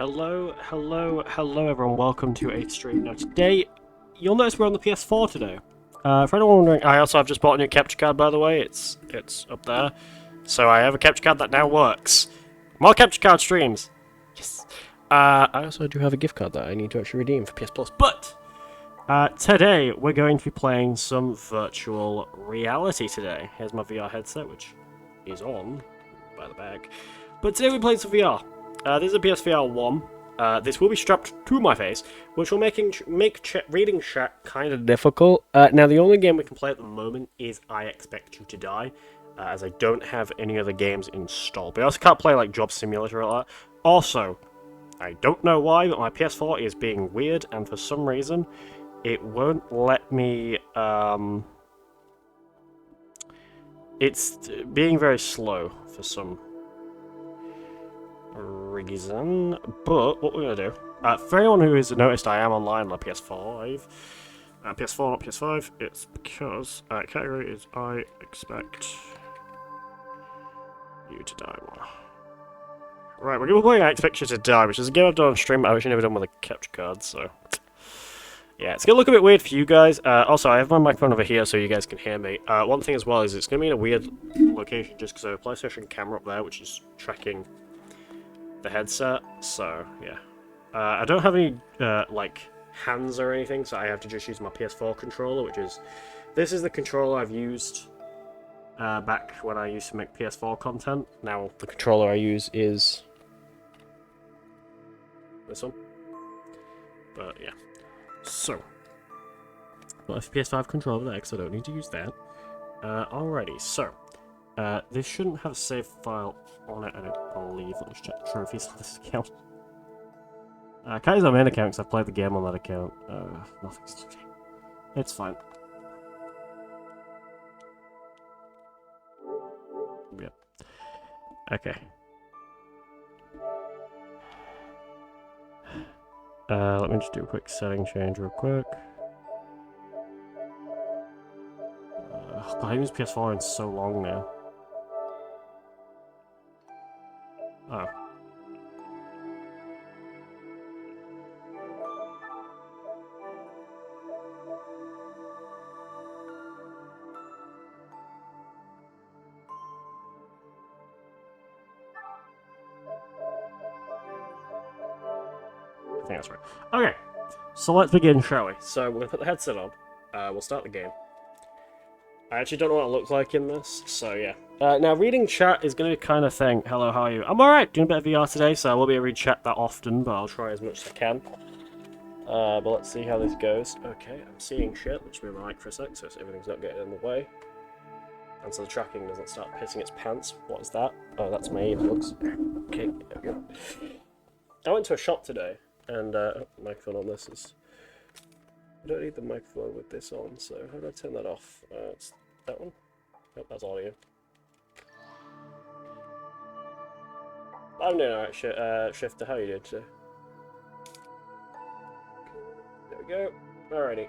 Hello everyone, welcome to a stream. Now today, you'll notice we're on the PS4 today. For anyone wondering, I also have just bought a new capture card by the way, it's up there. So I have a capture card that now works. More capture card streams! Yes! I also do have a gift card that I need to actually redeem for PS Plus, but today we're going to be playing some virtual reality today. Here's my VR headset, which is on by the bag. But today we're playing some VR. This is a PSVR 1. This will be strapped to my face, which will make reading chat kind of difficult. Now, the only game we can play at the moment is I Expect You to Die, as I don't have any other games installed. But I also can't play like Job Simulator or that. Also, I don't know why, but my PS4 is being weird, and for some reason, it won't let me. It's being very slow for some reason, but what we're going to do, for anyone who has noticed I am online on my PS5, PS4 not PS5, it's because category is I Expect You to Die. Right, we're going to be playing I Expect You to Die, which is a game I've done on stream, but I've actually never done with a capture card, so yeah, it's going to look a bit weird for you guys. Also, I have my microphone over here so you guys can hear me. One thing as well is it's going to be in a weird location just because I have a PlayStation camera up there, which is tracking the headset, so yeah. I don't have any like hands or anything, so I have to just use my PS4 controller, which is this is the controller I've used back when I used to make PS4 content. Now the controller I use is this one, but yeah. So, got a PS5 controller there, because I don't need to use that. Alrighty, so this shouldn't have a save file on it, I don't believe. Let's check the trophies on this account. I can't use my main account because I've played the game on that account. Nothing's touching. It's fine. Yep. Okay. Let me just do a quick setting change real quick. God, I haven't used PS4 in so long now. Oh. I think that's right. Okay, so let's begin, shall we? So we're going to put the headset on. We'll start the game. I actually don't know what it looks like in this, so yeah. Now, reading chat is going to be kind of thing. Hello, how are you? I'm alright, doing a bit of VR today, so I won't be able to read chat that often, but I'll try as much as I can. But let's see how this goes. Okay, I'm seeing shit. Let's move my mic for a sec, so everything's not getting in the way. And so the tracking doesn't start pissing its pants. What is that? Oh, that's my earplugs. Okay, there we go. I went to a shop today, and microphone on this is... I don't need the microphone with this on, so how do I turn that off? It's that one? Nope, that's audio. I'm doing alright, Shifter. How you doing today? There we go. Alrighty.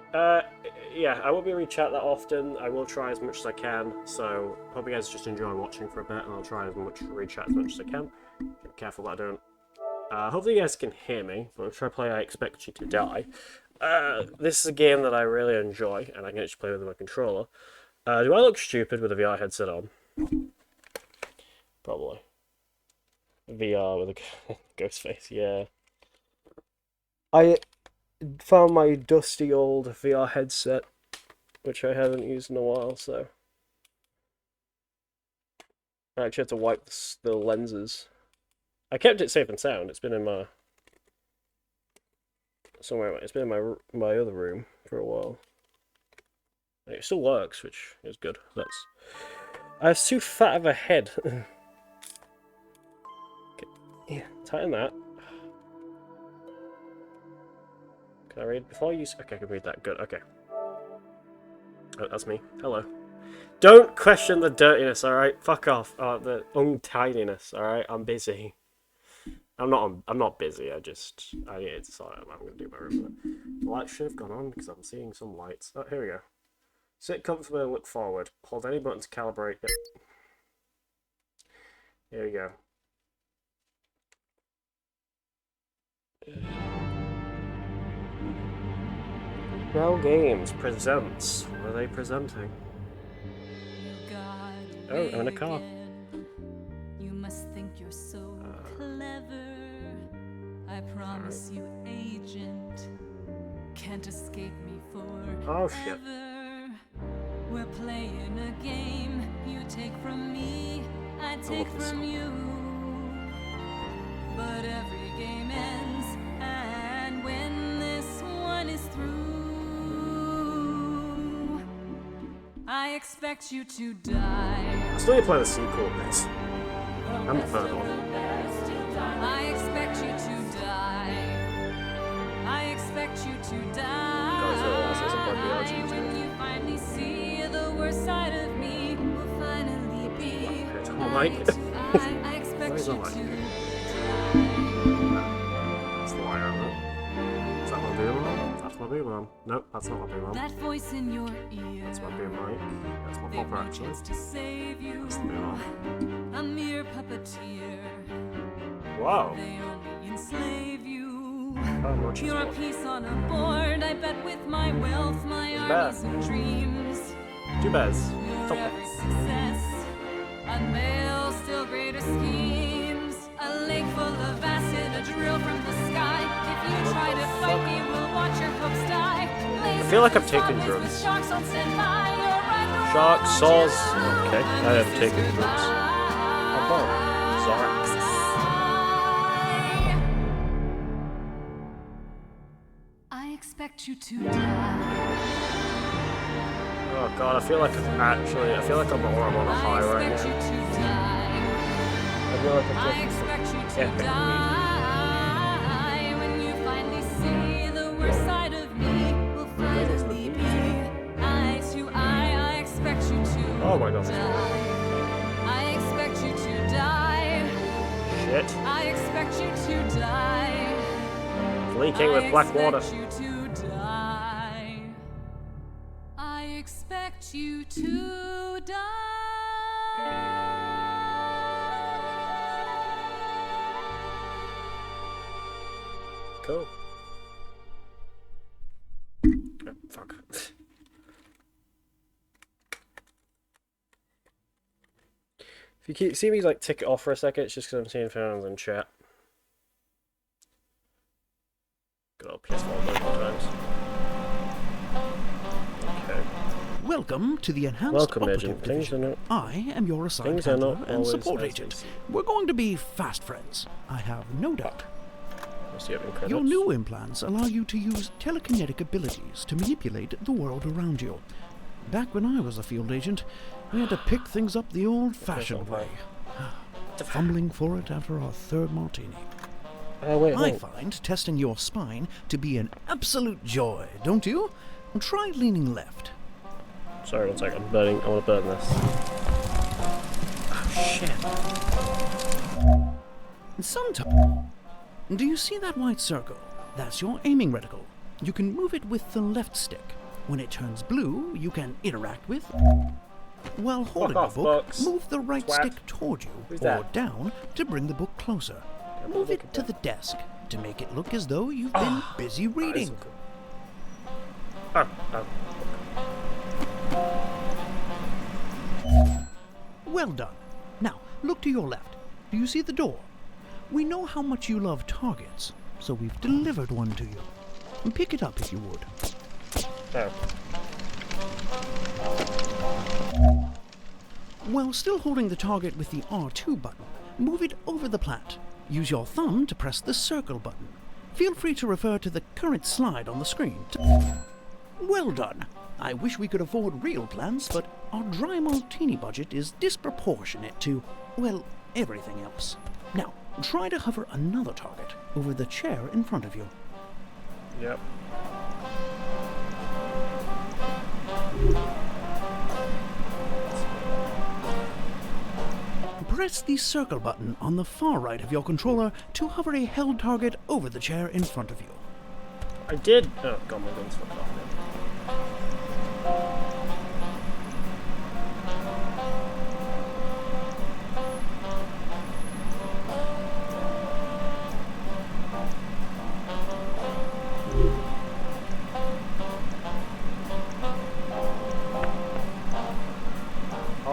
Yeah, I won't be able to chat that often. I will try as much as I can, so hope you guys just enjoy watching for a bit, and I'll try as much re-chat as much as I can. Be careful that I don't. Hopefully you guys can hear me, but I'll try to play I Expect You to Die. This is a game that I really enjoy, and I can actually play with my controller. Do I look stupid with a VR headset on? Probably. VR with a ghost face, yeah. I found my dusty old VR headset, which I haven't used in a while, so... I actually had to wipe the lenses. I kept it safe and sound, it's been in my... somewhere, it's been in my other room for a while. And it still works, which is good. I have too fat of a head. Okay. Yeah, tighten that. Can I read before I use? Okay, I can read that. Good. Okay. Oh, that's me. Hello. Don't question the dirtiness. All right. Fuck off. The untidiness. All right. I'm busy. I'm not busy. I need to decide what I'm going to do my room. The lights should have gone on because I'm seeing some lights. Oh, here we go. Sit comfortably and look forward. Hold any button to calibrate. Yep. Here we go. Bell Games presents. What are they presenting? Oh, I'm in a car. You must think you're so clever. I promise you, agent, can't escape me forever. Oh shit. We're playing a game. You take from me, I take from you. But every game ends, and when this one is through, I expect you to die. I still need to play the sequel of this. And the third one. I expect you to die. I expect you to die. When you finally see the worst side of me, will finally be eye to eye. I expect you to die. That's the wire, isn't it? Is that my boom alarm? That's my boom alarm. Nope, that's not my boom alarm. That voice in your ear. That's my boom mic. That's my popper actually. To save you. That's the boom alarm. A mere puppeteer. Wow. They only enslave you. How much is You're a what? piece on a board. I bet with my wealth, my armies and dreams. 2 bears. Your Stop every it. success unveils still greater schemes. A lake full of acid, a drill from the sky. If you try to fight me, we'll watch your hopes die. I feel like I'm taking drugs. Sharks on standby. You're right. Sharks, saws. Okay, I have taken drugs. Oh, sorry. I expect you to die. Oh god, I feel like I'm on a high right now. I feel like I'm I expect you to epic die. When you finally see the worst side of me, will finally be eye to eye. I expect you to Oh my god. die. I expect you to die. Shit. I expect you to die. Leaking with black water. I expect you to die. I expect you to die. Cool. Oh, fuck. If you keep see me like tick it off for a second, it's just because I'm seeing fans in chat. Good old PS4 multiple times. Okay. Welcome to the enhanced Welcome, operative Agent. Things division. are not. I am your assigned Things are handler not and always support as agent. they seem. We're going to be fast friends. I have no doubt. Let's see having credits. Your new implants allow you to use telekinetic abilities to manipulate the world around you. Back when I was a field agent, we had to pick things up the old-fashioned way. Fumbling for it after our third martini. Wait, I hold. find testing your spine to be an absolute joy, don't you? Try leaning left. Sorry, one second. I'm burning. I want to burn this. Oh shit. Sometimes. Do you see that white circle? That's your aiming reticle. You can move it with the left stick. When it turns blue, you can interact with. While holding off, the book, Bucks. move the right Twat. stick toward you Who's or that? down to bring the book closer. Can't Move look it at to that. the desk to make it look as though you've been busy reading. Oh, Well done. Now, look to your left. Do you see the door? We know how much you love targets, so we've delivered one to you. Pick it up if you would. oh. While still holding the target with the R2 button, move it over the plant. Use your thumb to press the circle button. Feel free to refer to the current slide on the screen. Well done. I wish we could afford real plants, but our dry martini budget is disproportionate to, well, everything else. Now, try to hover another target over the chair in front of you. Yep. Press the circle button on the far right of your controller to hover a held target over the chair in front of you. I did. Oh god, my gun's fucked off now.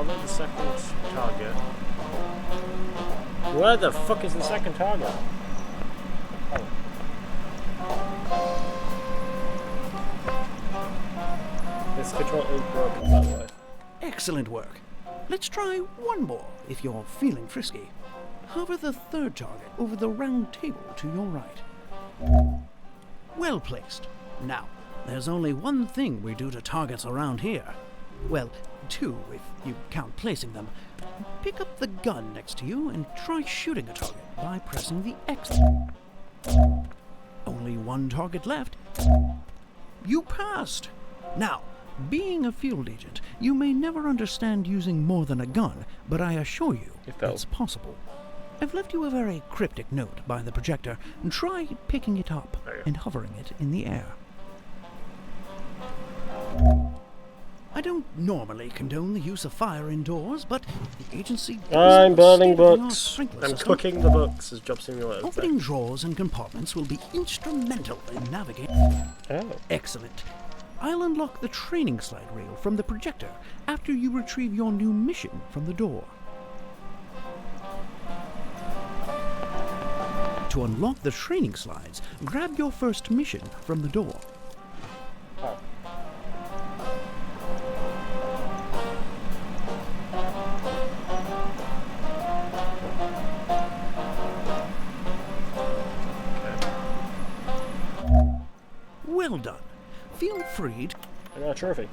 Target the second target. Where the fuck is the second target? Oh. This control is broken, by the way. Excellent work. Let's try one more if you're feeling frisky. Hover the third target over the round table to your right. Well placed. Now, there's only one thing we do to targets around here. Well, two if you count placing them. Pick up the gun next to you and try shooting a target by pressing the X. Only one target left. You passed! Now, being a field agent, you may never understand using more than a gun, but I assure you it's possible. I've left you a very cryptic note by the projector. Try picking it up and hovering it in the air. I don't normally condone the use of fire indoors, but the agency does I'm have a burning state-of-the-art books. sprinkler I'm system. cooking the books as Job Simulator. Opening drawers and compartments will be instrumental in navigating. Oh. Excellent. I'll unlock the training slide reel from the projector after you retrieve your new mission from the door. To unlock the training slides, grab your first mission from the door. Oh. Well done. Feel free to... I got a trophy.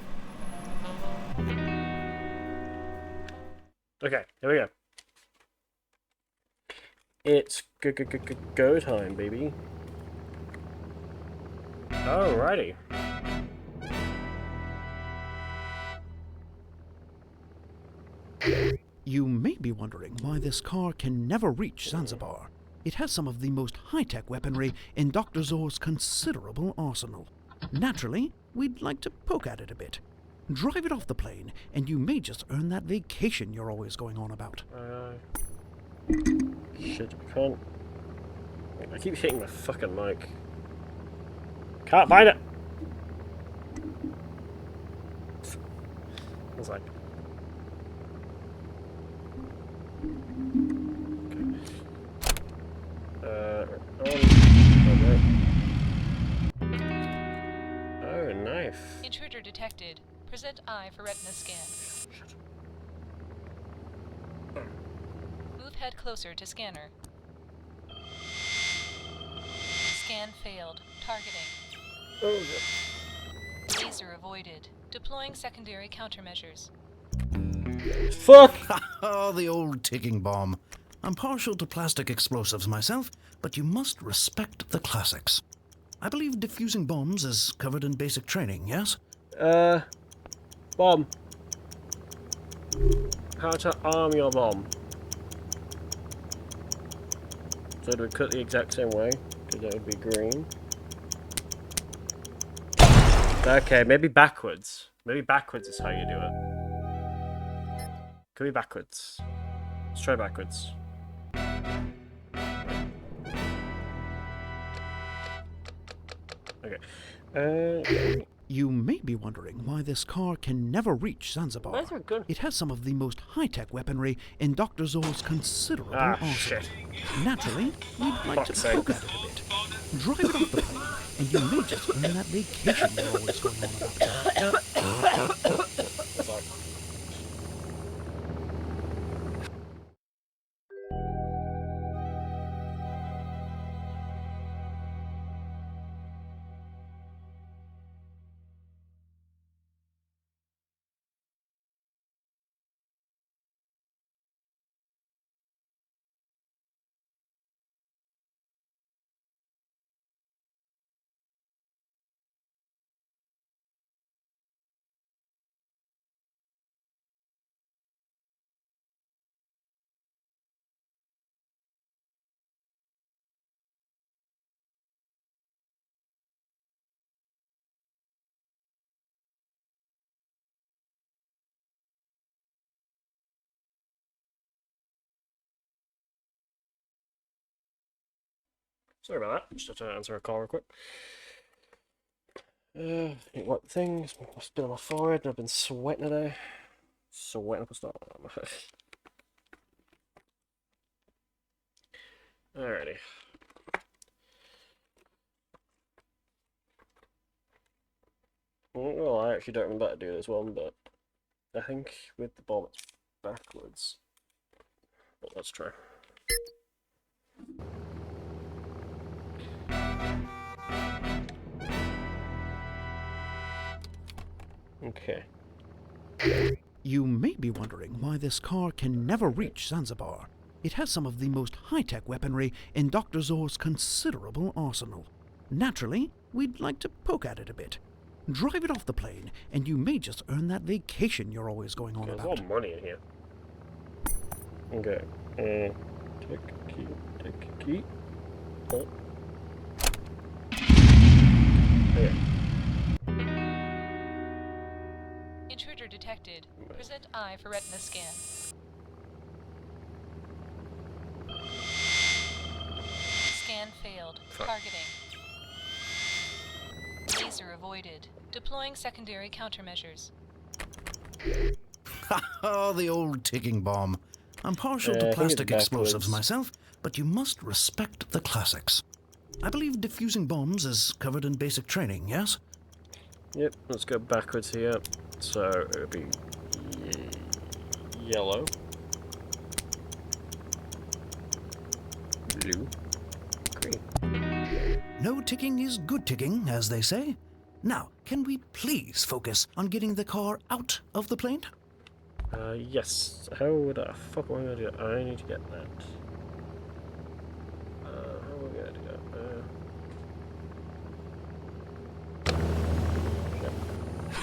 Okay, here we go. It's go time, baby. Alrighty. You may be wondering why this car can never reach Zanzibar. It has some of the most high-tech weaponry in Dr. Zor's considerable arsenal. Naturally, we'd like to poke at it a bit. Drive it off the plane, and you may just earn that vacation you're always going on about. Shit, I can't. I keep hitting my fucking mic. Can't find it! I was like. Oh, knife. Intruder detected. Present eye for retina scan. Move head closer to scanner. Scan failed. Targeting. Oh, shit. Laser avoided. Deploying secondary countermeasures. Fuck! Oh, the old ticking bomb. I'm partial to plastic explosives myself, but you must respect the classics. I believe defusing bombs is covered in basic training, yes? Bomb. How to arm your bomb. So do we cut the exact same way? Because that would be green. Okay, maybe backwards. Maybe backwards is how you do it. Could be backwards. Let's try backwards. Okay. You may be wondering why this car can never reach Zanzibar. Where's our gun? It has some of the most high-tech weaponry in Dr. Zor's considerable arsenal. Shit. Naturally, we'd like to Fuck's sake. poke at it a bit. Drive it off the plane, and you may just earn that vacation you're always going on about. Sorry about that. Just have to answer a call real quick. What things? Must be on my forehead. I've been sweating today. So waiting up a start. Alrighty. Well, I actually don't remember how to do this one, but I think with the bomb it's backwards. But let's try. Okay. You may be wondering why this car can never reach Zanzibar. It has some of the most high-tech weaponry in Dr. Zor's considerable arsenal. Naturally, we'd like to poke at it a bit. Drive it off the plane, and you may just earn that vacation you're always going on There's a about. lot of money in here. Okay. Take a key. Oh. Yeah. Intruder detected. Present eye for retina scan. Scan failed. Targeting. Laser avoided. Deploying secondary countermeasures. Oh, the old ticking bomb. I'm partial I to think plastic it's explosives backwards. myself, but you must respect the classics. I believe defusing bombs is covered in basic training, yes? Yep, let's go backwards here. So it would be yellow, blue, green. No ticking is good ticking, as they say. Now, can we please focus on getting the car out of the plane? Yes. How the fuck am I gonna do that? I need to get that. How am I gonna do that?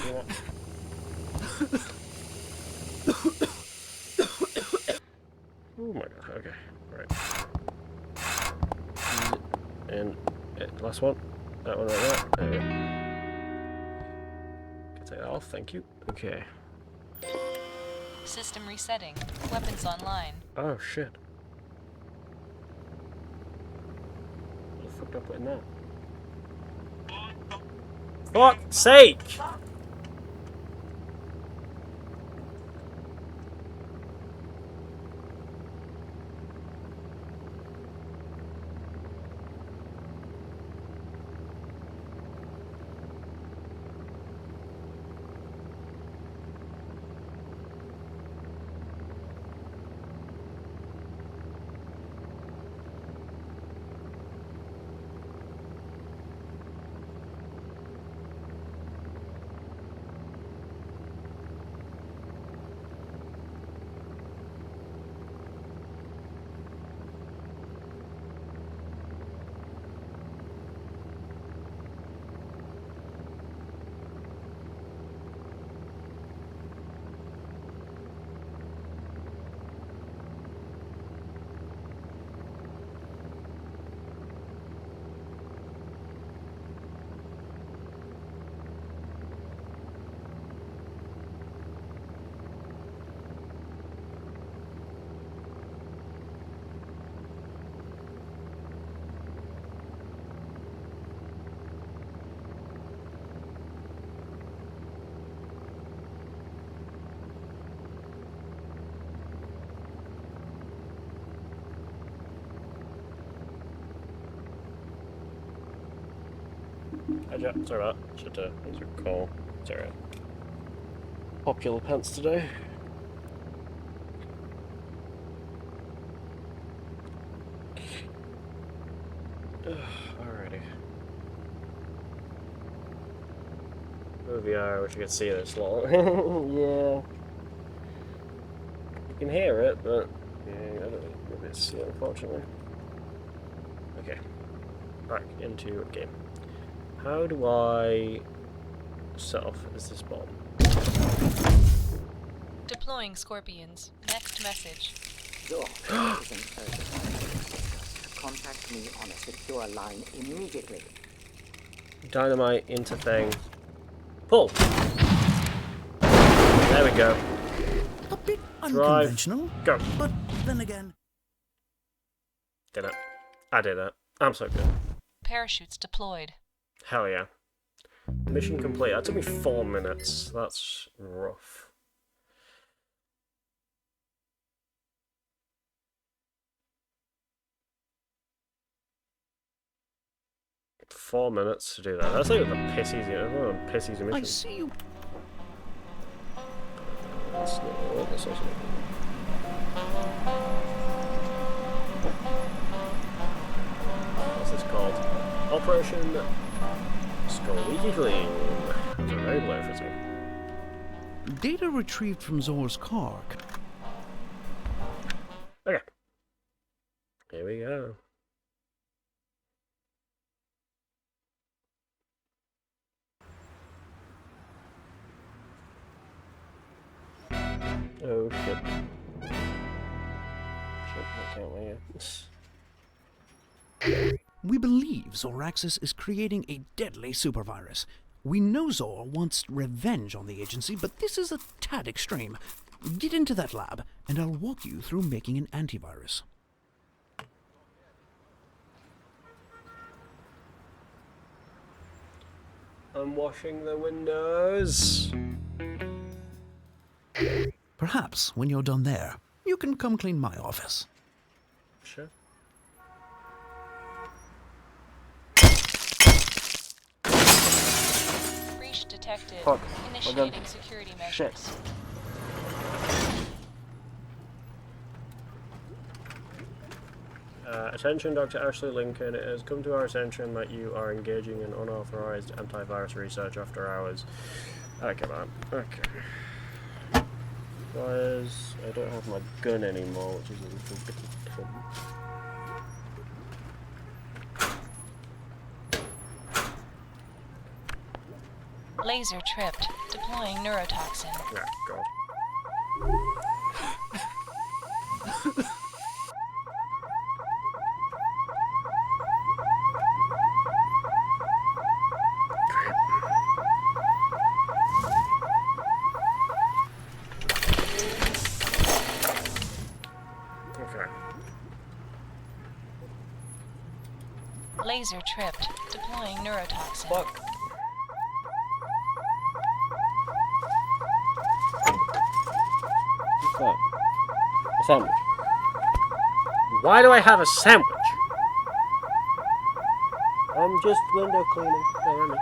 Shit. You know what? Oh my god, okay. Right. And last one. That one right there. There we go. Can take that off, thank you. Okay. System resetting. Weapons online. Oh shit. What the fuck did I put in that? Fuck's sake! Sorry about that. Should answer a call. Sorry. Popular pants today. Alrighty. VR, I wish you could see this long. Yeah. You can hear it, but yeah, I don't know if it's unfortunately. Okay. Back into game. How do I set off this bomb? Deploying scorpions. Next message. Your is an urgent. Contact me on a secure line immediately. Dynamite into thing. Pull! There we go. A bit Drive. unconventional, Go. but then again... Did it. I did it. I'm so good. Parachutes deployed. Hell yeah. Mission complete. That took me 4 minutes. That's rough. 4 minutes to do that. That's like the piss easy. Piss easy mission. I see you. That's not what this is. What's this called? Operation Squeaky Clean. That's a very low for me. Data retrieved from Zor's car. Okay. Here we go. Oh shit. Shit, I can't wait. We believe Zoraxis is creating a deadly supervirus. We know Zor wants revenge on the agency, but this is a tad extreme. Get into that lab, and I'll walk you through making an antivirus. I'm washing the windows. Perhaps when you're done there, you can come clean my office. Sure. Breach detected. Fuck. Initiating security measures. Shit. Attention, Dr. Ashley Lincoln. It has come to our attention that you are engaging in unauthorized antivirus research after hours. Okay, man. Okay. Guys, I don't have my gun anymore, which is a little bit of trouble. Laser tripped. Deploying neurotoxin. Oh, God. Laser tripped. Deploying neurotoxin. Fuck. What's that? A sandwich. Why do I have a sandwich? I'm just window cleaning. Don't worry.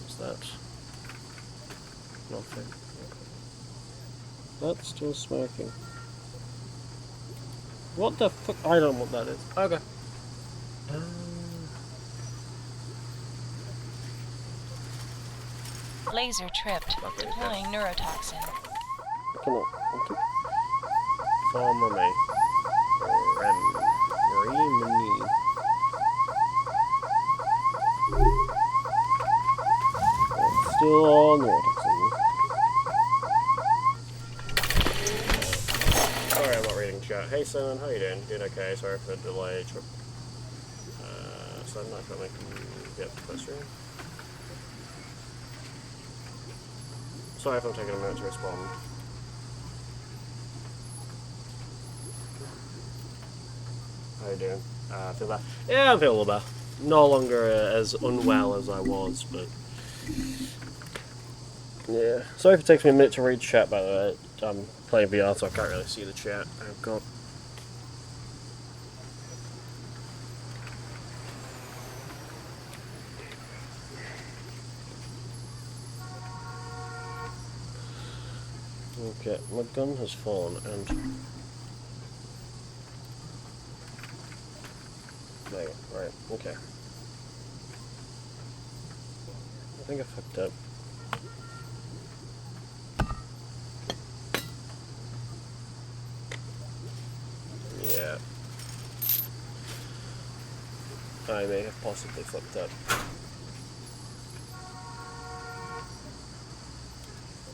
What's that? Nothing. That's still smoking. What the fuck? I don't know what that is. Okay. Laser tripped. Deploying neurotoxin. Come on. Okay. Follow me. Remini. Still on neurotoxin. Sorry, I'm not reading chat. Hey Simon, how you doing? Doing okay? Sorry for the delay. So I'm not gonna get the question. Sorry if I'm taking a minute to respond. How you doing? I feel better. Yeah, I feel a little better. No longer as unwell as I was, but yeah. Sorry if it takes me a minute to read chat, by the way. I'm playing VR, so I can't really see the chat. Oh god. Okay, my gun has fallen and there, right, okay. I think I fucked up. Yeah. I may have possibly fucked up.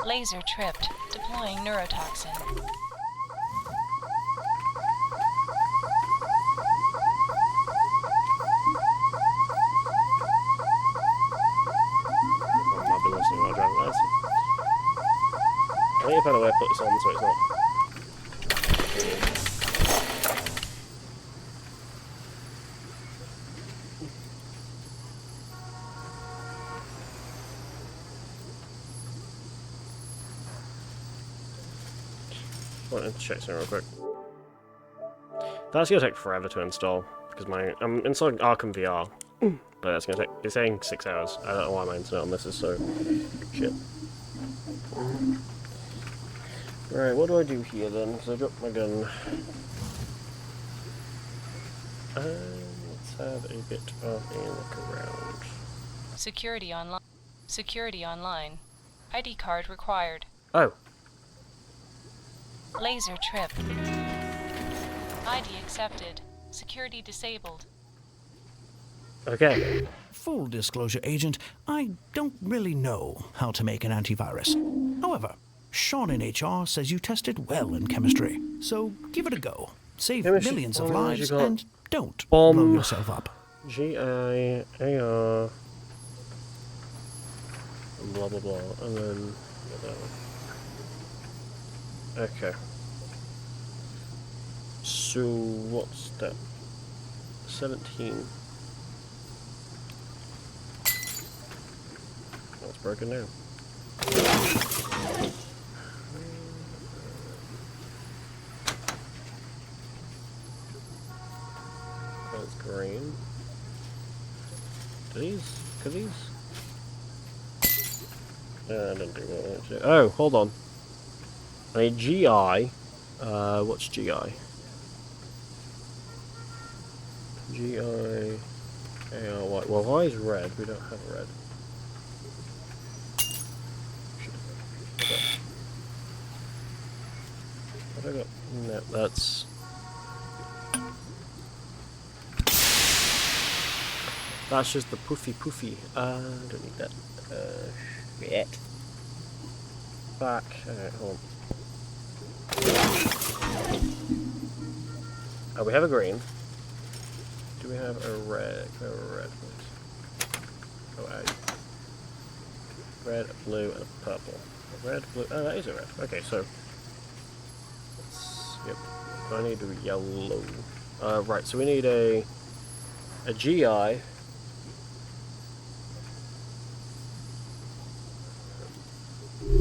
Laser tripped. Deploying neurotoxin. I might be listening while driving this. I think I've had a way to put this on so it's not. wanted to check something real quick. That's gonna take forever to install because I'm installing Arkham VR, but that's gonna take. It's saying 6 hours. I don't know why my internet on this is so shit. Right, what do I do here then? So I dropped my gun. Let's have a bit of a look around. Security online. Security online. ID card required. Oh. Laser trip. ID accepted. Security disabled. Okay. Full disclosure, Agent, I don't really know how to make an antivirus. However, Sean in HR says you tested well in chemistry, so give it a go. Save Chemistry- millions of oh, lives you got and don't bomb. blow yourself up. GIAR. And blah blah blah. And then. Okay. So what's that? 17. That's broken now. That's green. Could these? I don't do what I want to do. Oh, hold on. I need GI. What's GI? GI. ARY. Well, Y is red. We don't have red. What have I got? No, that's. That's just the poofy. Don't need that. Shit. Back. Alright, hold on. Oh, we have a green. Do we have a red? We have a red, please. Oh, red, a blue, and a purple. A red, blue. Oh, that is a red. Okay, so. Yep. I need a yellow. Right, so we need a GI.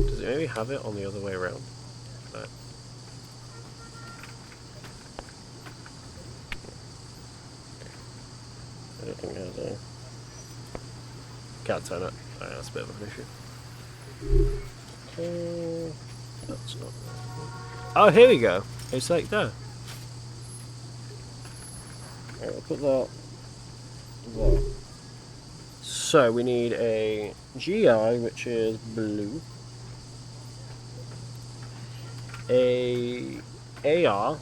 Does it maybe have it on the other way around? No. I don't think it has a... Can't turn it. Alright, that's a bit of an issue. Okay. That's not... Oh, here we go. It's like that. Alright, we'll put that there. So, we need a GI, which is blue. A AR,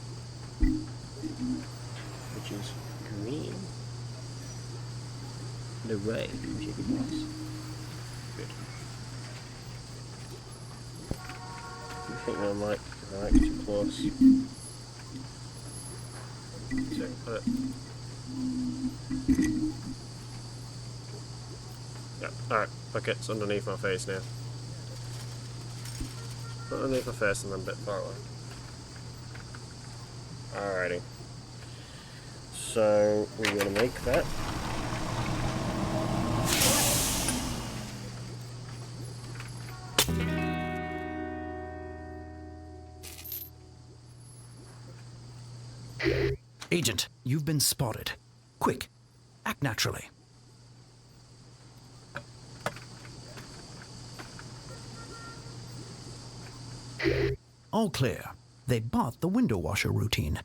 which is green. The red, which is nice. Good. I think I might too close. So put it. Yeah, alright, okay, it's underneath my face now. Underneath my face and then a bit far away. Alrighty. So, we're gonna make that. Agent, you've been spotted. Quick, act naturally. All clear. They bought the window washer routine.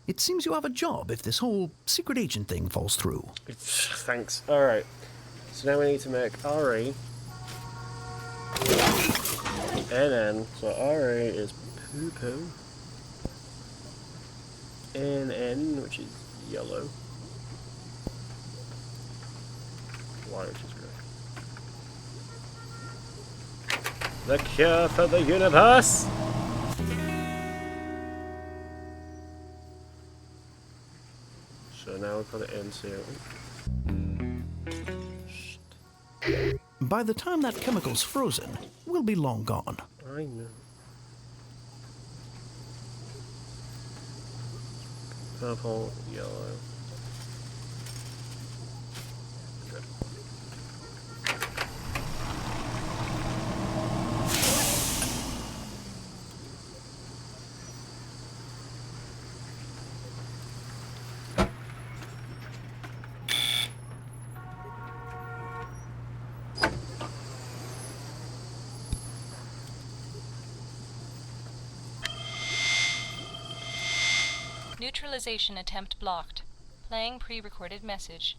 It seems you have a job if this whole secret agent thing falls through. Thanks. Alright. So now we need to make RE. NN. So RE is poo-poo. NN, which is yellow. Y, which is grey. The cure for the universe! So now we put it into... By the time that chemical's frozen, we'll be long gone. I know. Purple, yellow. Good. Neutralization attempt blocked. Playing pre-recorded message.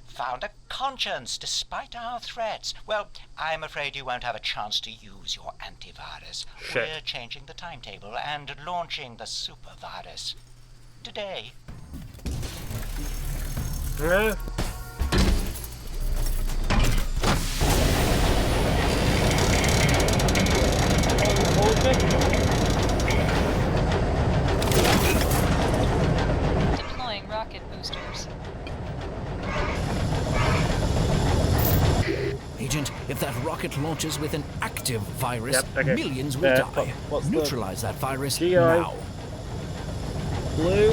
Found a conscience despite our threats. Well, I'm afraid you won't have a chance to use your antivirus. Shit. We're changing the timetable and launching the supervirus today. Yeah. Deploying rocket boosters. Agent, if that rocket launches with an active virus, Yep, okay. millions will die. What's the Neutralize that virus GI? now. Blue.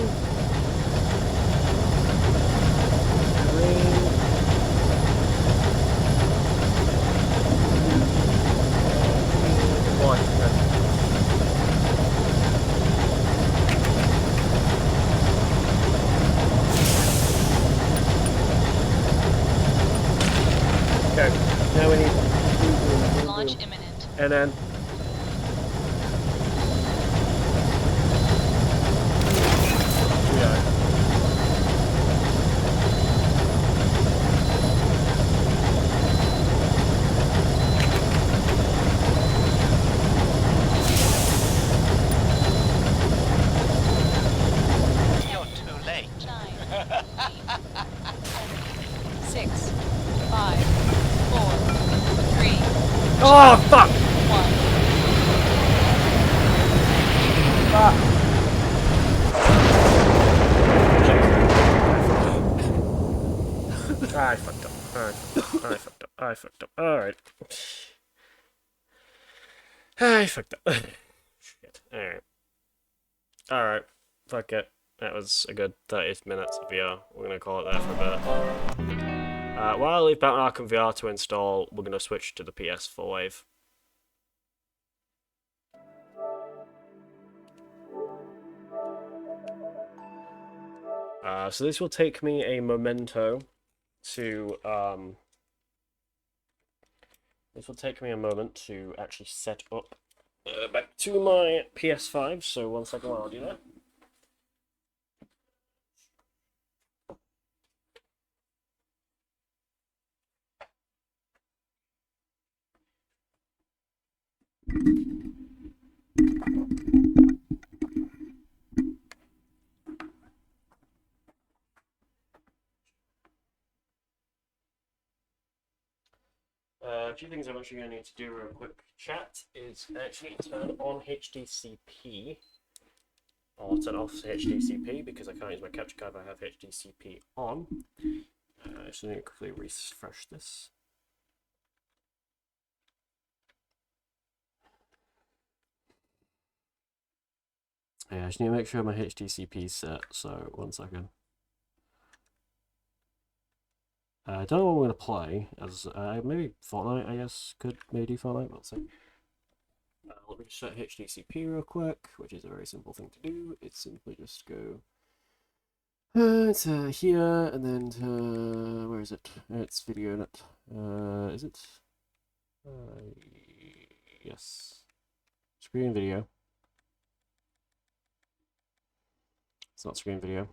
Green. White. Okay, now we need Launch imminent. and then yeah. You're too late. 9, 6, 5, 4, 3, Oh fuck! 1. I fucked up. I fucked up. Alright. I fucked up. Shit. Alright. Alright. Fuck it. That was a good 30 minutes of VR. We're gonna call it there for a bit. While I leave Batman Arkham VR to install, we're gonna switch to the PS5. So this will take me a memento to this will take me a moment to actually set up back to my PS5. So 1 second while I do that. A few things I'm actually going to need to do real quick. Chat is actually turn on HDCP. I'll turn off HDCP because I can't use my capture card if I have HDCP on. I just need to quickly refresh this. Yeah, I just need to make sure my HDCP is set, so 1 second. I don't know what we're going to play, as maybe Fortnite, I guess, could maybe do Fortnite, but let's see. Let me just set HDCP real quick, which is a very simple thing to do. It's simply just go to here, and then to, where is it? It's video net. Is it? Yes. Screen video. It's not screen video.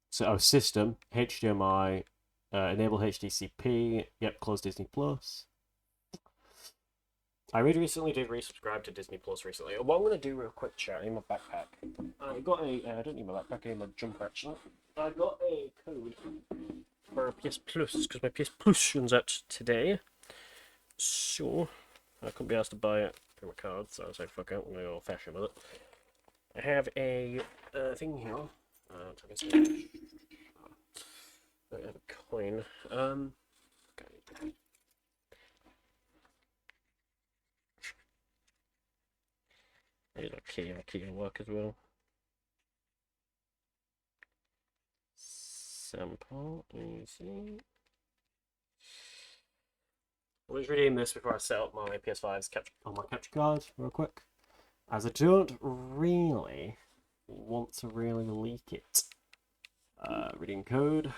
So, oh, system, HDMI, enable HDCP, yep, close Disney Plus. I really recently did resubscribe to Disney Plus recently. What I'm going to do real quick, chat, I need my backpack. I got a, I don't need my backpack, I need my jumper actually. I got a code for PS Plus, because my PS Plus runs out today. So, I couldn't be asked to buy it through my card, so I was like, fuck it, I'm going to go old fashioned with it. I have a thing here. I have a coin. Okay. There's a key. A key will work as well. Sample. Easy. I'll just redeem this before I set up my PS5's on my capture card real quick, as I don't really want to really leak it. Redeem code.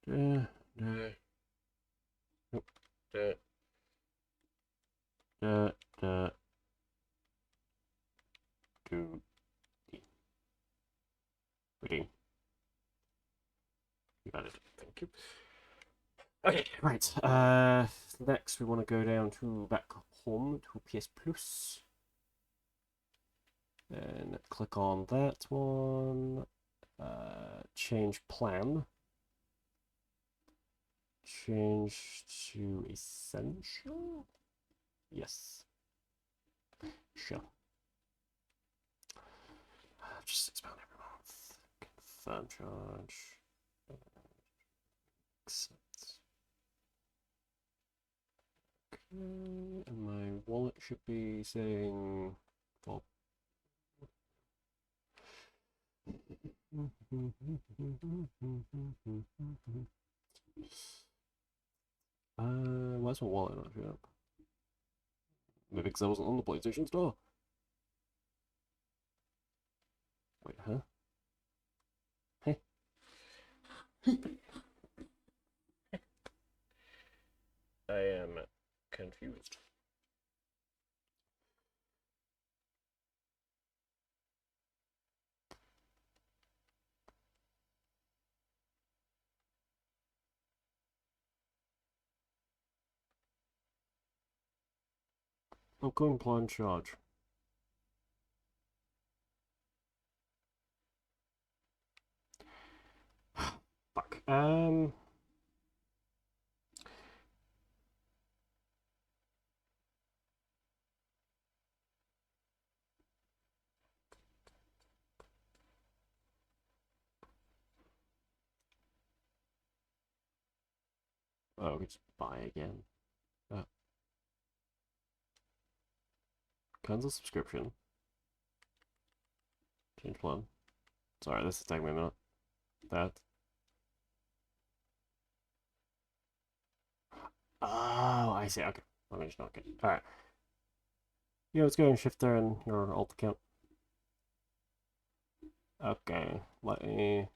No. Valid. Thank you. Okay, right. Next we want to go down to back home to PS Plus. Then click on that one. Change plan. Change to essential. Yes. Sure. Just £6 every month. Confirm charge. Accept. Okay, and my wallet should be saying Bob. Why's my wallet not showing up? Maybe because I wasn't on the PlayStation Store. Wait, huh? Hey. I am confused. Outgoing plan charge. Fuck. Oh, we just buy again. Cancel subscription. Change plan. Sorry, this is taking me a minute. That. Oh, I see. Okay. Let me just not get. Alright. Yeah, let's go and shift there in your alt account. Okay. Let me.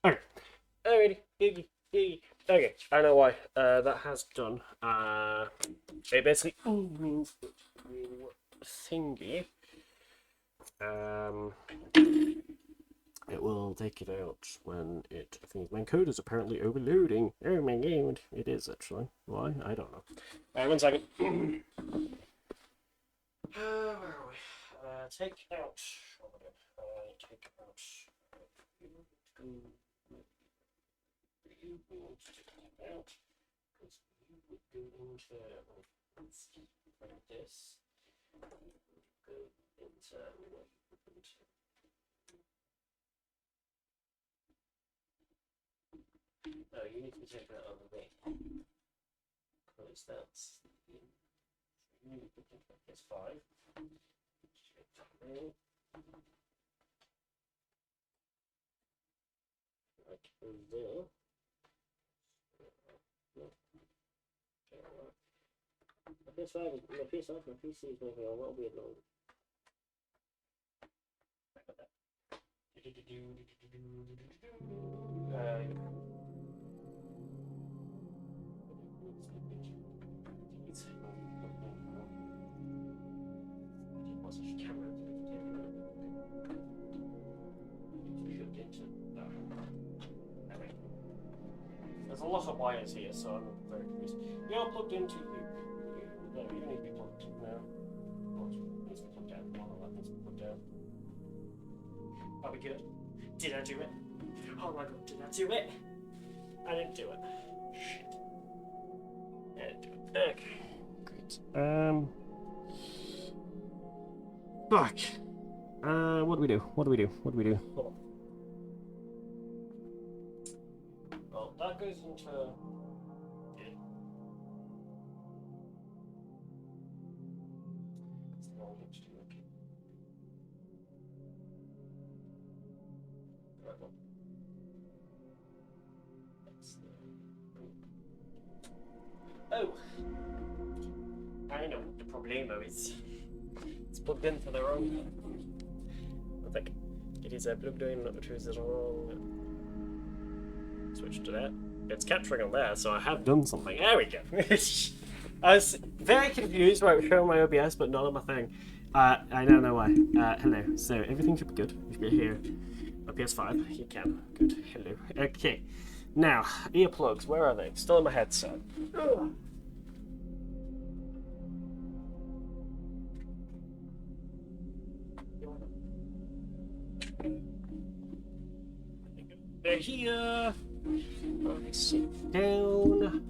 Okay. Alrighty. Okay, I know why. That has done. It basically means thingy. It will take it out when it thinks my code is apparently overloading. Oh my god, it is actually. Why? I don't know. Alright, 1 second. Where are we? Take out. Take out. You will take it out because you would go into like this. Go into no, you need to check that on the way because that's you need to put into PS5. Check that there. Like there. My PS5 is my PS5, my PC is moving on. What will be annoying? There's a lot of wires here, so I'm very confused. You're plugged into you. No, you don't need to be plugged now. What needs to be plugged down? One of that needs to be plugged down. That'll be good. Did I do it? Oh my god, did I do it? I didn't do it. Shit. I didn't do it. Okay. Great. Fuck. What do we do? Hold on. Well, that goes into... Yeah. It's the wrong thing to do, okay. The right one. That's the... Oh! I know what the problemo is. It's plugged into the wrong... I think it is plugged in to the wrong... Switch to that. It's capturing on there, so I have done something. There we go. I was very confused why it was showing my OBS, but not on my thing. I don't know why. Hello. So everything should be good. We should be here. A PS5? You can. Good. Hello. Okay. Now, earplugs, where are they? Still in my headset. Ugh. They're here. I sit down.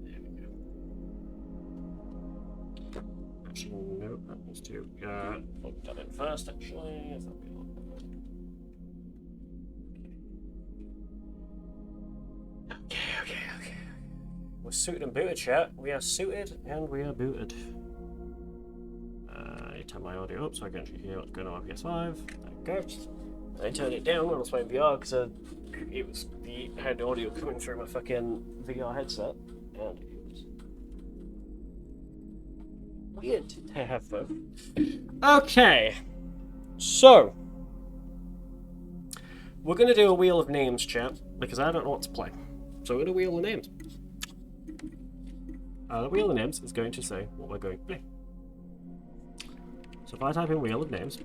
There we go. Actually, no, that needs to plug that in first, actually. That'll be a lot better. Okay. We're suited and booted, chat. We are suited and we are booted. I turn my audio up so I can actually hear what's going on PS5. There we go. I turned it down when I was playing VR because it was had audio coming through my fucking VR headset, and it was weird to have both. Okay, so we're gonna do a wheel of names, chat, because I don't know what to play. So we're gonna wheel of names. The wheel of names is going to say what we're going to play. So if I type in wheel of names.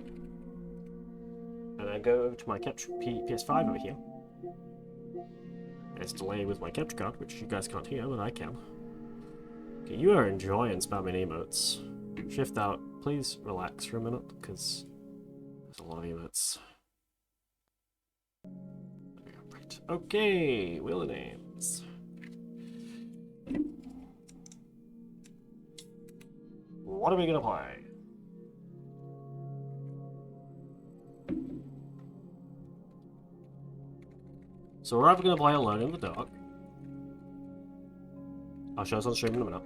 And I go over to my PS5 over here. There's delay with my capture card, which you guys can't hear, but I can. Okay, you are enjoying spamming emotes. Shift out. Please relax for a minute, because there's a lot of emotes. Right. Okay, wheel of names. What are we gonna play? So we're either going to play Alone in the Dark. I'll show us on stream in a minute.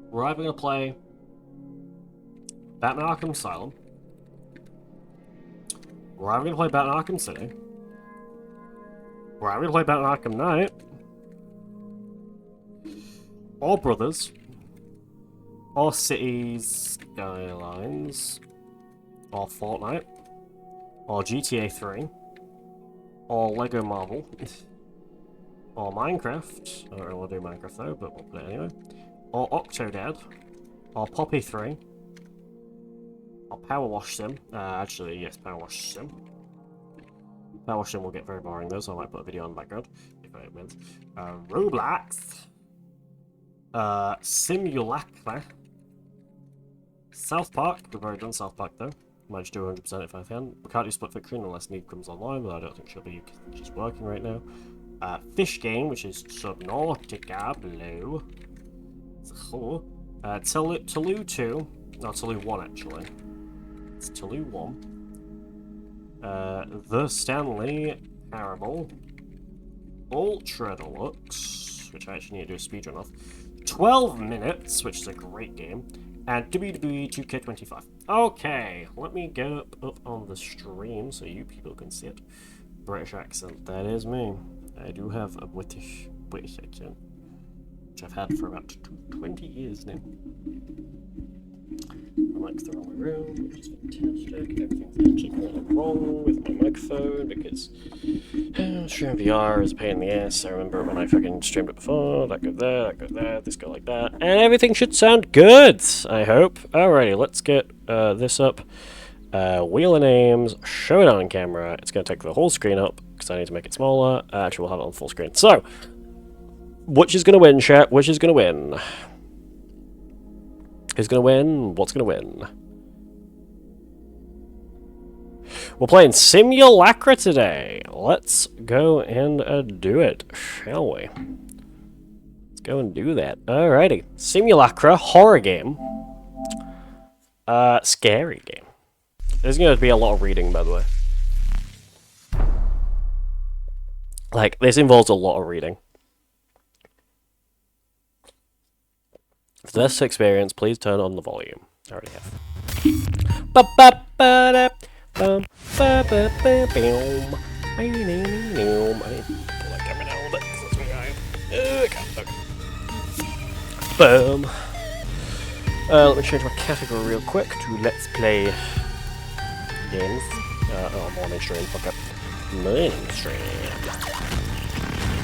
We're either going to play Batman Arkham Asylum. We're either going to play Batman Arkham City. We're either going to play Batman Arkham Knight. Or Brothers. Or Cities Skylines. Or Fortnite. Or GTA 3. Or Lego Marvel, or Minecraft. I don't really want to do Minecraft though, but we'll play it anyway. Or Octodad, or Poppy 3, or Power Wash Sim. Actually, yes, Power Wash Sim. Power Wash Sim will get very boring though, so I might put a video on the background if it wins. Roblox, Simulacra, South Park. We've already done South Park though. Might just do 100% if I can. We can't do Split Fiction unless Need comes online, but I don't think she'll be just working right now. Fish Game, which is Subnautica Blue. Toulouse 2. No, Toulouse 1 actually. It's Toulouse 1. The Stanley Parable. Ultra Deluxe, which I actually need to do a speedrun of. 12 Minutes, which is a great game. And WWE 2K25. Okay, let me go up on the stream so you people can see it. British accent, that is me. I do have a British accent, which I've had for about 20 years now. My mic's the wrong way around, which is fantastic. Everything's actually going wrong with my microphone because streaming VR is a pain in the ass. I remember when I fucking streamed it before. That go there, this go like that. And everything should sound good, I hope. Alrighty, let's get this up. Wheel of names, show it on camera. It's going to take the whole screen up because I need to make it smaller. Actually, we'll have it on full screen. So, which is going to win, chat? Which is going to win? Who's going to win? What's going to win? We're playing Simulacra today. Let's go and do it, shall we? Let's go and do that. Alrighty. Simulacra, horror game. Scary game. There's going to be a lot of reading, by the way. Like, this involves a lot of reading. For this experience, please turn on the volume. I already have. I need to pull that camera down a little bit, because that's where I am. Boom. Let me change my category real quick to Let's Play Games. Morning stream, fuck up. Morning stream.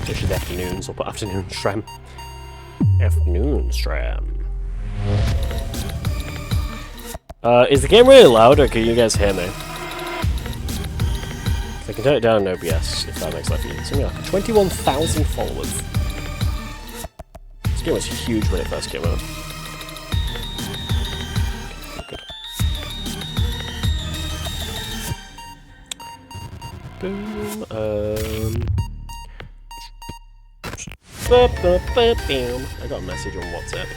This is afternoon, so I'll put afternoon stream. Afternoon stream. Is the game really loud, or can you guys hear me? can turn it down in OBS if that makes life easier. Something like 21,000 followers. This game was huge when it first came out. Good. Boom. I got a message on WhatsApp.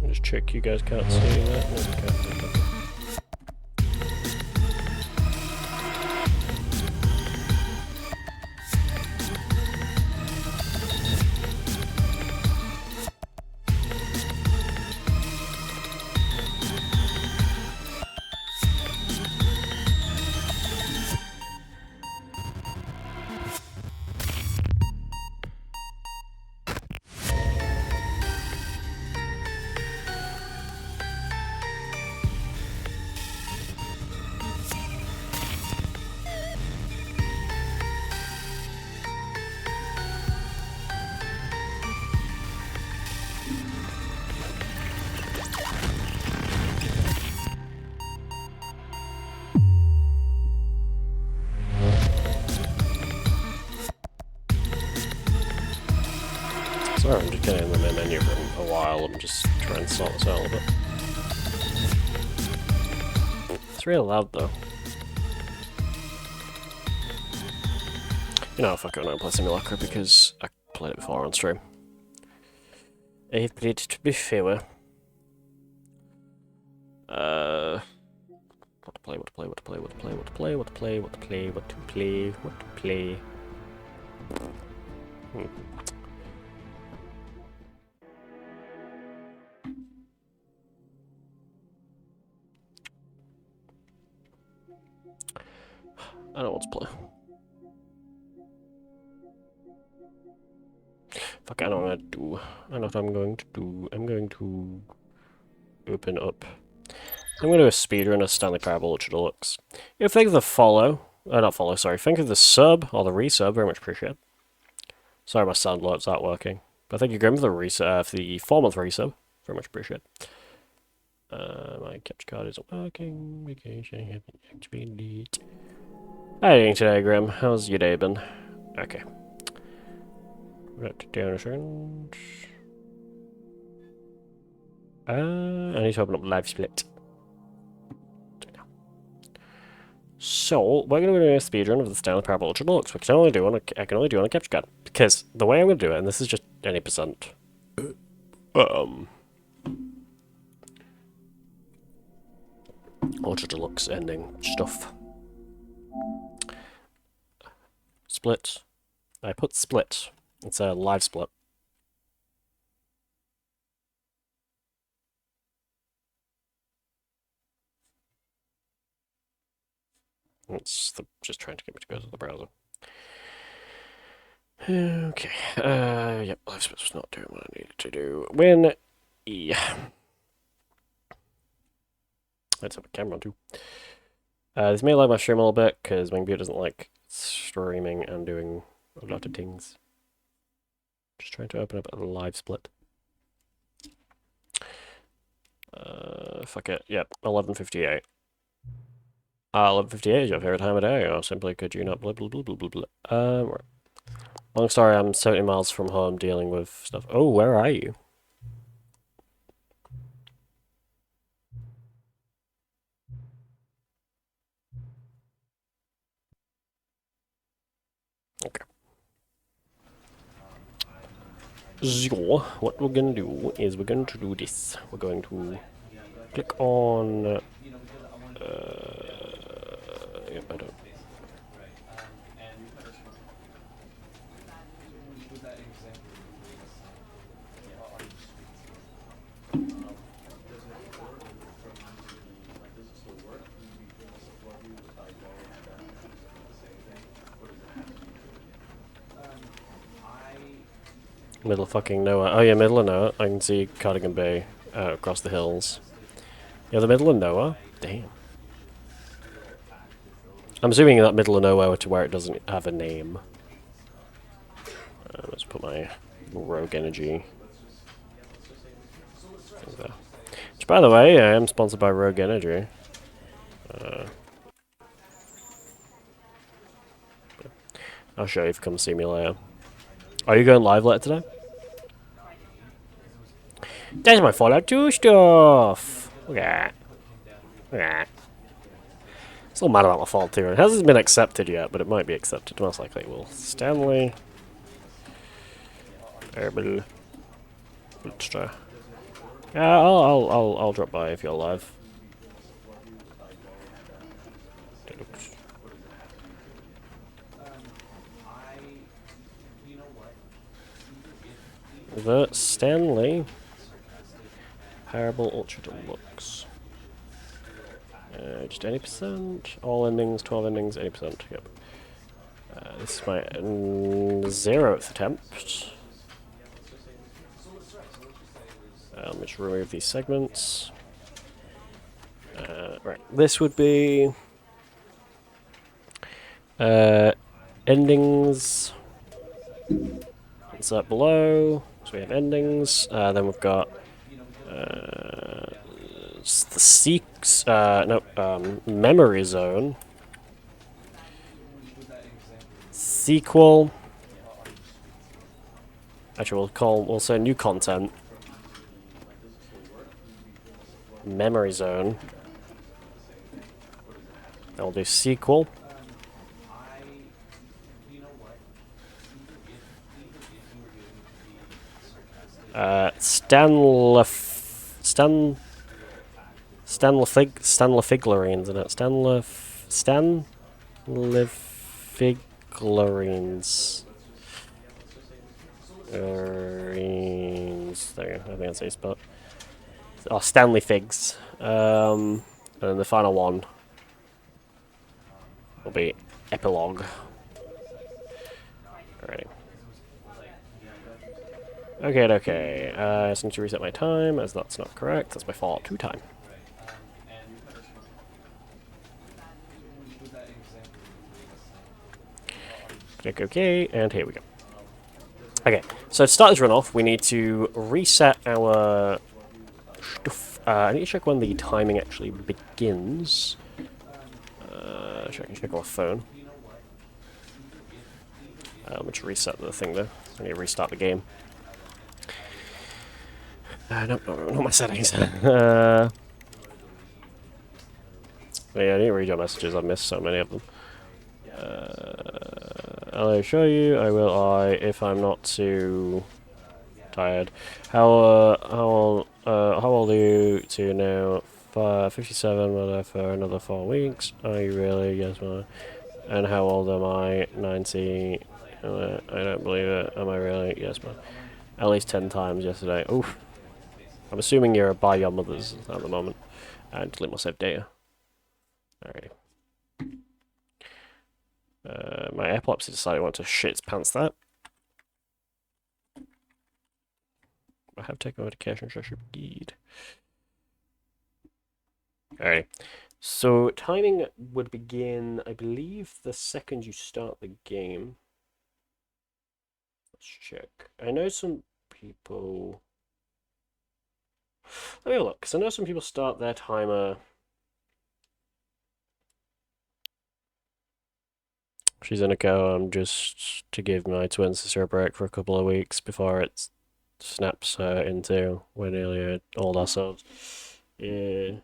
Just check you guys can't see that. No, you can't. Okay. Sorry, I'm just getting in the main menu for a while. I'm just trying to sort this out a little bit. It's really loud though. You know, fuck it, I don't play Simulacra because I played it before on stream. I've played it before. What to play, what to play, what to play, what to play, what to play, what to play, what to play, what to play, what to play. I don't know what to play. Fuck, I know what I'm gonna do. I know what I'm going to do. I'm going to open up. I'm going to do a speedrun of Stanley Parable Ultra Deluxe. If think of the think of the sub or the resub, very much appreciate. Sorry, my sound alert's not working. But thank you, Grim, for the resub, for the 4-month resub. Very much appreciate. My capture card isn't working. Vacation haven't activated. How are you doing today, Grim? How's your day been? Okay. Right, down a second. I need to open up Live Split. So, we're going to do a speedrun of the Stanley Parable Ultra Deluxe, which I can only do on a capture card. Because the way I'm going to do it, and this is just any percent, Ultra Deluxe ending stuff. Split. I put split. It's a live split. Just trying to get me to go to the browser. Okay. Yep, live split was not doing what I needed to do. Win E. Let's have a camera on too. This may lag my stream a little bit because my computer doesn't like streaming and doing a lot of things. Just trying to open up a live split. Fuck it. Yep, 11:58. 11:58 is your favorite time of day, or simply could you not blah blah blah blah blah blah. Right. Long story, I'm 70 miles from home dealing with stuff. Oh, where are you? Okay. So, what we're gonna do is we're going to do this. We're going to click on... yep, I don't... Middle of fucking nowhere. Oh yeah, middle of nowhere. I can see Cardigan Bay across the hills. Yeah, the middle of nowhere? Damn. I'm assuming that middle of nowhere to where it doesn't have a name. Let's put my rogue energy thing there. Which, by the way, I am sponsored by Rogue Energy. I'll show you if you come see me later. Are you going live later today? That's my Fallout 2 stuff! Look at that. Look at that. Still mad about my Fallout 2. It hasn't been accepted yet, but it might be accepted. Most likely it will. Stanley. Herbal. Let's try. Yeah, I'll drop by if you're live. The Stanley Parable Ultra Deluxe. Just 80%. All endings, 12 endings, 80%. Yep. This is my 0th attempt. Let me just remove these segments. Right, this would be endings. Insert below. So we have endings. Then we've got the seeks. Memory zone. Sequel. Actually, we'll say new content. Memory zone. I'll do sequel. Stanlefiglarines, isn't it? Stanlefiglarines. There, I think that's how you spell it. Oh, Stanley Figs. And then the final one will be epilogue. Alrighty. Okay. I just need to reset my time, as that's not correct. That's my Fallout 2 time. Click OK, and here we go. Okay, so to start this run off, we need to reset our stuff. I need to check when the timing actually begins. I can check on my phone. Let me just reset the thing though. I need to restart the game. No, not my settings. Yeah, I need to read your messages. I've missed so many of them. I'll show you. I will. If I'm not too tired. How old are you to now? 57. Well, for another 4 weeks. Are you really? Yes, well. And how old am I? 90. I don't believe it. Am I really? Yes, man. At least 10 times yesterday. Oof. I'm assuming you're by your mother's at the moment. And delete my save data. Alrighty. My epilepsy decided it wanted to shit its pants that. I have taken medication, so I should indeed. Alright. So, timing would begin, I believe, the second you start the game. Let's check. I know some people... Let me have a look, because I know some people start their timer... She's gonna go just to give my twin sister a break for a couple of weeks before it snaps her into we're nearly old ourselves. Yeah.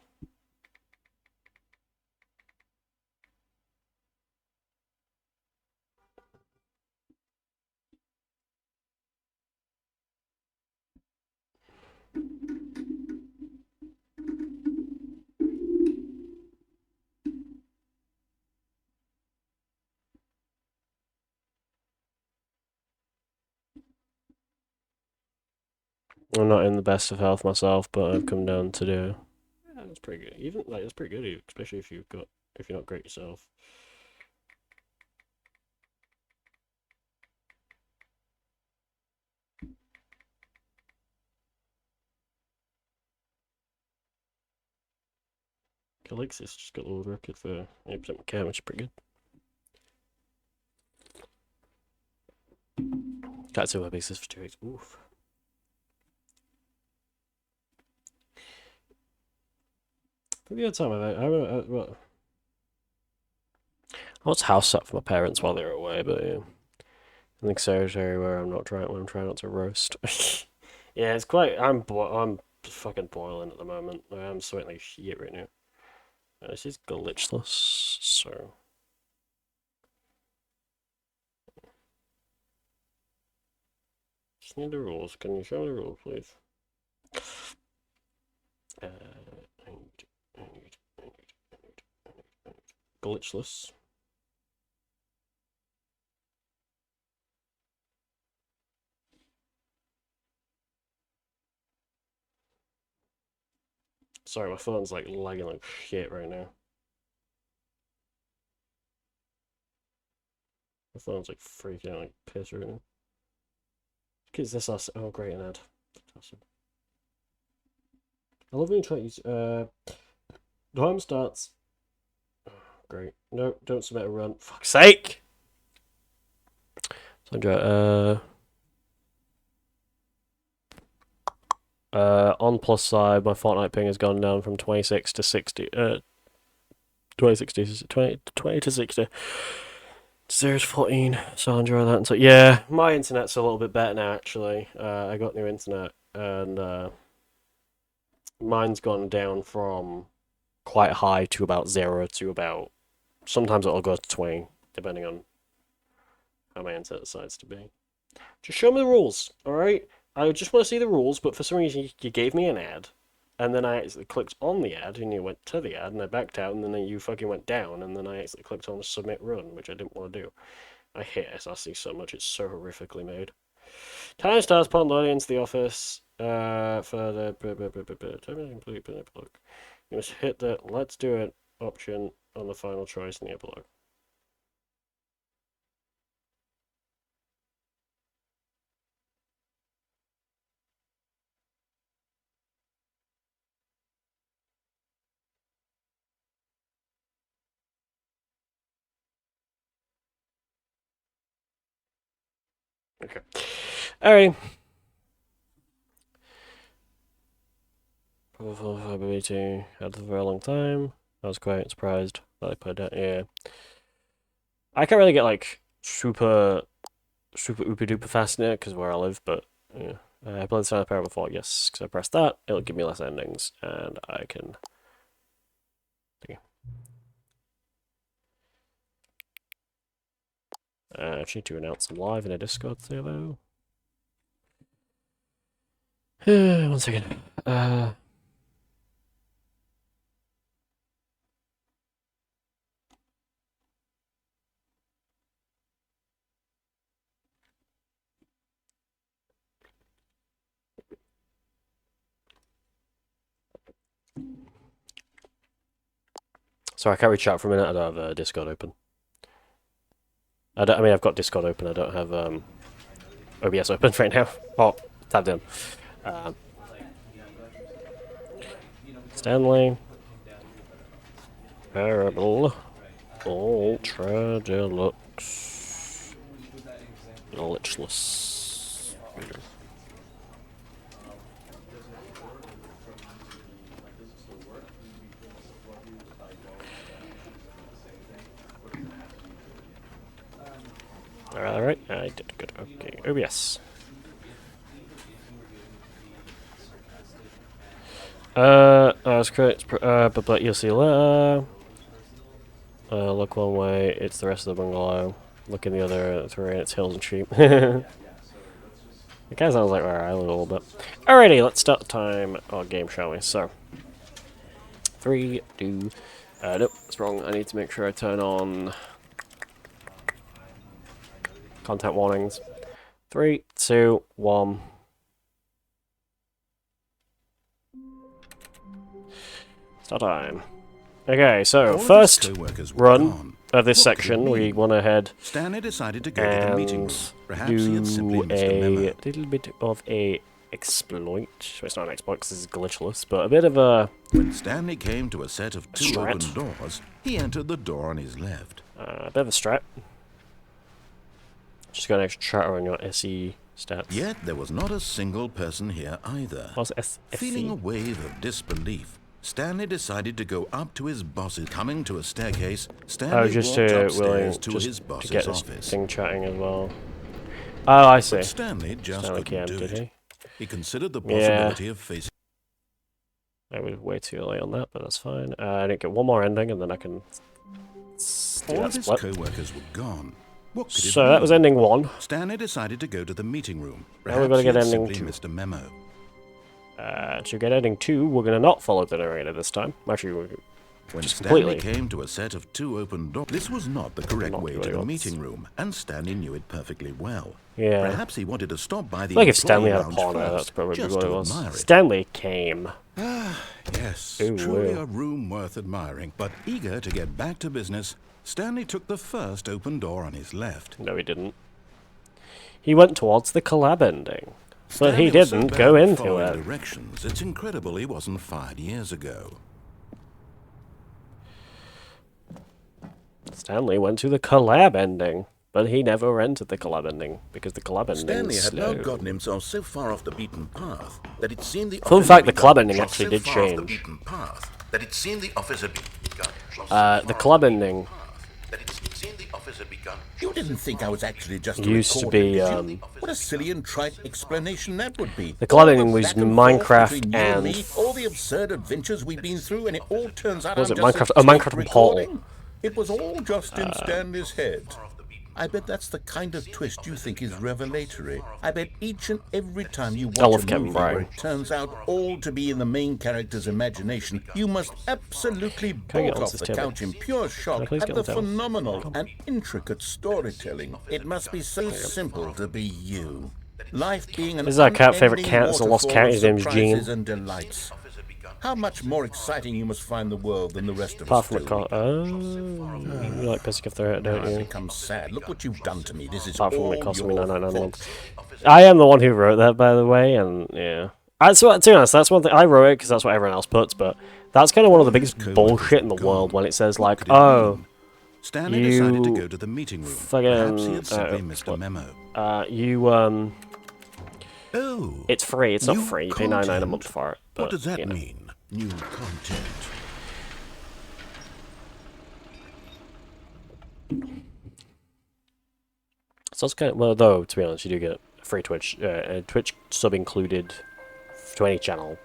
I'm not in the best of health myself, but I've come down to do. Yeah, that's pretty good. Even like that's pretty good, especially if you're not great yourself. Alexis just got the world record for 8% care, which is pretty good. Got 2 bases for 2 weeks. Oof. Pretty good time. Well, I was house sat for my parents while they were away, but yeah. I think Saturday where I'm trying not to roast. Yeah, it's quite. I'm fucking boiling at the moment. I'm sweating like shit right now. This is glitchless, so. Just need the rules. Can you show me the rules, please? Glitchless. Sorry, my phone's like lagging like shit right now. My phone's like freaking out like piss right now. Because this us. Oh, great, an ad. Awesome. I love when you try to use. Time starts. Oh, great. No, don't submit a run. Fuck's sake! Sandra, on plus side, my Fortnite ping has gone down from 26 to 60. 20 to 60. 0 to 14. So I'll enjoy that. And so, yeah, my internet's a little bit better now, actually. I got new internet, and mine's gone down from quite high to about 0 to about. Sometimes it'll go to 20, depending on how my internet decides to be. Just show me the rules, alright? I just want to see the rules, but for some reason you gave me an ad, and then I actually clicked on the ad, and you went to the ad, and I backed out, and then you fucking went down, and then I actually clicked on submit run, which I didn't want to do. I hate SRC so much, it's so horrifically made. Time starts upon loading into the office, for the complete epilogue. You must hit the let's do it option on the final choice in the epilogue. Okay. Alright. Probability had for a long time. I was quite surprised that I put that. Yeah. I can't really get like super ooper duper fast in it because where I live, but yeah. I played the Silent Power before, yes, because I pressed that, it'll give me less endings, and I can. Okay. I actually need to announce them live in a Discord server. 1 second. Sorry, I can't reach out for a minute. I don't have Discord open. I mean, I've got Discord open. I don't have OBS open right now. Oh, tabbed in. Stanley. Parable. Ultra Deluxe. Glitchless. OBS. That's correct. But you'll see later. Look one way, it's the rest of the bungalow. Look in the other terrain, it's hills and sheep. It kind of sounds like where I live a little bit. Alrighty, let's start the time or game, shall we? So, 3, 2. Nope, that's wrong. I need to make sure I turn on content warnings. 3, 2, 1. Start time. Okay, so first run of this section, we went ahead Stanley decided to go to the meeting room. and Perhaps he had simply do missed a memo. a little bit of a exploit. So it's not an exploit because this is glitchless, but a bit of a When Stanley came to a set of 2 Strat. open doors, he entered the door on his left. strat. Just got an extra strat on your SE stats. Yet there was not a single person here either. What's SE? Feeling a wave of disbelief, Stanley decided to go up to his boss's. Coming to a staircase, Stanley just walked to upstairs to just his to boss's get this office. thing chatting as well. Oh, I see. But Stanley just Stanley couldn't came, do did it. he? He considered the Yeah. possibility of facing. I was way too late on that, but that's fine. I didn't get one more ending, and then I can do All that of his split. co-workers were gone. What could it So that was mean? ending 1. Stanley decided to go to the meeting room. Now we've got to Perhaps get he had ending simply 2. missed a memo. To get ending 2, we're going to not follow the narrator this time. Actually, we're When just Stanley completely. came to a set of 2 open doors, this was not the correct Not way what to he the wants. meeting room, and Stanley knew it perfectly well. Yeah. Perhaps he wanted to stop by the Like if employee Stanley had a lounge partner, first, that's probably just what it to was. admire it. Stanley came. Yes, Ooh, truly wow. a room worth admiring. But eager to get back to business, Stanley took the first open door on his left. No, he didn't. He went towards the collab ending. But he Stanley was so didn't bad go at into following it. directions, it's incredible he wasn't fired years ago. Stanley went to the collab ending. But he never entered the collab ending, because the collab ending Stanley is had now slow. gotten himself so far off the beaten path that it seemed the Fun office fact, had the club begun- ending actually so did far off the change. beaten path that it seemed the office had begun- The club ending that it seemed the office had begun- You didn't think I was actually just a used to recorder, be, did you? What a silly and trite explanation that would be. The club All ending was back and forth Minecraft between you and me, and- all the absurd adventures we've been through, and it all turns out Was I'm it just Minecraft- a Minecraft tape and Portal. recording? It was all just in Stanley's head. I bet that's the kind of twist you think is revelatory. I bet each and every time you I watch love a Kevin movie Bryan. where it turns out all to be in the main character's imagination, you must absolutely Can I get bolt on off this the table? couch in pure shock please at get the on the table? phenomenal and intricate storytelling. It must be so simple to be you. Life being an This is our cat favorite unending cat. It's a lost waterfall cat. of His name's Gene. surprises and delights. How much more exciting you must find the world than the rest of Apart us from do. a car. Oh, you like pissing off the head, don't I've you? become sad. Look what you've done to me. This is Apart from all it cost me your 999 fault. months. I am the one who wrote that, by the way, and yeah. That's what, to be honest, that's one thing. I wrote it because that's what everyone else puts, but that's kind of one of the biggest bullshit in the world when it says, What like, could it oh, mean? Stanley decided to you go to the meeting room. fucking, Perhaps he had simply missed a memo. Oh, it's free. It's not new free. You pay 99 a content. month for it. But, what does that you know. mean? New content. So it's kind of, well, though, to be honest, you do get a free Twitch, Twitch sub included to any channel,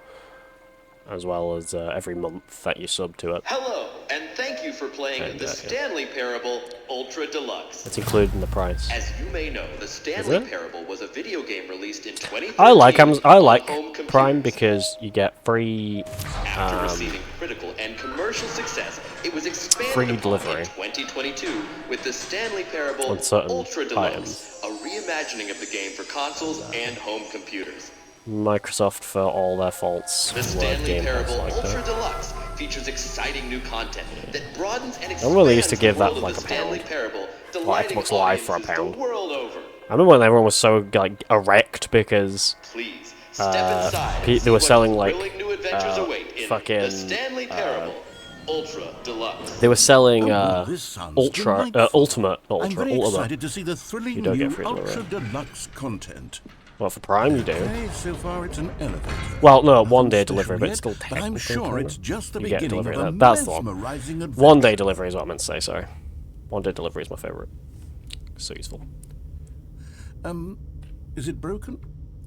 as well as every month that you sub to it. Hello, and thank you for playing And, the yeah. Stanley Parable Ultra Deluxe. It's included in the price. As you may know, the Stanley it? Parable was a video game released in 2013 I like on home computers. Prime because you get free After receiving critical and commercial success, it was expanded free upon delivery. in 2022 with the Stanley Parable On certain Ultra Deluxe, items. a reimagining of the game for consoles and home computers. Microsoft, for all their faults, The were Stanley Game Pass Parable like Ultra that. Deluxe features exciting new content that broadens and expands I'm really used to give the that world like of a the Stanley pound. Parable, Or delighting Xbox Live for a audiences pound. the world over. I remember when everyone was so like erect because Please step inside. they and see were what selling, like, thrilling new adventures await in fucking, the Stanley Parable Ultra Deluxe. they were selling Oh, this sounds Ultra, delightful. Ultimate, not I'm Ultra, very Ultimate. excited to see the thrilling You don't get new free delivery. Ultra Deluxe content. What, for Prime you do? Okay, so far it's an elevator. Well, no, Nothing one day special delivery, but yet, it's still but technically I'm sure Prime. it's just the You get beginning delivery. of a That's the one. mesmerizing adventure. One day delivery is what I meant to say, sorry. One day delivery is my favourite. So useful. Is it broken?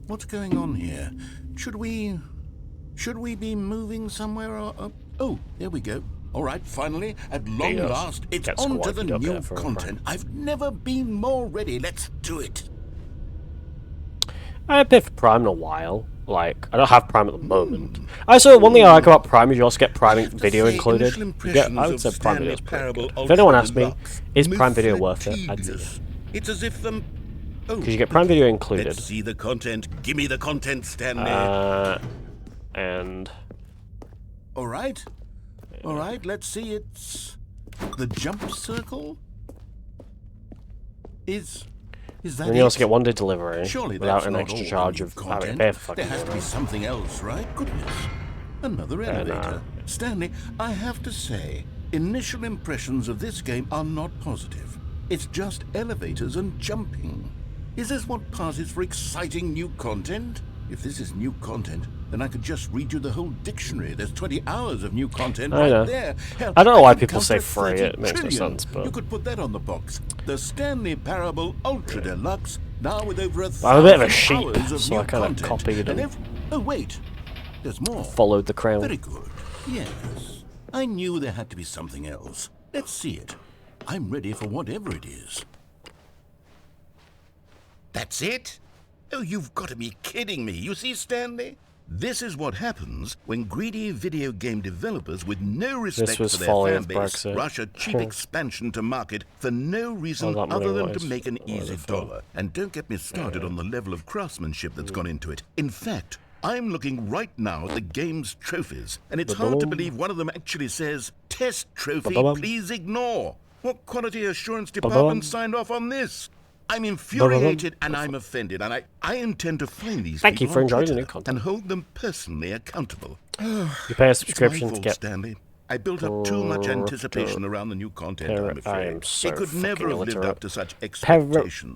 What's going on here? Should we be moving somewhere or... Oh, there we go. All right, finally, at long Yes. last, it's Get on to the squawky up new there for a content. I've never been more ready. Let's do it. I haven't paid for Prime in a while. Like, I don't have Prime at the moment. Also, one thing I like about Prime is you also get Prime video included. You get, I would say Prime Video is pretty good. If anyone asks me, is Prime Video worth it? I'd say yes. It's as if them... Oh, Because you get Prime Video included. let's see the content. Give me the content, Stanley. And... All right. All right, let's see. It's the jump circle. Is that And you also it? get one-day delivery Surely without that's an not extra all charge the of new having to content. pay for fucking There has to be delivery. something else, right? Goodness. Another elevator. Stanley, I have to say, initial impressions of this game are not positive. It's just elevators and jumping. Is this what passes for exciting new content? If this is new content, then I could just read you the whole dictionary. There's 20 hours of new content I know. right there. Hell, I don't know why could people count say to free. 30 It makes no trillion. sense, but... You could put that on the box. The Stanley Parable Ultra Deluxe, now with over I'm a bit of a 1,000 sheep, hours of so new I kind of content. copied and Oh, wait. There's more. followed the crown. Very good. Yes. I knew there had to be something else. Let's see it. I'm ready for whatever it is. That's it? Oh, you've got to be kidding me. You see, Stanley? This is what happens when greedy video game developers with no respect was for their folly fan of base Brexit. rush a cheap expansion to market for no reason All that money other than was to make an for easy the dollar. And don't get me started on the level of craftsmanship that's gone into it. In fact, I'm looking right now at the game's trophies, and it's hard to believe one of them actually says, "Test trophy, please ignore." What quality assurance department signed off on this? I'm infuriated and I'm offended, and I intend to find these Thank you people for on enjoying the Twitter new content. and hold them personally accountable. You pay a It's my subscription to fault, get... Stanley. I built up too much anticipation around the new content, I'm I afraid. am so It could never have lived illiterate. up to such expectations.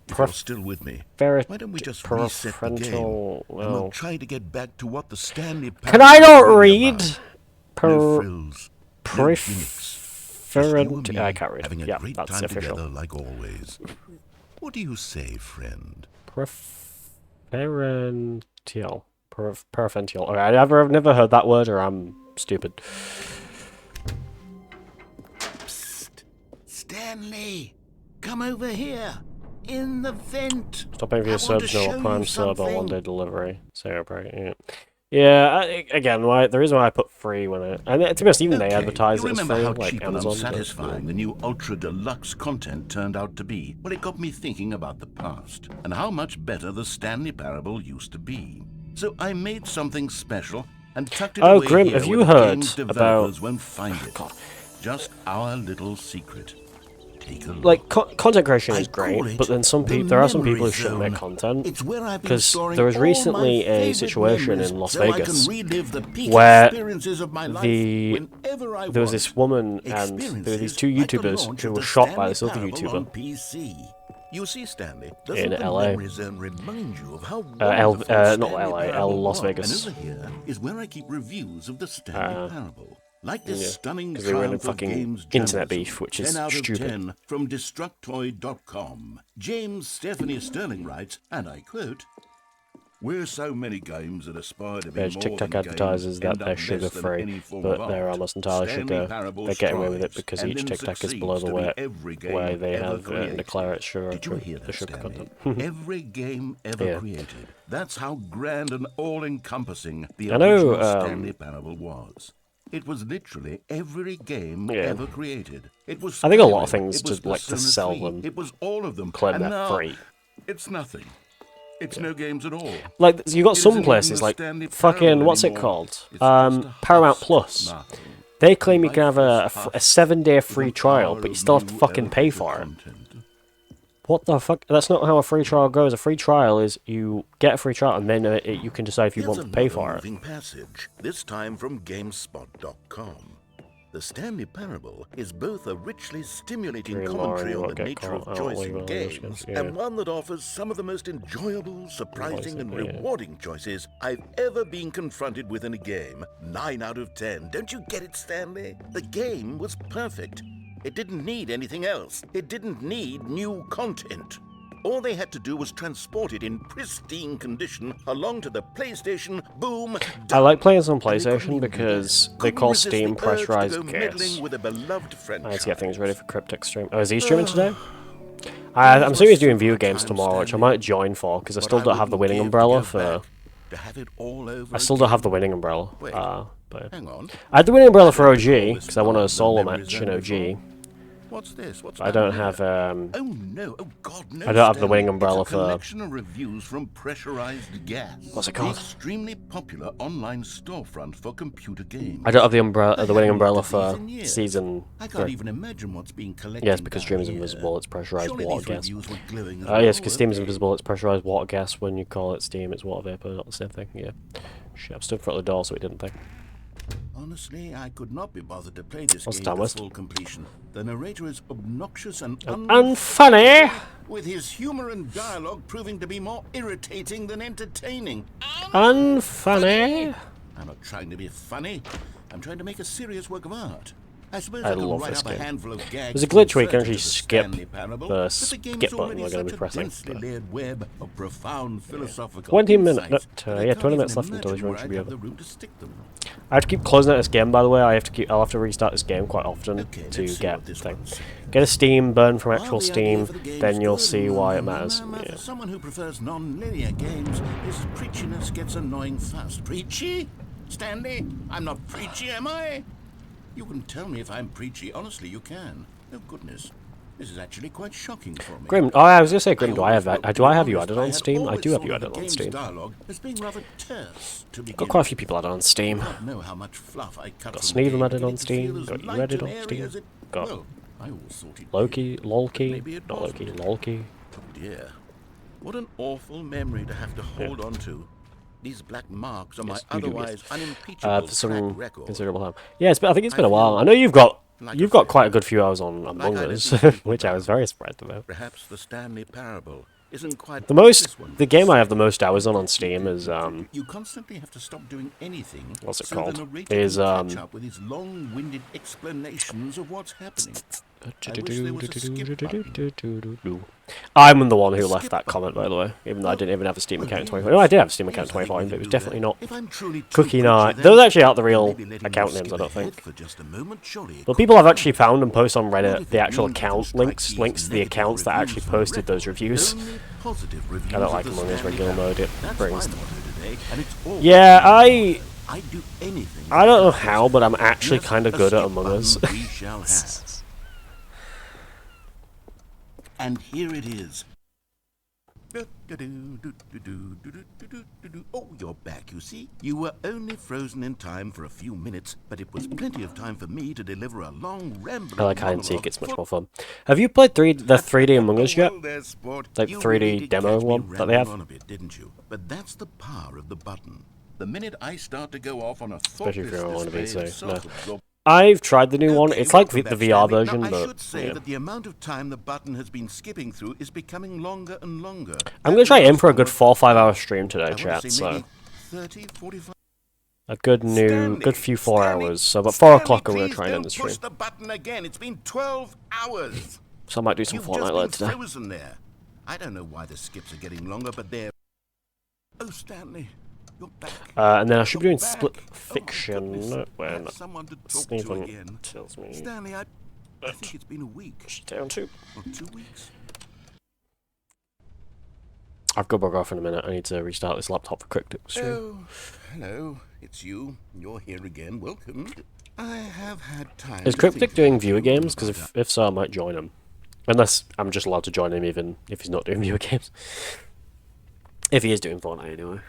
If you're still with me, why don't we just reset the game, and we'll try to get back to what the Stanley Can I not Parable is read? about. No frills, no gimmicks. Just you and Preferent... me I can't read. having a Yeah, great that's time official. together like always. What do you say, friend? Preferential. Preferential. Okay, I've never heard that word, or I'm stupid. Psst. Stanley, come over here. In the vent. Stop paying for I your want to subs, no show you Prime sub or something. one-day delivery. So, yeah. Yeah, again, the reason why I put free when I... And to be honest, even they Okay, advertise you it as remember free, how like cheap and Amazon. unsatisfying the new Ultra Deluxe content turned out to be? Well, it got me thinking about the past and how much better the Stanley Parable used to be. So I made something special and tucked it Oh, away Grim, here have you where the heard game's about- developers won't find it. Just our little secret. Take a look. Like, content creation is I call great, it but then the there are some people who memory shouldn't make zone. content. It's where I've been Because storing there was all my recently a favorite situation memories in Las so I Vegas can relive the peak where experiences of my life whenever I there was want. this woman and there were these two Experiences like the YouTubers launch who of were the shot by Stanley this other Parable on YouTuber. PC. You see, Stanley, In doesn't the LA. memory zone remind you of how L- wonderful not Stanley LA, Parable Las was? Vegas. And over here is where I keep reviews of the Stanley Parable. Like this Yeah, stunning 'cause they were in a triumph of fucking games internet journalism. beef, which is 10 out stupid. Of 10 from Destructoid.com. James Stephanie Sterling writes, and I quote, "We're so many games that aspire to be Page more TikTok than advertises games, that end they're up less sugar than free, any form but of they're art. almost entirely Stanley sugar. Parable They're getting away with it strives because and each then Tic Tac is succeeds below the to be way every game where they ever have created. declare it sugar Did you hear the that, sugar Stanley? content. Every game ever Yeah. created. That's how grand and all-encompassing the I know, original Stanley Parable was. It was literally every game Yeah. ever created. It was I think a lot of Skyrim, things it was just like to Persona sell 3, them, It was all of them. claim and they're now, free. It's nothing. It's no games at all. Like, you got It some isn't places even like the Stanley fucking Parable what's it anymore. called? It's just a Paramount husk, Plus. nothing. They claim you can have Lifeless a husk 7-day free with the trial, power but you of still have to new fucking pay elevator for it. content. What the fuck? That's not how a free trial goes. A free trial is you get a free trial and then you can decide if you Here's want to pay another for it. moving passage, this time from GameSpot.com. The Stanley Parable is both a richly stimulating Very commentary long, on what the get nature caught of out choice later in on those games, games, yeah. and one that offers some of the most enjoyable, surprising, and Surprising, yeah. rewarding choices I've ever been confronted with in a game. 9 out of 10. Don't you get it, Stanley? The game was perfect. It didn't need anything else. It didn't need new content. All they had to do was transport it in pristine condition along to the PlayStation. Boom. I like playing this on And they couldn't PlayStation even because begin. they Couldn't call resist Steam the urge to pressurized go gas. meddling with a beloved I franchise. need to get things ready for Cryptic stream. Oh, is he streaming today? I'm assuming he's doing viewer games tomorrow, which I might join for, because I still don't have the winning umbrella for... To have it all over I still don't have the again. winning umbrella. Wait, But hang on. I had the winning umbrella for OG, All this because I want a time, the solo memories match in only OG. for- What's this? What's I that don't here? have, Oh no! Oh God! No! I don't have the Stanley. winning umbrella it's a for- collection of reviews from pressurized gas. What's it The called? extremely popular online storefront for computer games. I don't have the umbrella, the winning haven't umbrella looked at these for in years. season I can't 3. even imagine what's being collected. Yes, because down Stream is here. invisible, it's pressurized Surely water these gas. reviews were glowing as Yes, well, because Steam is weren't they? invisible, it's pressurized water gas. When you call it Steam, it's water vapor, not the same thing. Yeah. Shit, I'm stood in front of the door, so it didn't think. Honestly, I could not be bothered to play this What's game the time to list? full completion. The narrator is obnoxious and Unfunny! with his humor and dialogue proving to be more irritating than entertaining. Unfunny! I'm not trying to be funny. I'm trying to make a serious work of art. I suppose I I could love write this up a game. handful of gags. There's a glitch where you can inserted actually to the skip Stanley Parable, the but the game's skip button already we're going to be such a pressing. densely but- layered web of profound philosophical 20 minutes. insights No, that I yeah, can't 20 even minutes left until this imagine run where should I'd be have over. the room to stick them. I have to keep closing out this game, by the way. I'll have to restart this game quite often Okay, to let's see get what this thing. one's saying. Get a Steam burn from While actual the idea Steam, for the game's then you'll good, see why it matters. For Yeah. someone who prefers non-linear games, this preachiness gets annoying fast. Preachy? Stanley? I'm not preachy, am I? You can tell me if I'm preachy. Honestly, you can. Oh, goodness. This is actually quite shocking for me. Grim, oh, I was gonna say, Grim, do I always have felt, to do be I have you honest, added on had Steam? I always do have thought you of the added on game's Steam. dialogue as being rather terse to begin Got quite a with. few people added on Steam. I don't know how much fluff I cut Got from the Sneevem game added to on make it Steam, feel as got you light added and on airy Steam, as it- got well, I always thought it Loki, did. Lolki, Maybe it not Loki, wasn't. Lolki. Oh dear. What an awful memory to have to hold on to. These black marks on Yes, my you do, otherwise yes. unimpeachable For some track record. considerable time. Yeah, I think it's been I a while. feel I know you've got like a quite a failure. good few hours on Among I let Us, these people which I down. was very surprised about. Perhaps the Stanley Parable isn't quite The like most, this one. the game I have the most hours on Steam is You constantly have to stop doing anything. What's it so called? The narrator Is, can catch up with his long-winded explanations of what's happening. I wish there was a skip button. I'm the one who A left skip that comment, by button. the way, even though I didn't even have a Steam Well, account in yes. 2014. No, I did have a Steam account Yes, in I think we 2014, but it can was do definitely that. not If I'm truly too Cookie preachy, Night. then Those actually aren't the real maybe letting account you names, I skip don't ahead think. for just a moment, surely it But could people be have done. actually found and post on What Reddit if the it actual means I can account strike links these to the negative accounts that reviews actually from the posted those record? reviews. Only positive reviews I don't of like the Among Us Stanley regular Parable. mode. It That's brings. my motto today, and it's always Yeah, been. I'd do anything. I don't know how, but I'm actually Yes, kind of a good at skip Among Us. button we shall have. And here it is. Oh, you're back, you see. You were only frozen in time for a few minutes, but it was plenty of time for me to deliver a long rambling I like hide and seek; monologue it's much full- more fun. Have you played the 3D Among Us yet? Well, there, sport. Like You 3D really did demo catch me one that they rambling have? on a bit, didn't you? But that's the power of the button. The minute I start to go off on a Especially if thoughtless you don't want to be display of so. No. self-absorption. I've tried the new one. Okay, It's like welcome the back, VR Stanley. version, now, I but should say yeah. that the amount of time the button has been skipping through is becoming longer and longer. I'm gonna try aim for a good 4-5 hour stream today, chat. Say So maybe 30, 45. a good Stanley, good few 4 Stanley, hours. So about 4 o'clock, I'm Stanley, gonna try and end the please stream. don't push the button again. It's been 12 hours. So I might do some You've Fortnite just later been today. frozen there. I don't know why the skips are getting longer, but they're. Oh, Stanley, you're back. And then I should be You're doing back. Split Oh, my Fiction goodness. when That's someone to talk to Sneeving again. tells me Stanley, I think it's been a week she's down too. or 2 weeks. I've got to bug off in a minute. I need to restart this laptop for Cryptic stream. Oh, hello. It's you. You're here again. Welcome. I have had time. Is to Cryptic think doing about viewer you games? Because about if so, I might join him. Unless I'm just allowed to join him even if he's not doing viewer games. If he is doing Fortnite anyway.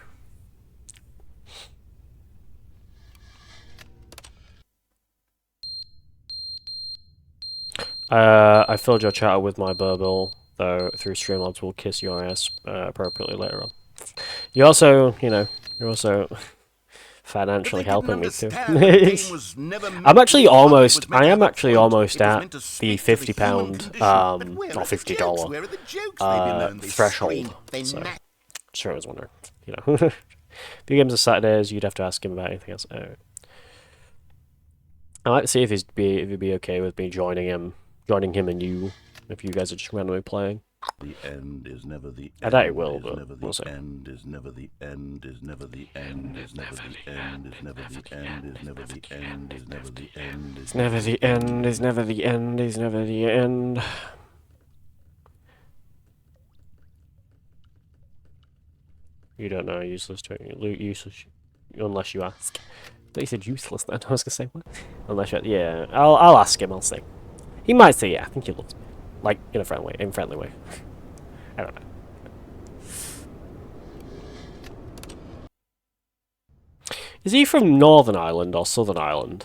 I filled your chat with my burble, though through Streamlabs will kiss your ass appropriately later on. You also, you're also financially helping me too. I'm actually almost, I am actually almost at the £50, or $50 threshold. So, sure I was wondering, Video games are Saturdays, you'd have to ask him about anything else. Oh. I'd like to see if he'd be okay with me joining him and you, if you guys are just randomly playing. The end is never the end. I doubt it will, is but never we'll the see. end is never the end is never the end is never the end is never the end is never the end is never the end is It's never the end, it's never the end, it's never the end. You don't know, useless, don't you? Useless, unless you ask. They said useless then, I was gonna say what? Unless you, yeah, I'll ask him, I'll see. He might say yeah, I think he loves me. Like, in a friendly way. I don't know. Is he from Northern Ireland or Southern Ireland?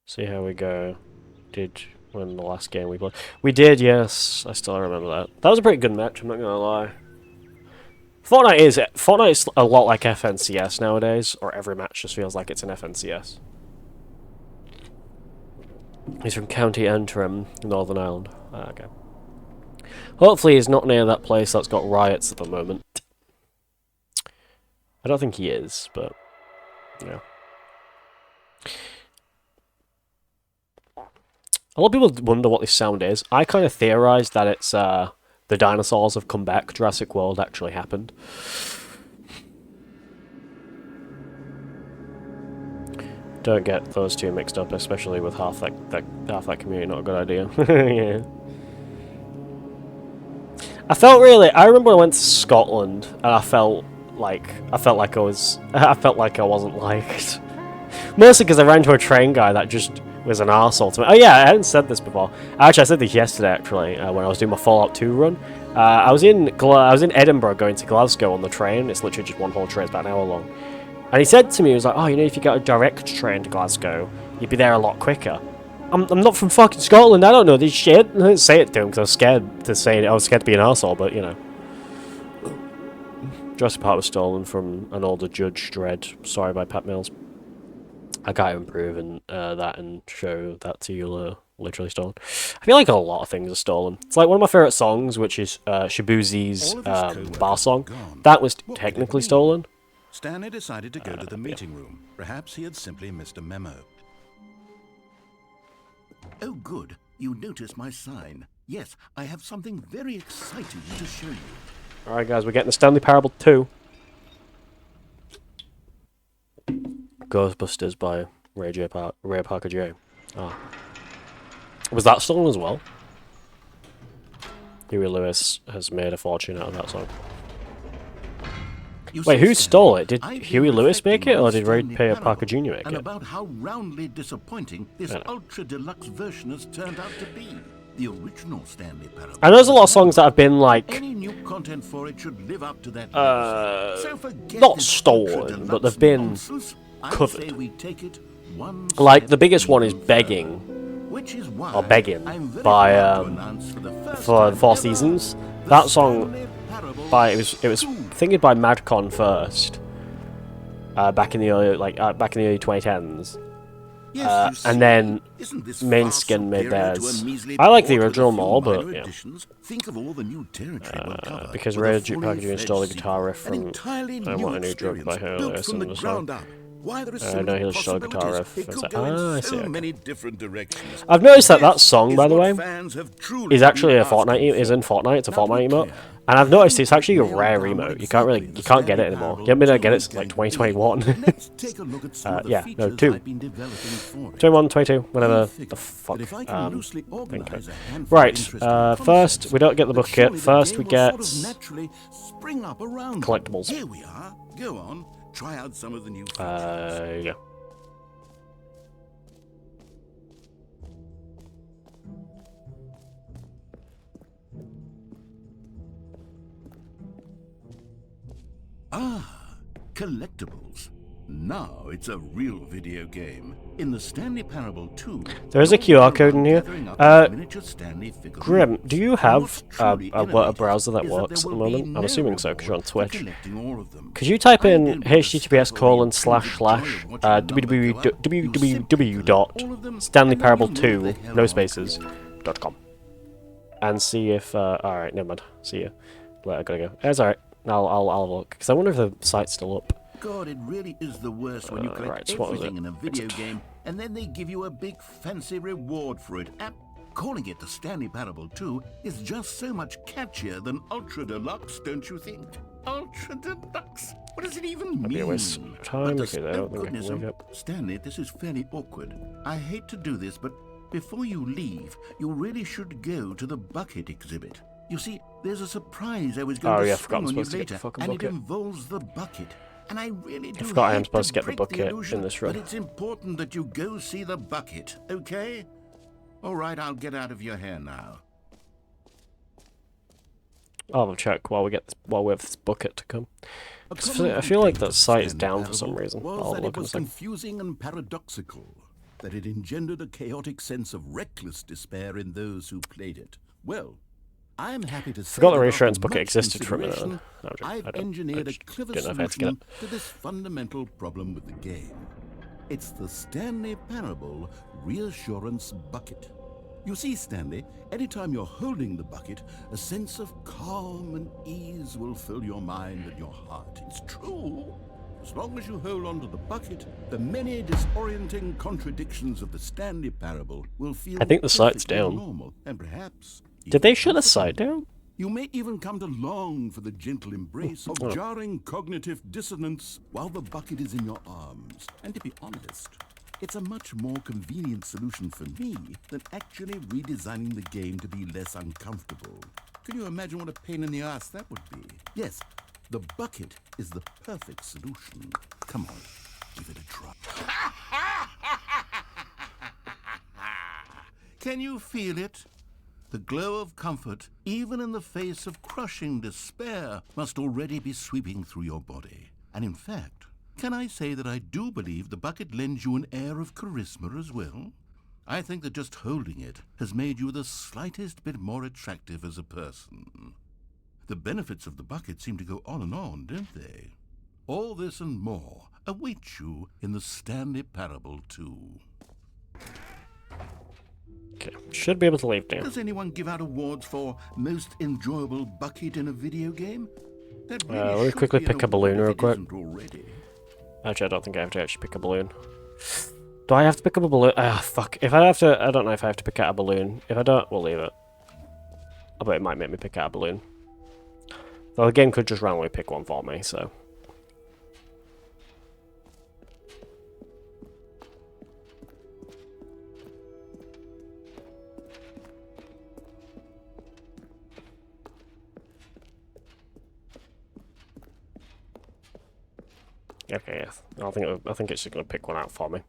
See how we go. Did win the last game we played. We did, yes. I still remember that. That was a pretty good match, I'm not gonna lie. Fortnite's a lot like FNCS nowadays, or every match just feels like it's an FNCS. He's from County Antrim, Northern Ireland. Ah, okay. Hopefully he's not near that place that's got riots at the moment. I don't think he is, but yeah. A lot of people wonder what this sound is. I kind of theorized that it's the dinosaurs have come back. Jurassic World actually happened. Don't get those two mixed up, especially with half that community. Not a good idea. Yeah. I remember when I went to Scotland and I felt like I wasn't liked. Mostly because I ran into a train guy that just was an arsehole to me. Oh yeah, I hadn't said this before. Actually, I said this yesterday actually, when I was doing my Fallout 2 run. I was in Edinburgh going to Glasgow on the train. It's literally just one whole train, it's about an hour long. And he said to me, he was like, oh, you know, if you got a direct train to Glasgow, you'd be there a lot quicker. I'm not from fucking Scotland, I don't know this shit. I didn't say it to him because I was scared to say it. I was scared to be an arsehole, but, you know. Jurassic Park was stolen from an older Judge Dredd. Sorry by Pat Mills. I can't improve that and show that to you literally stolen. I feel like a lot of things are stolen. It's like one of my favourite songs, which is Shabuzi's bar song. That was technically stolen. Stanley decided to go to the meeting room. Perhaps he had simply missed a memo. Oh, good. You noticed my sign. Yes, I have something very exciting to show you. Alright, guys, we're getting the Stanley Parable 2. Ghostbusters by Ray Parker J. Ah. Was that stolen as well? Huey Lewis has made a fortune out of that song. Wait, who stole it? Did Huey Lewis make it, or did Ray Parker Jr. make it? And about how roundly disappointing this ultra deluxe version has turned out to be. The original Stanley Parable. I know there's a lot of songs that have been like any new content for it should live up to that. Not stolen, but they've been covered. Like the biggest one is Begging, or Begging by for 4 Seasons. That song it was thinking by Madcon first, back in the early 2010s. And then Mainskin made theirs. I like the original more, but yeah. Because Ray Parker Jr. stole the guitar riff from I Want a New Drug by Huey Lewis and the song. I know he'll stole a guitar riff. Like, I see. Okay. I've noticed that song, by the way, is actually a Fortnite. Is in Fortnite. It's a Fortnite emote, and I've noticed it's actually a rare emote. You can't get it anymore. You haven't been able to get it since like 2021. Yeah, no, 21, 22, whatever the fuck. Right. First, we don't get the bucket. First, we get collectibles. Here we are. Go on. Try out some of the new yeah. Ah, collectibles. Now it's a real video game. In the Stanley Parable 2, there is a QR code in here. Grim, do you have a browser that works at the moment? I'm assuming so, because you're on Twitch. Could you type in https://www.stanleyparable2 no spaces.com and see if alright, never mind. See ya. I gotta go. That's alright. I'll look, because I wonder if the site's still up. God, it really is the worst when you collect right, so what was everything it? in a video game and then they give you a big fancy reward for it. Calling it the Stanley Parable 2 is just so much catchier than Ultra Deluxe, don't you think? Ultra Deluxe? What does it even mean? Be a waste of time But because I don't think I can goodness, wake up. Stanley, this is fairly awkward. I hate to do this, but before you leave, you really should go to the bucket exhibit. You see, there's a surprise I was going to spring on you later, and it involves the bucket. And I really do forgot I am hate supposed to get the break bucket illusion, in this room. but it's important that you go see the bucket, okay? All right, I'll get out of your hair now. I'll have a check while we have this bucket to come. I feel like that site is down for some reason. Was that it was confusing and paradoxical, that it engendered a chaotic sense of reckless despair in those who played it. Well, I am happy to say Forgot the that reassurance after bucket much existed for a minute. consideration, No, I've I engineered a just clever didn't know if I had to get solution to this fundamental problem with the game. It's the Stanley Parable Reassurance Bucket. You see, Stanley, anytime you're holding the bucket, a sense of calm and ease will fill your mind and your heart. It's true. As long as you hold on to the bucket, the many disorienting contradictions of the Stanley Parable will feel I think the site's perfectly down. normal, and perhaps Did they shut the site down? you may even come to long for the gentle embrace of Oh. jarring cognitive dissonance while the bucket is in your arms. And to be honest, it's a much more convenient solution for me than actually redesigning the game to be less uncomfortable. Can you imagine what a pain in the ass that would be? Yes, the bucket is the perfect solution. Come on, give it a try. Can you feel it? The glow of comfort, even in the face of crushing despair, must already be sweeping through your body. And in fact, can I say that I do believe the bucket lends you an air of charisma as well? I think that just holding it has made you the slightest bit more attractive as a person. The benefits of the bucket seem to go on and on, don't they? All this and more await you in the Stanley Parable 2. Okay, should be able to leave now. Does anyone give out awards for most enjoyable bucket in a video game? That really let me should quickly be an pick a award balloon if real it quick. isn't already. Actually, I don't think I have to actually pick a balloon. Do I have to pick up a balloon? Ah, fuck. If I have to, I don't know if I have to pick out a balloon. If I don't, we'll leave it. I bet it might make me pick out a balloon. Though the game could just randomly pick one for me, so. Okay, yes. I think it's just gonna pick one out for me.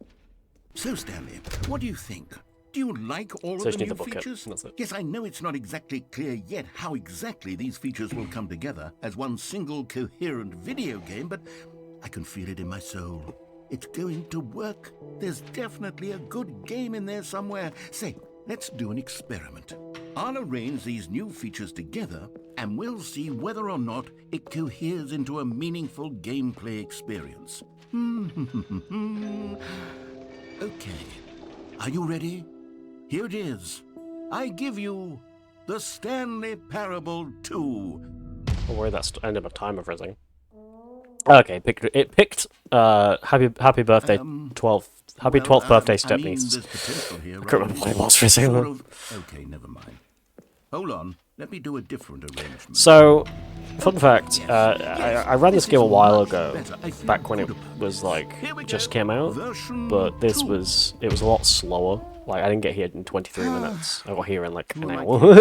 So, Stanley, what do you think? Do you like all So of just the need new the bucket, features? that's it. Yes, I know it's not exactly clear yet how exactly these features will come together as one single coherent video game, but I can feel it in my soul. It's going to work. There's definitely a good game in there somewhere. Say, let's do an experiment. I'll arrange these new features together, and we'll see whether or not it coheres into a meaningful gameplay experience. Okay, are you ready? Here it is. I give you the Stanley Parable 2. Oh, where that's ended my timer for a second. Okay, it picked happy birthday 12th happy 12th birthday step I mean, niece. there's potential here, I right? can't remember what it was for a second. Sort of- Okay, never mind. Hold on. Let me do a different arrangement. So, fun fact, I ran this game a while ago, back when it was like just came out, but it was a lot slower. Like I didn't get here in 23 minutes. I got here in like an hour.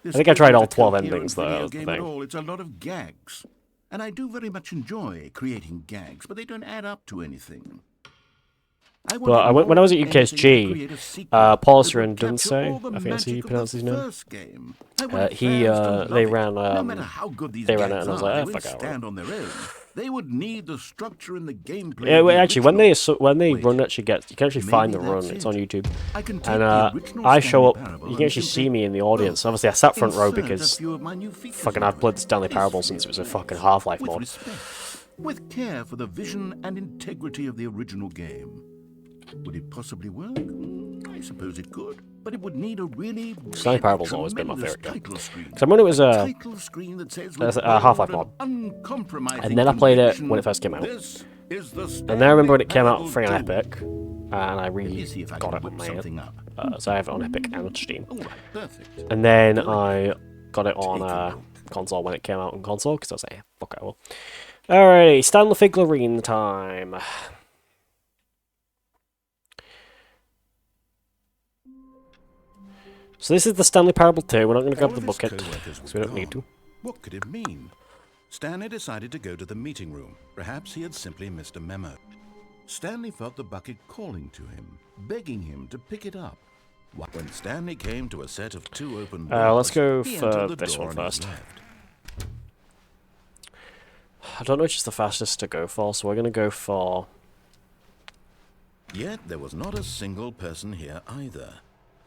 I think I tried all 12 endings though. That was the thing. It's a lot of gags, and I do very much enjoy creating gags, but they don't add up to anything. But when I was at UKSG, Paulister and Dunce, I think that's how you pronounce his name. They ran it, and I was like, fuck out. They would need the structure and the gameplay. Yeah, well, actually, when they run actually you can actually find the run. It's on YouTube, and I show up. You can actually see me in the audience. Obviously, I sat front row because fucking I've played the Stanley Parable since it was a fucking Half-Life mod. With care for the vision and integrity of the original game. Would it possibly work? I suppose it could. but it would need a really Stanley Parable's always been my tremendous favourite game. title screen. Because I remember it was a Title screen that says Half-Life mod. uncompromising And then I played it conviction, when it first came out. this is the And then I remember when it came out Stanley free on Parable Epic, and I Let me really see if I got can it on whip my something up. so I have it on Epic and on Steam. All right, perfect. And then I got it on console when it came out on console, because I was like, "Yeah, fuck it, I will." Alrighty, Stanley Figlarine time. So this is the Stanley Parable 2. We're not going to grab the bucket, because we don't need to. What could it mean? Stanley decided to go to the meeting room. Perhaps he had simply missed a memo. Stanley felt the bucket calling to him, begging him to pick it up. When Stanley came to a set of 2 open doors, Let's go he for entered the this door one on his first. left. I don't know which is the fastest to go for, so we're going to go for... Yet there was not a single person here either.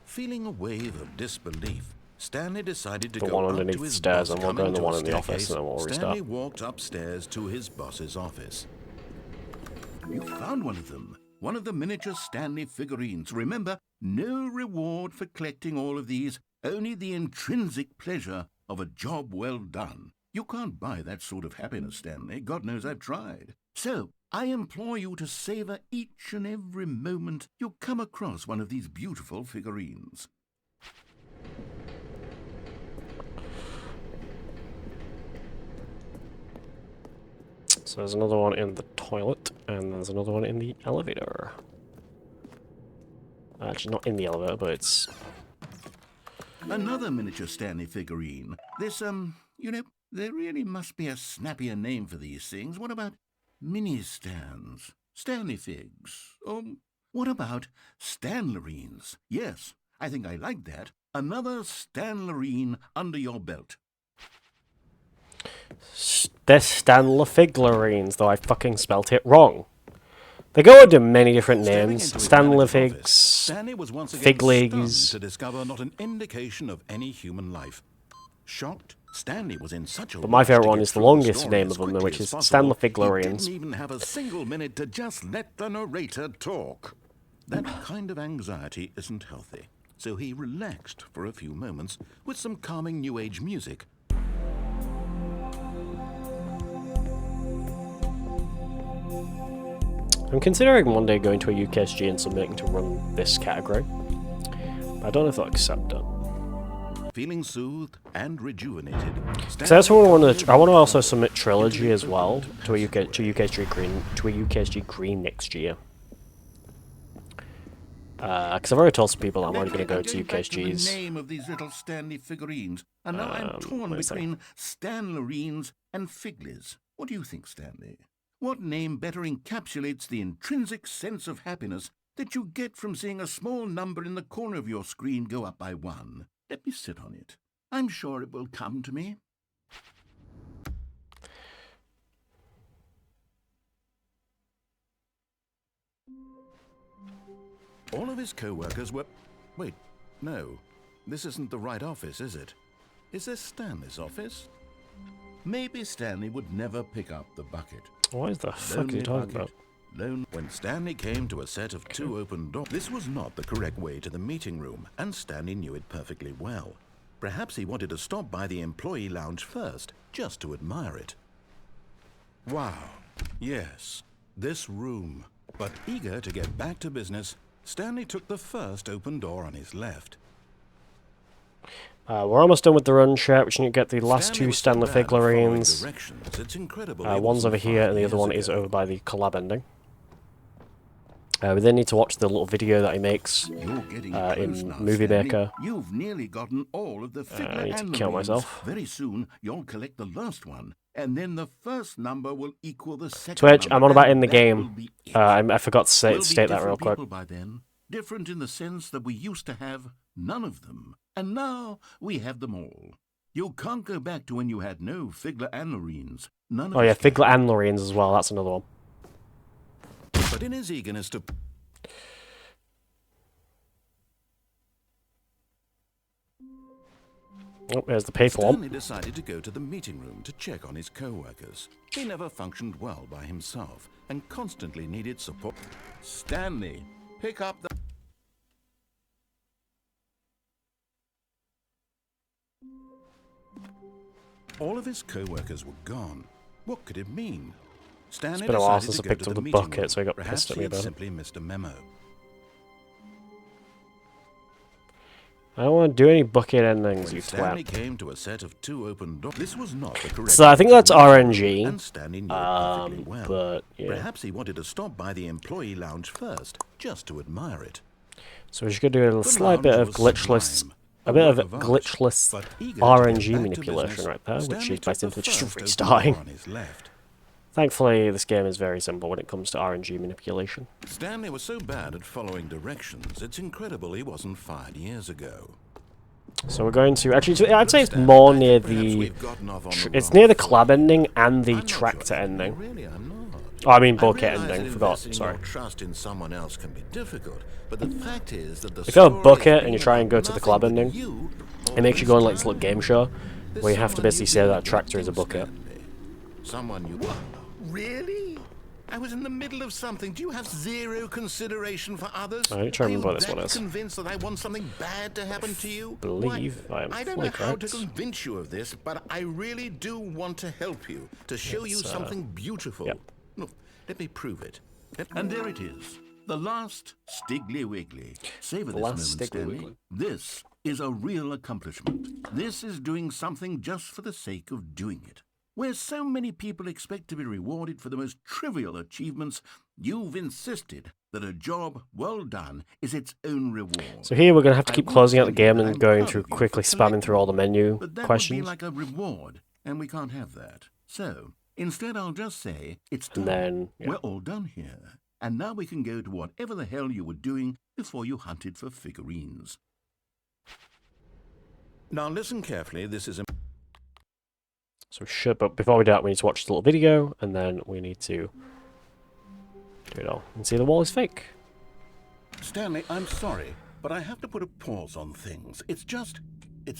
Feeling a wave of disbelief, Stanley decided to The go one up underneath to his the stairs, boss, and we'll go in coming the to one a in the office, staircase. and then we'll restart. Stanley walked upstairs to his boss's office. You found one of them. One of the miniature Stanley figurines. Remember, no reward for collecting all of these, only the intrinsic pleasure of a job well done. You can't buy that sort of happiness, Stanley. God knows I've tried. So, I implore you to savor each and every moment you come across one of these beautiful figurines. So there's another one in the toilet, and there's another one in the elevator. Actually, not in the elevator, but it's... Another miniature Stanley figurine. This, you know, there really must be a snappier name for these things. What about mini-stands? Stanley figs? What about Stanlerines? Yes, I think I like that. Another Stanlerine under your belt. They're Stanley Figlarines, though I fucking spelt it wrong. They go under many different names. Stanley Figs, Stanley was once again Fig Legs. stunned to discover not an indication of any human life. Shocked, Stanley was in such a But my rush to favourite one get is the through longest story name as of them, quickly which as is possible, Stanley he Figlarines. didn't even have a single minute to just let the narrator talk. That kind of anxiety isn't healthy, so he relaxed for a few moments with some calming New Age music. I'm considering one day going to a UKSG and submitting to run this category. But I don't know if they'll accept it. Feeling soothed and rejuvenated. Because I also want to also submit Trilogy as well to a UKSG Green next year. Because I've already told some people I'm already going to go to UKSG's. The name of these little Stanley figurines, and now I'm torn wait a second. between Stanlerines and Figlies. What do you think, Stanley? What name better encapsulates the intrinsic sense of happiness that you get from seeing a small number in the corner of your screen go up by 1? Let me sit on it. I'm sure it will come to me. All of his co-workers were... Wait, no. This isn't the right office, is it? Is this Stanley's office? Maybe Stanley would never pick up the bucket. What the fuck are you talking about? When Stanley came to a set of 2 open doors, this was not the correct way to the meeting room, and Stanley knew it perfectly well. Perhaps he wanted to stop by the employee lounge first, just to admire it. Wow, yes, this room. But eager to get back to business, Stanley took the first open door on his left. We're almost done with the run chat. We should get the last Stanley two was so Stanley bad at following Figlarines. directions, it's incredible he One's wasn't over here, 5 and the other years one is ago. over by the collab ending. We then need to watch the little video that he makes You're getting in close now, Movie Stanley. Maker. You've nearly gotten all of the I need to Figlar kill Animals. myself. Very soon, you'll collect the last one, and then the first number will equal the second Twitch, number, I'm on about and in the that game. will be it. I forgot to We'll be state that real different quick. people by then. Different in the sense that we used to have none of them, and now we have them all. You can't go back to when you had no Figlar Animals. None of Oh yeah, us can. Figlar and Lorraine's as well. That's another one. But in his eagerness to... Oh, there's the paper one. Stanley decided to go to the meeting room to check on his co-workers. He never functioned well by himself and constantly needed support. Stanley, pick up the... All of his co-workers were gone. What could it mean? Stanley been a while decided since to I go picked to up the the meeting bucket, room. so he got Perhaps pissed at he me had about it. simply missed a memo. I don't want to do any bucket endings, When you Stanley twat. came to a set of 2 open doors, this was not the correct. So I think that's combination, RNG. and Stanley knew it perfectly well. But yeah. Perhaps he wanted to stop by the employee lounge first, just to admire it. So we're just gonna do a little The slight bit lounge of was glitchless, sublime, a bit of work art, glitchless but eager to get RNG back to manipulation business, right there, which Stanley is took by the simply just first open restarting. door on his left. Thankfully, this game is very simple when it comes to RNG manipulation. Stanley was so bad at following directions, it's incredible he wasn't fired years ago. So we're going to actually. I'd say it's Stanley, more I near think perhaps the. we've gotten off on the It's wrong near the foot. club ending and the I'm not tractor your enemy, ending. really, I'm not. Oh, I mean I bucket realize ending. that Forgot. investing Sorry. your trust in someone else can be difficult, but the fact is that the If you have a story bucket has and been you try and about go to the club nothing but ending, you it makes you all go on like this this little time. game show There's where you have to someone basically you've say been that tractor is a neglecting, bucket. Stanley. Someone you... What? Really? I was in the middle of something. Do you have zero consideration for others? I need to remember Are what you this one that is. convinced that I want something bad to happen to you? Believe I am I don't fully know how to correct. convince you of this, but I really do want to help you, to show you It's, something beautiful. yep. Look, let me prove it. And there it is. The last Stiggly Wiggly. Savor this last moment, Stiggly Stanley. Wiggly. This is a real accomplishment. This is doing something just for the sake of doing it. Where so many people expect to be rewarded for the most trivial achievements, you've insisted that a job well done is its own reward. So here we're going to have to I keep would closing out the tell you game that and I'm going proud through of you quickly for spamming through all the menu but that questions. would be like a reward, and we can't have that. So, instead I'll just say, it's done. And then, yeah. We're all done here. And now we can go to whatever the hell you were doing before you hunted for figurines. Now listen carefully, this is a... So we should, but before we do that, we need to watch this little video, and then we need to do it all. And see the wall is fake. Stanley, I'm sorry, but I have to put a pause on things. It's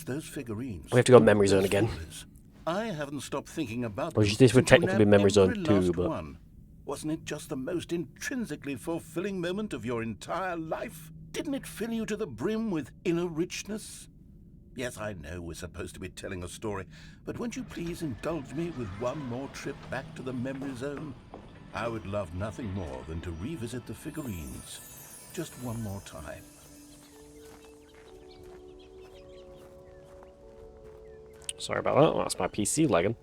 those figurines. We have to go memory zone Those again. figures. I haven't stopped thinking about Well, them this would since you technically be nabbed memory zone every 2, last but- one. Wasn't it just the most intrinsically fulfilling moment of your entire life? Didn't it fill you to the brim with inner richness? Yes, I know we're supposed to be telling a story, but won't you please indulge me with one more trip back to the memory zone? I would love nothing more than to revisit the figurines. Just one more time. Sorry about that. That's my PC lagging.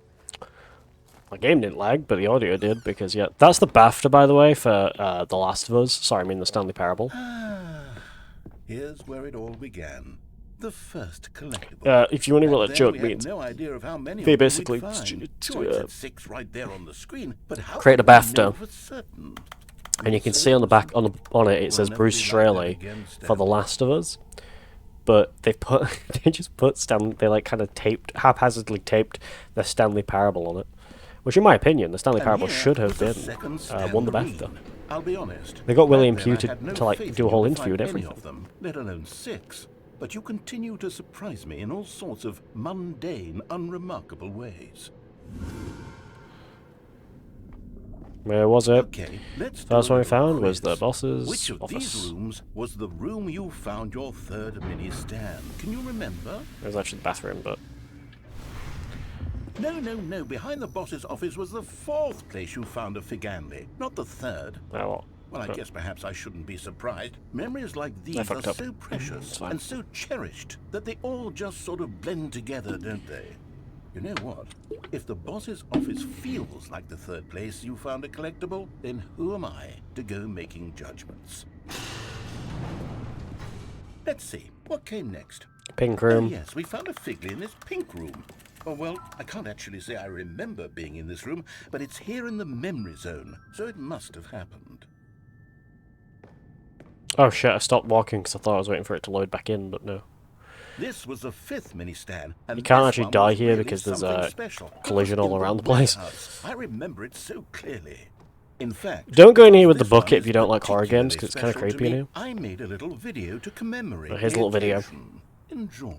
My game didn't lag, but the audio did, because, yeah. That's the BAFTA, by the way, for The Last of Us. Sorry, I mean the Stanley Parable. Here's where it all began. The first collectible. If you want to Back let then, joke we me, had it's no idea of how many they of them we'd basically find. it's, Sure, it said 6 right there on the screen, but how create a could we know BAFTA. for certain? and you can see on the back on it says Bruce Straley for The Last of Us. But they just put Stanley. They like kind of haphazardly taped the Stanley Parable on it, which, in my opinion, the Stanley Parable should have been won the BAFTA. I'll be honest. They got William back then Pugh I had no to like faith do a you whole would interview and find any everything. of them, let alone 6. But you continue to surprise me in all sorts of mundane, unremarkable ways. Where was it? Okay, let's do First a one we little found was quiz. the boss's Which of office. these rooms was the room you found your third mini stand? Can you remember? It was actually the bathroom, but No. Behind the boss's office was the 4th place you found a Figanli, not the 3rd. oh well. Well, I guess perhaps I shouldn't be surprised. Memories like these fucked are up. so precious fine. and so cherished that they all just sort of blend together, don't they? You know what? If the boss's office feels like the 3rd place you found a collectible, then who am I to go making judgments? Let's see, what came next? Pink Oh room. yes, we found a Figley in this pink room. Oh well, I can't actually say I remember being in this room, but it's here in the memory zone, so it must have happened. Oh shit! I stopped walking because I thought I was waiting for it to load back in, but no. This was the 5th mini stand, and You can't this actually one die was here really because there's something a special. It collision was all in around the place. warehouse. I remember it so clearly. In fact, Don't go in here with the this one bucket if is you don't like horror particularly games, 'cause it's kinda special to creepy in me. here. I made a little video to commemorate. Oh, here's a the little video. occasion. Enjoy.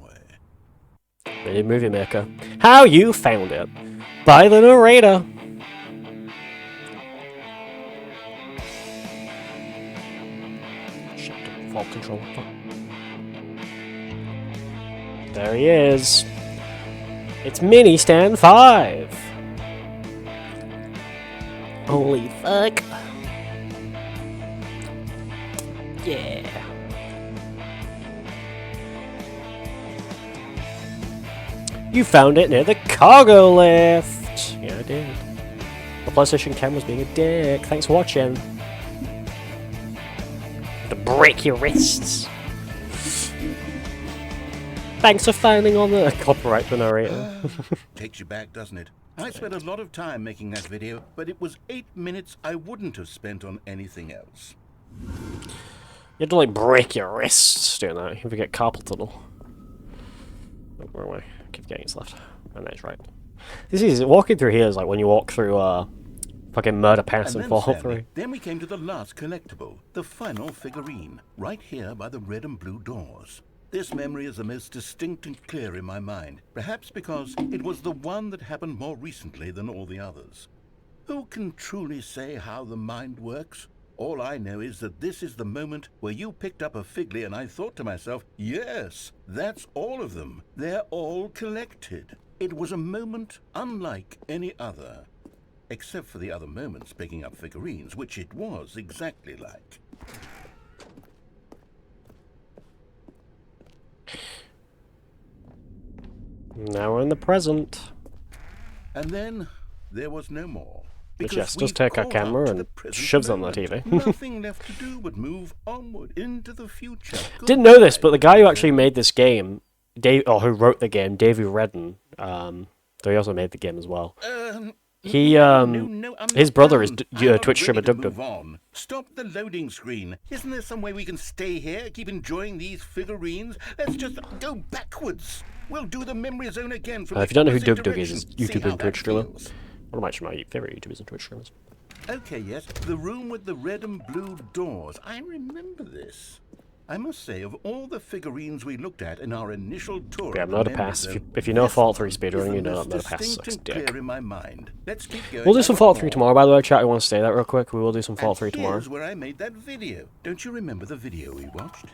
Video movie maker. How you found it? By the narrator. Shit, fault control. There he is. It's Mini Stand 5! Holy fuck. Yeah. You found it near the cargo lift! Yeah, I did. The PlayStation camera's being a dick. Thanks for watching. To break your wrists. Thanks for finding on the copyright the narrator. Takes you back, doesn't it? I spent a lot of time making that video, but it was 8 minutes I wouldn't have spent on anything else. You have to like break your wrists doing that. You forget carpal tunnel. Oh, where am I? Keep getting it's left. Oh, no, it's right. This is walking through here is like when you walk through fucking Murder Pass and Fallout 3. Then we came to the last collectible, the final figurine, right here by the red and blue doors. This memory is the most distinct and clear in my mind, perhaps because it was the one that happened more recently than all the others. Who can truly say how the mind works? All I know is that this is the moment where you picked up a Figly and I thought to myself, yes, that's all of them. They're all collected. It was a moment unlike any other. Except for the other moments picking up figurines, which it was exactly like. Now we're in the present. And then there was no more. Which, yes, does take our camera and shoves on the TV. Nothing left to do but move onward into the future. Didn't know this, but the guy who actually made this game, who wrote the game, Davey Redden, though he also made the game as well. His brother is Twitch streamer Dub. Stop the loading screen. Isn't there some way we can stay here, keep enjoying these figurines? Let's just go backwards. We'll do the memory zone again. From if you don't know who Dub is, he's YouTube and Twitch streamer. One of my favourite YouTubers and Twitch streamers. Okay, yes, the room with the red and blue doors. I remember this. I must say, of all the figurines we looked at in our initial tour, yeah, I'm not a pass. If you know Fallout 3 speedrunning, you know I'm not a pass. Sucks dick. In my mind. Let's keep going. We'll do some Fallout 3 tomorrow, by the way. Chat, you want to stay that real quick? We will do some Fallout 3 tomorrow. Here's where I made that video. Don't you remember the video we watched?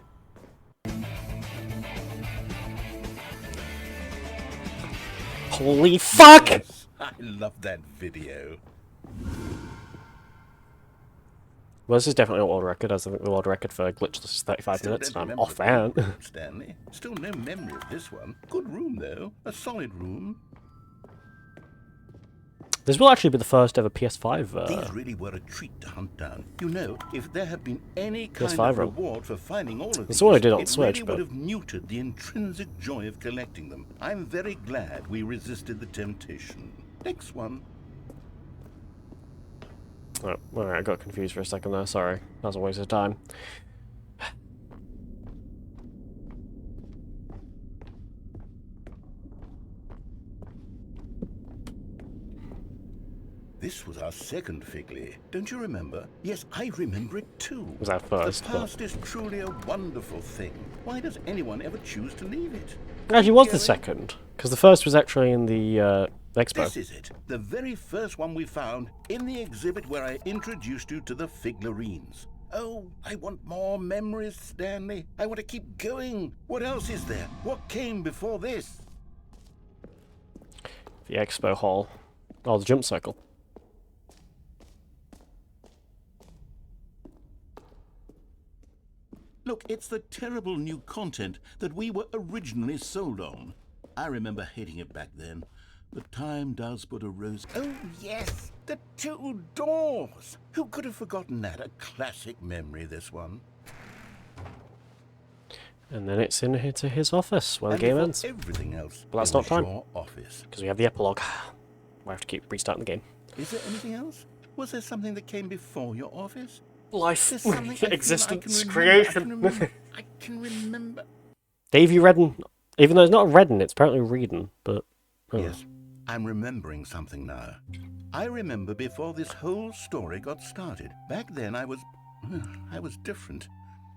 Holy fuck! Yes, I love that video. Well, this is definitely a world record. As the world record for glitchless is 35 minutes, and I'm off that. Stanley, still no memory of this one. Good room, though. A solid room. This will actually be the first ever PS5. These really were a treat to hunt down. You know, if there had been any kind PS5 of reward for finding all of these, that's what I did on it Switch, really would have neutered the intrinsic joy of collecting them. I'm very glad we resisted the temptation. Next one. Oh, alright, I got confused for a second there. Sorry, that was a waste of time. This was our second Figly. Don't you remember? Yes, I remember it too. Was that first? The past is truly a wonderful thing. Why does anyone ever choose to leave it? Actually, was the second, because the first was actually in the expo. This is it. The very first one we found in the exhibit where I introduced you to the figurines. Oh, I want more memories, Stanley. I want to keep going. What else is there? What came before this? The expo hall. Oh, the jump cycle. Look, it's the terrible new content that we were originally sold on. I remember hating it back then. But time does put a rose... Oh, yes! The two doors! Who could have forgotten that? A classic memory, this one. And then it's in here to his office when the game ends. Everything else. But that's not time. Office. Because we have the epilogue. We have to keep restarting the game. Is there anything else? Was there something that came before your office? Life, existence, I creation. I can remember. Davey Redden. Even though it's not Redden, it's apparently Redden, but... Oh. Yes, I'm remembering something now. I remember before this whole story got started. Back then I was different.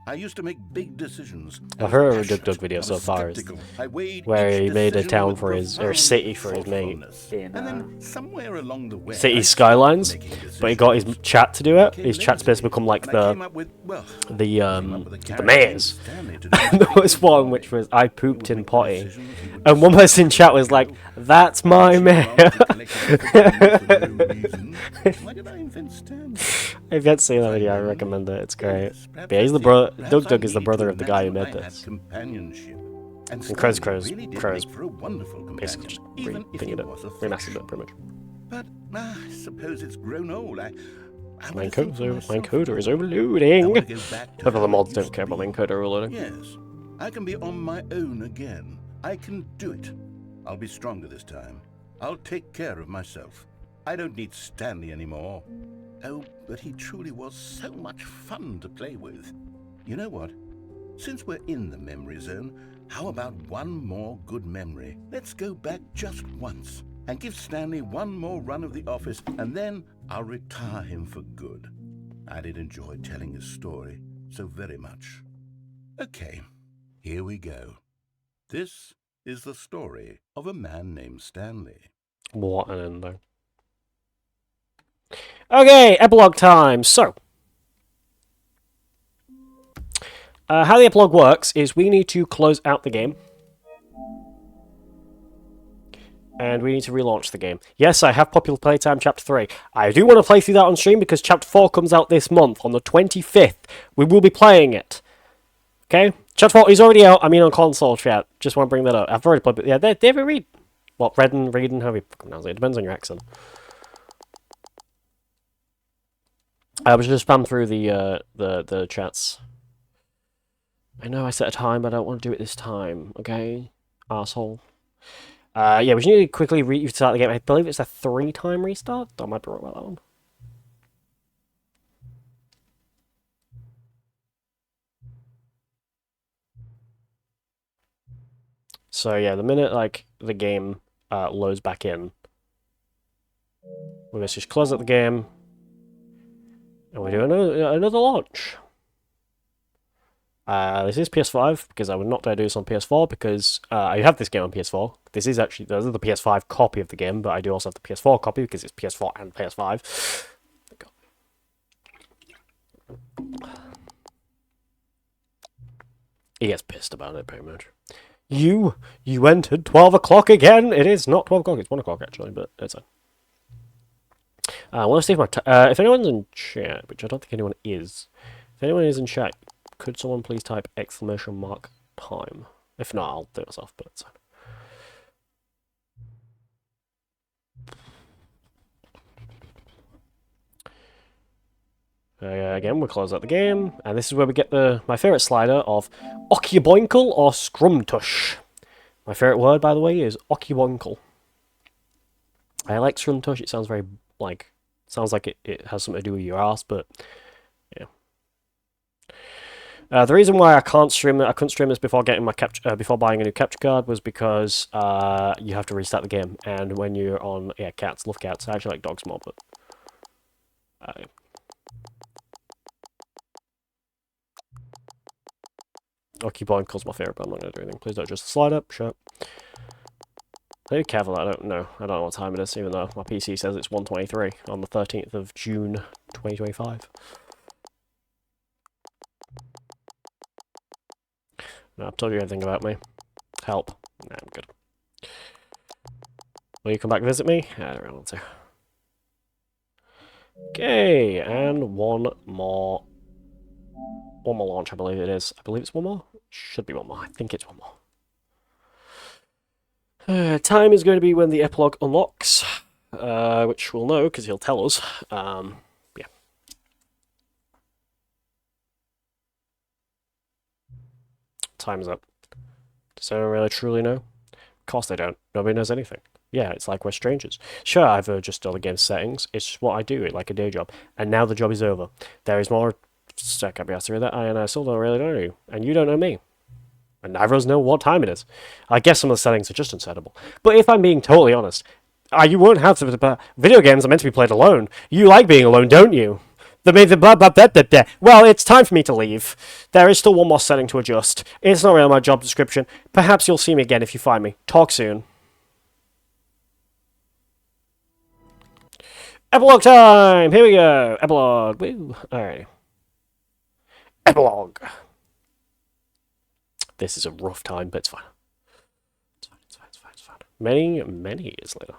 I used to make big decisions. I've heard a Doug Doug video so far is where he made a town for his, or a city for his mate in and then somewhere along the way, City Skylines, but he got his chat to do it. His chat's basically become like the mayor's. And there was one which was I pooped in potty, and one person in chat was like, "That's my mayor." If you haven't seen that video, I recommend it. It's great. But yeah, he's the brother. Doug Doug is the brother of the guy who made this. And Crow's basically just thinking it, remastered it pretty much. But I suppose it's grown old. Main coder is overloading. But the mods don't care about main coder overloading. Yes, I can be on my own again. I can do it. I'll be stronger this time. I'll take care of myself. I don't need Stanley anymore. Oh, but he truly was so much fun to play with. You know what? Since we're in the memory zone, how about one more good memory? Let's go back just once and give Stanley one more run of the office, and then I'll retire him for good. I did enjoy telling his story so very much. Okay, here we go. This is the story of a man named Stanley. What an ending. Okay, epilogue time. So, how the epilogue works is we need to close out the game. And we need to relaunch the game. Yes, I have Popular Playtime Chapter 3. I do want to play through that on stream because Chapter 4 comes out this month on the 25th. We will be playing it. Okay? Chapter 4 is already out. I mean on console chat. Just want to bring that up. I've already played it. Yeah, David Reed. What, Redden, how you pronounce it. It depends on your accent. I was just spam through the chats. I know I set a time, but I don't want to do it this time. Okay? Arsehole. Yeah, we just need to quickly restart the game. I believe it's a 3-time restart. I might be wrong about that one. So yeah, the minute like the game loads back in, we're going to just close out the game, and we do another launch. This is PS5, because I would not dare do this on PS4, because I have this game on PS4. This is the PS5 copy of the game, but I do also have the PS4 copy, because it's PS4 and PS5. He gets pissed about it, pretty much. You entered 12 o'clock again! It is not 12 o'clock, it's 1 o'clock, actually, but it's fine. I want to see if anyone's in chat, which I don't think anyone is. If anyone is in chat, could someone please type !time? If not, I'll do it myself, but it's fine. Again, we'll close out the game, and this is where we get my favourite slider of Okiboinkle or Scrumtush. My favourite word, by the way, is Okiboinkle. I like Scrumtush, it sounds very, sounds like it has something to do with your ass, but, yeah. The reason why I couldn't stream this before getting my before buying a new capture card was because you have to restart the game, and when you're on cats, love cats. I actually like dogs more, but Okiboinkle's my favourite, but I'm not going to do anything. Please don't just slide up, sure. Maybe careful, I don't know what time it is, even though my PC says it's 1:23 on the 13th of June 2025. No, I've told you everything about me. Help. Nah, I'm good. Will you come back and visit me? I don't really want to. Okay, and one more launch, I believe it is. I believe it's one more? Should be one more. I think it's one more. Time is going to be when the epilogue unlocks, which we'll know because he'll tell us. Yeah. Time is up. Does anyone really truly know? Of course they don't. Nobody knows anything. Yeah, it's like we're strangers. Sure, I've adjusted all the game's settings. It's just what I do, like a day job. And now the job is over. There is more... I can't be asked to that, and I still don't really know you. And you don't know me. And neither of us know what time it is. I guess some of the settings are just unsettable. But if I'm being totally honest, you won't have to... Video games are meant to be played alone. You like being alone, don't you? blah, blah, blah, blah, blah. Well, it's time for me to leave. There is still one more setting to adjust. It's not really my job description. Perhaps you'll see me again if you find me. Talk soon. Epilogue time! Here we go. Epilogue. Woo. Alright. Epilogue. This is a rough time, but it's fine. It's fine, it's fine, it's fine, it's fine. Many, many years later.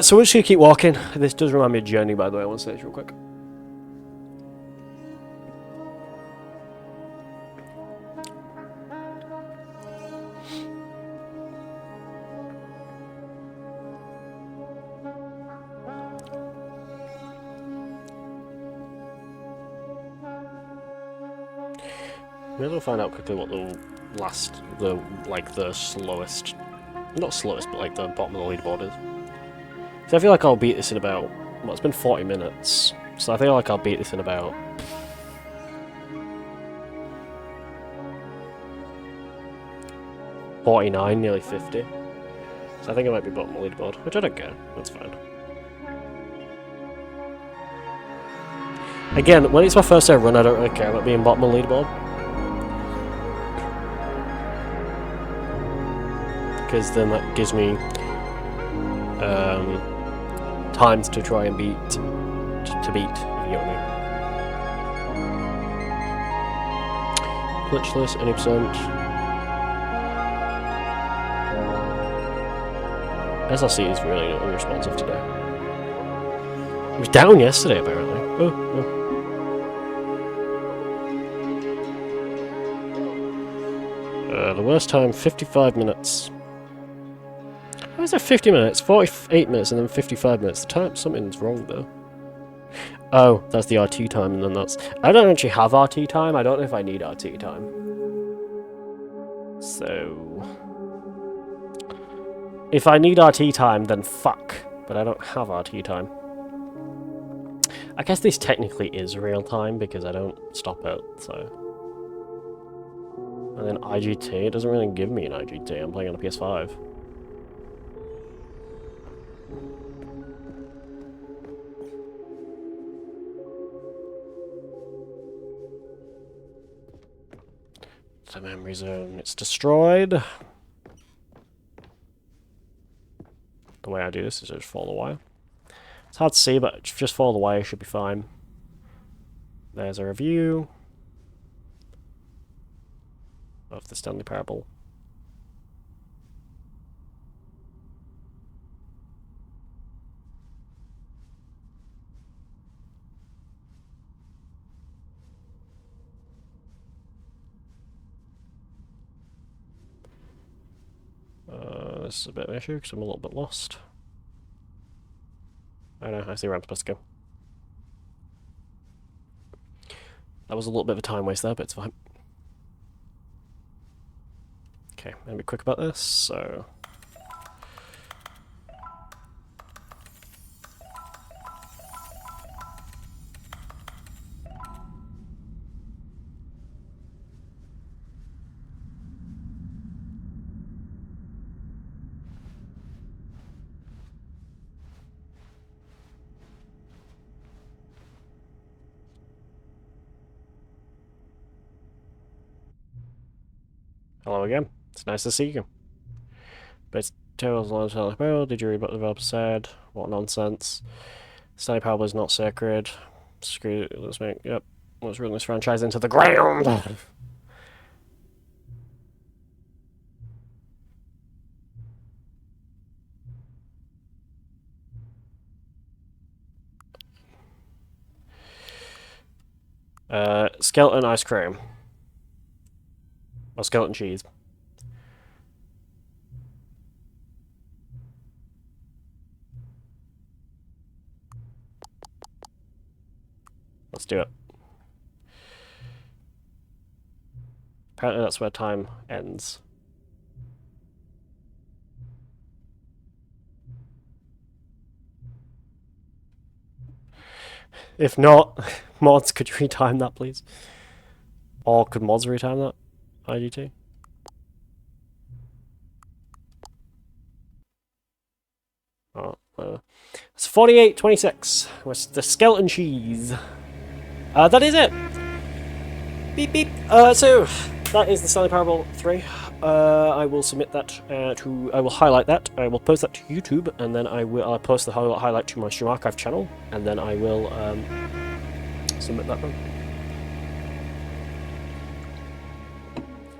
So we're just gonna keep walking. This does remind me of Journey, by the way. I want to say this real quick. Maybe we'll find out quickly what the slowest, not slowest, but like the bottom of the leaderboard is. So I feel like I'll beat this in about, well, it's been 40 minutes, so I feel like I'll beat this in about 49, nearly 50. So I think it might be bottom of the leaderboard, which I don't care, that's fine. Again, when it's my first ever run, I don't really care about being bottom of the leaderboard. Because then that gives me times to try and beat, if you know what I mean. Glitchless, any percent. SLC is really unresponsive today. It was down yesterday, apparently. Oh. The worst time, 55 minutes. How is there 50 minutes, 48 minutes, and then 55 minutes? The time, something's wrong though. Oh, that's the RT time, and then that's... I don't actually have RT time. I don't know if I need RT time. So... if I need RT time, then fuck. But I don't have RT time. I guess this technically is real time, because I don't stop it, so... And then IGT, it doesn't really give me an IGT. I'm playing on a PS5. The memory zone, it's destroyed. The way I do this is just follow the wire. It's hard to see, but just follow the wire, should be fine. There's a review of the Stanley Parable. This is a bit of an issue because I'm a little bit lost. I know, I see where I'm supposed to go. That was a little bit of a time waste there, but it's fine. Okay, I'm gonna be quick about this, so... Hello again. It's nice to see you. But it's Tales of Stanley Parable. Did you read what the developer said? What nonsense. Stanley Parable is not sacred. Screw it. Let's make... Yep. Let's run this franchise into the ground! Skeleton ice cream. Or skeleton cheese. Let's do it. Apparently that's where time ends. If not, mods, could you retime that, please? Or could mods retime that? IGT? It's 48-26 with the skeleton cheese. That is it. Beep beep. So that is the Stanley Parable 3. I will submit that I will highlight that. I will post that to YouTube, and then I'll post the highlight to my Stream Archive channel, and then I will submit that one.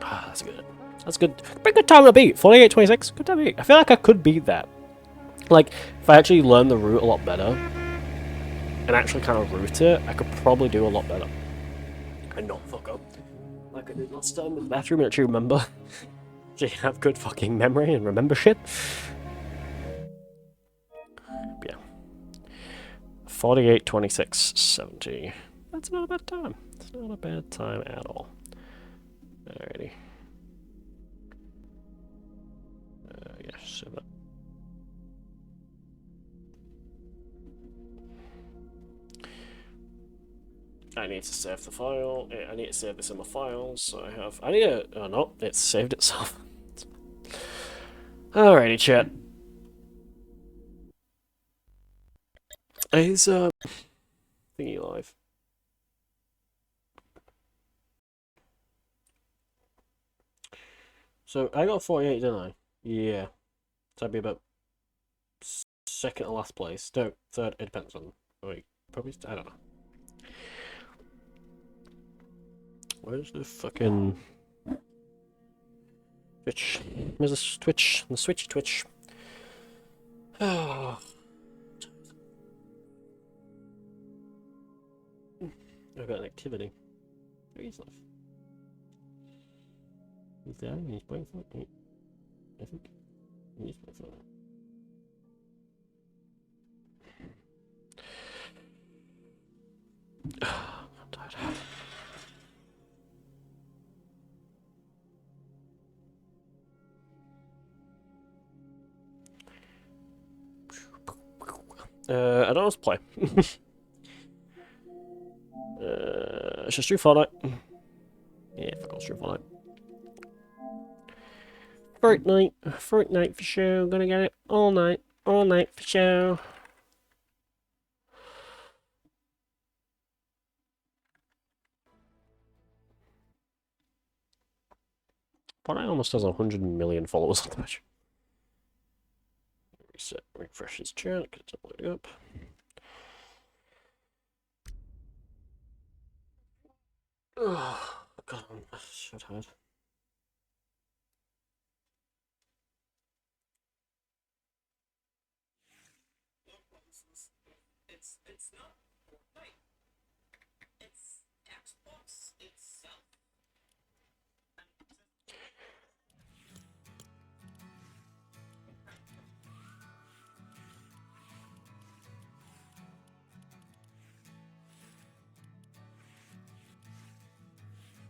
That's good. That's good. Pretty good time to beat. 48-26. Good time to beat. I feel like I could beat that. Like, if I actually learn the route a lot better, and actually kind of route it, I could probably do a lot better. And not fuck up. Like I did last time with the bathroom and actually remember. Actually have good fucking memory and remember shit. But yeah. 48-26-70. That's not a bad time. It's not a bad time at all. Alrighty. Yeah, so that. I need to save the file. I need to save this in my files. So I need to. Oh no, it's saved itself. Alrighty, chat. Is thingy live? So I got 48, didn't I? Yeah. So I'd be about second to last place. No, third. It depends on. Wait, probably. I don't know. Where's the fucking Twitch? Where's the Twitch? The switchy Twitch. Oh. I've got an activity. Where is life? He's there. He's playing for it. I think he's playing for it. I'm tired. I don't know what to play. Should I stream Fortnite? Yeah, fuck, I'll stream Fortnite. Fortnite for sure. Gonna get it all night for sure. Fortnite almost has 100 million followers on Twitch. Reset, refresh his chat, get it loading up. Oh, God, I'm so tired. It's not Fortnite. It's Xbox itself.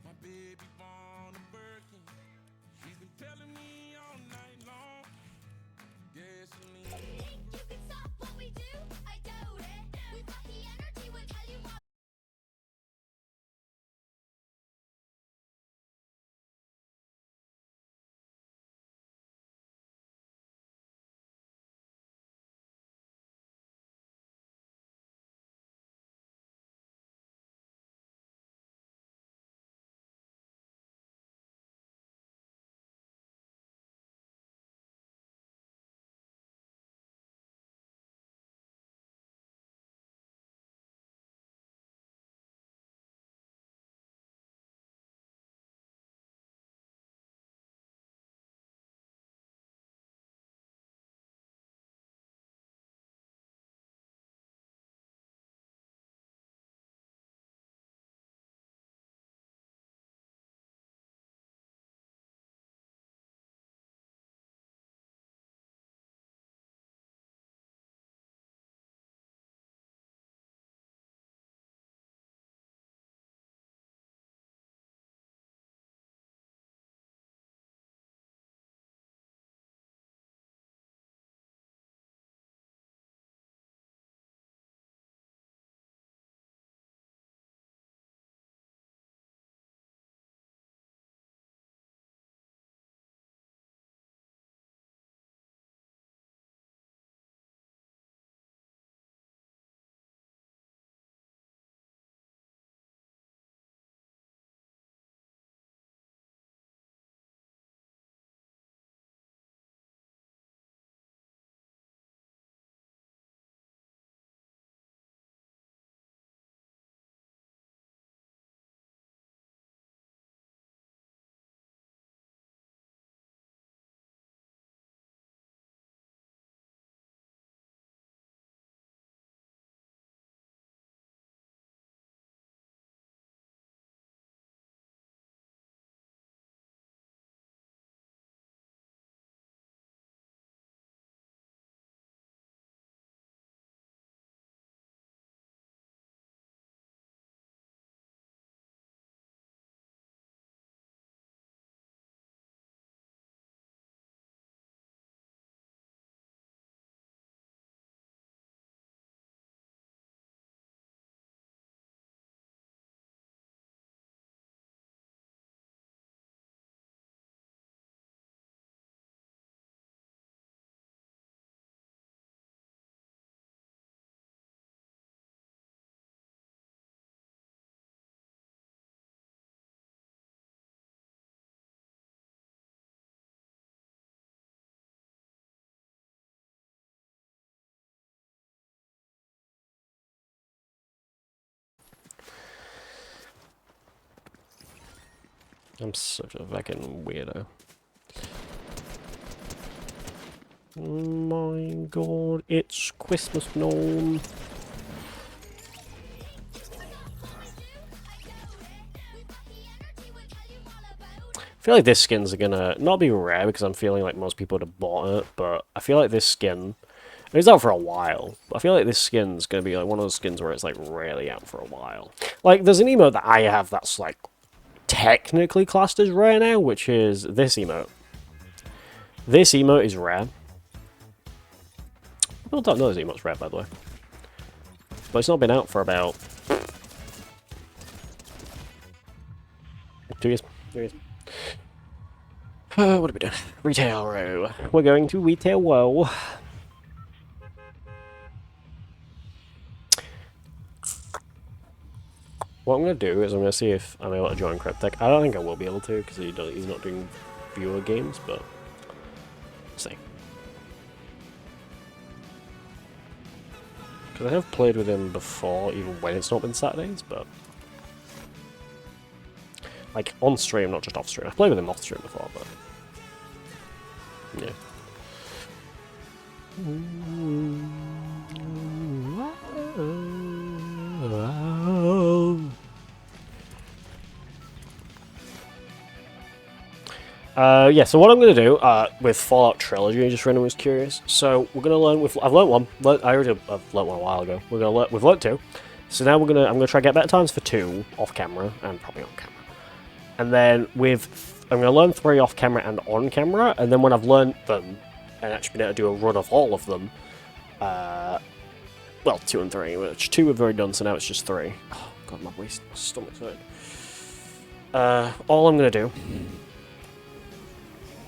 My baby born a Birkin. She's been telling me all night long. Gasoline. Think you can stop what we do? I doubt it. We've got the energy, we'll tell you what. I'm such a fucking weirdo. My god, it's Christmas gnome. I feel like this skin's gonna not be rare because I'm feeling like most people would have bought it, but I feel like this skin, it's out for a while, but I feel like this skin's gonna be like one of those skins where it's like rarely out for a while. Like, there's an emote that I have that's like technically classed as rare now, which is this emote. This emote is rare. People don't know this emote's rare, by the way. But it's not been out for about 2 years. 3 years. What are we doing? Retail row. We're going to retail row. What I'm going to do is I'm going to see if I'm able to join Cryptek. I don't think I will be able to because he's not doing viewer games, but let's see. Because I have played with him before, even when it's not been Saturdays, but like on stream, not just off stream. I've played with him off stream before, but yeah. Yeah, so what I'm going to do with Fallout Trilogy, just for anyone who's curious, so we're going to learn with... I've learned one. I've learned one a while ago. We've learned 2. So now I'm going to try to get better times for 2 off camera, and probably on camera. And then I'm going to learn 3 off camera and on camera, and then when I've learned them, and actually been able to do a run of all of them, well, 2 and 3, which 2 we've already done, so now it's just 3. Oh, God, my stomach's hurting. All I'm going to do...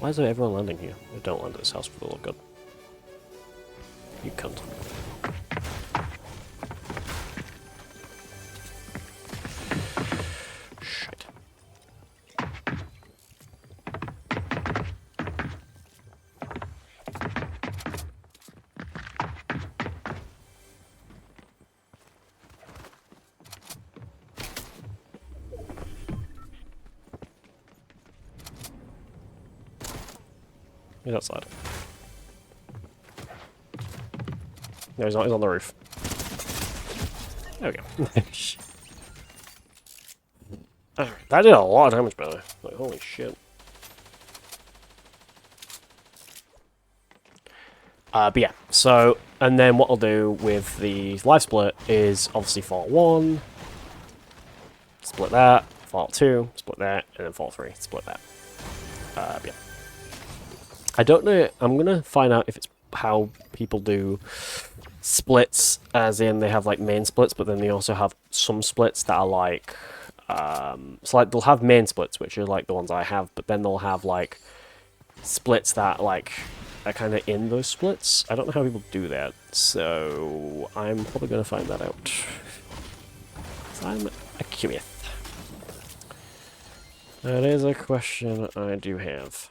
Why is everyone landing here? Don't land at this house for the love of God. You cunt. Shit. He's outside. No, he's not. He's on the roof. There we go. That did a lot of damage, by the way. Like, holy shit. But yeah, so, and then what I'll do with the live split is obviously Fallout 1, split that, Fallout 2, split that, and then Fallout 3, split that. Yeah. I don't know, I'm gonna find out if it's how people do splits, as in they have like main splits, but then they also have some splits that are like, so like they'll have main splits, which are like the ones I have, but then they'll have like splits that like are kind of in those splits. I don't know how people do that, so I'm probably gonna find that out. I'm curious. That is a question I do have.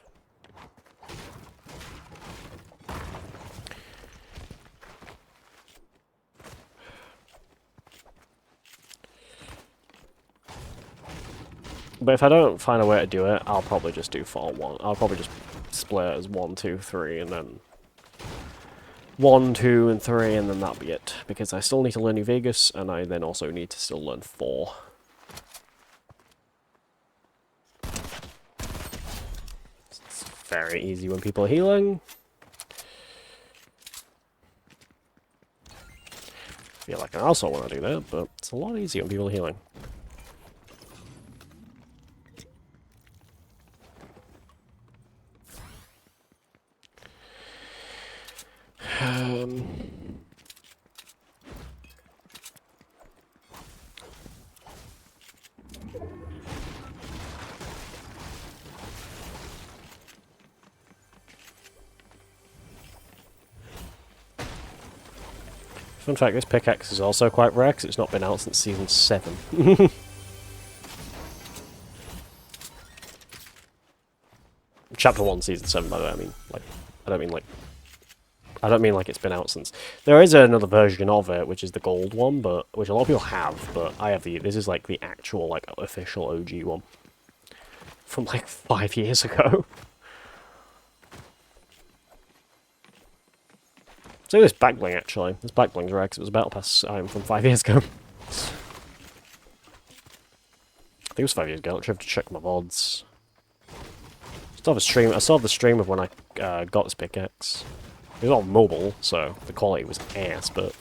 But if I don't find a way to do it, I'll probably just do Fallout 1. I'll probably just split it as 1, 2, 3, and then 1, 2, and 3, and then that'll be it. Because I still need to learn New Vegas, and I then also need to still learn 4. It's very easy when people are healing. I feel like I also want to do that, but it's a lot easier when people are healing. Fun fact, this pickaxe is also quite rare because it's not been out since Season 7. Chapter 1, Season 7, by the way. I mean, like, I don't mean like it's been out since. There is another version of it, which is the gold one, but which a lot of people have, but I have this is like the actual, like, official OG one. from like 5 years ago. So this back bling actually. This back bling's rare because it was a battle pass item from 5 years ago. I think it was 5 years ago. I'll have to check my VODs. Still have a stream. I still have the stream of when I got this pickaxe. It was on mobile, so the quality was ass, but...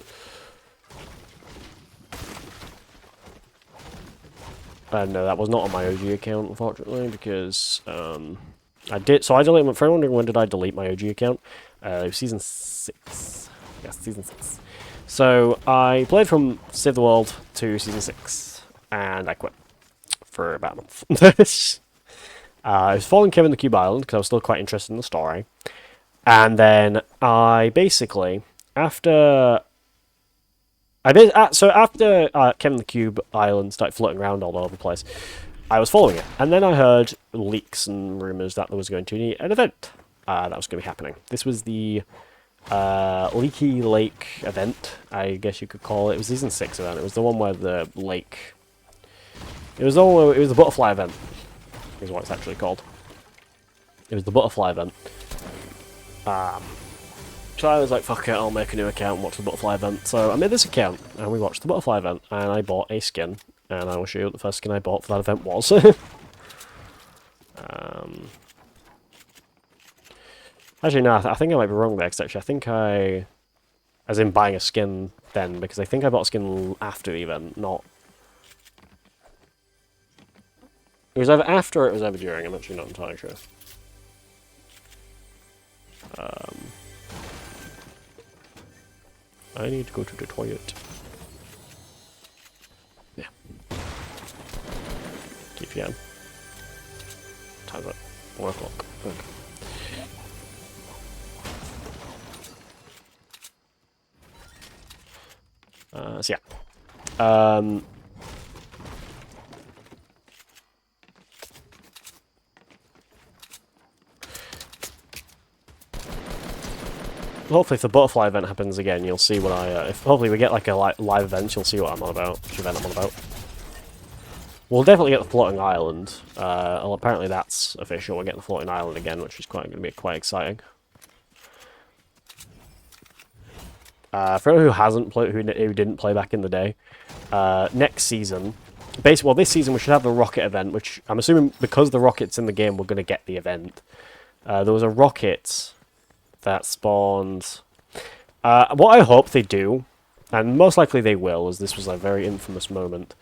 no, that was not on my OG account, unfortunately, because I did. So I deleted. For anyone wondering when did I delete my OG account? It was season 6. Yes, season 6. So I played from Save the World to season 6, and I quit for about a month. I was following Kevin the Cube Island because I was still quite interested in the story, and then I basically after Kevin the Cube Island started floating around all over the place, I was following it, and then I heard leaks and rumours that there was going to be an event that was going to be happening. This was the Leaky Lake event, I guess you could call it. It was season 6 event. It was the one where the lake... It was the butterfly event, is what it's actually called. It was the butterfly event. So I was like, fuck it, I'll make a new account and watch the butterfly event. So I made this account, and we watched the butterfly event, and I bought a skin. And I will show you what the first skin I bought for that event was. Actually, no, I think I might be wrong there, because actually I think as in buying a skin then, because I think I bought a skin after the event, not... It was either after or it was ever during, I'm actually not entirely sure. I need to go to the toilet. Yeah. TPM. Time's up. 1 o'clock. Okay. So yeah. Hopefully if the butterfly event happens again, you'll see what if hopefully we get like a live event, you'll see what I'm on about, which event I'm on about. We'll definitely get the floating island. Well, apparently that's official, we're getting the floating island again, which is going to be quite exciting. For anyone who hasn't played, who didn't play back in the day, next season, basically, well, this season we should have the rocket event, which I'm assuming because the rocket's in the game, we're going to get the event. There was a rocket that spawned. What I hope they do, and most likely they will, as this was a very infamous moment.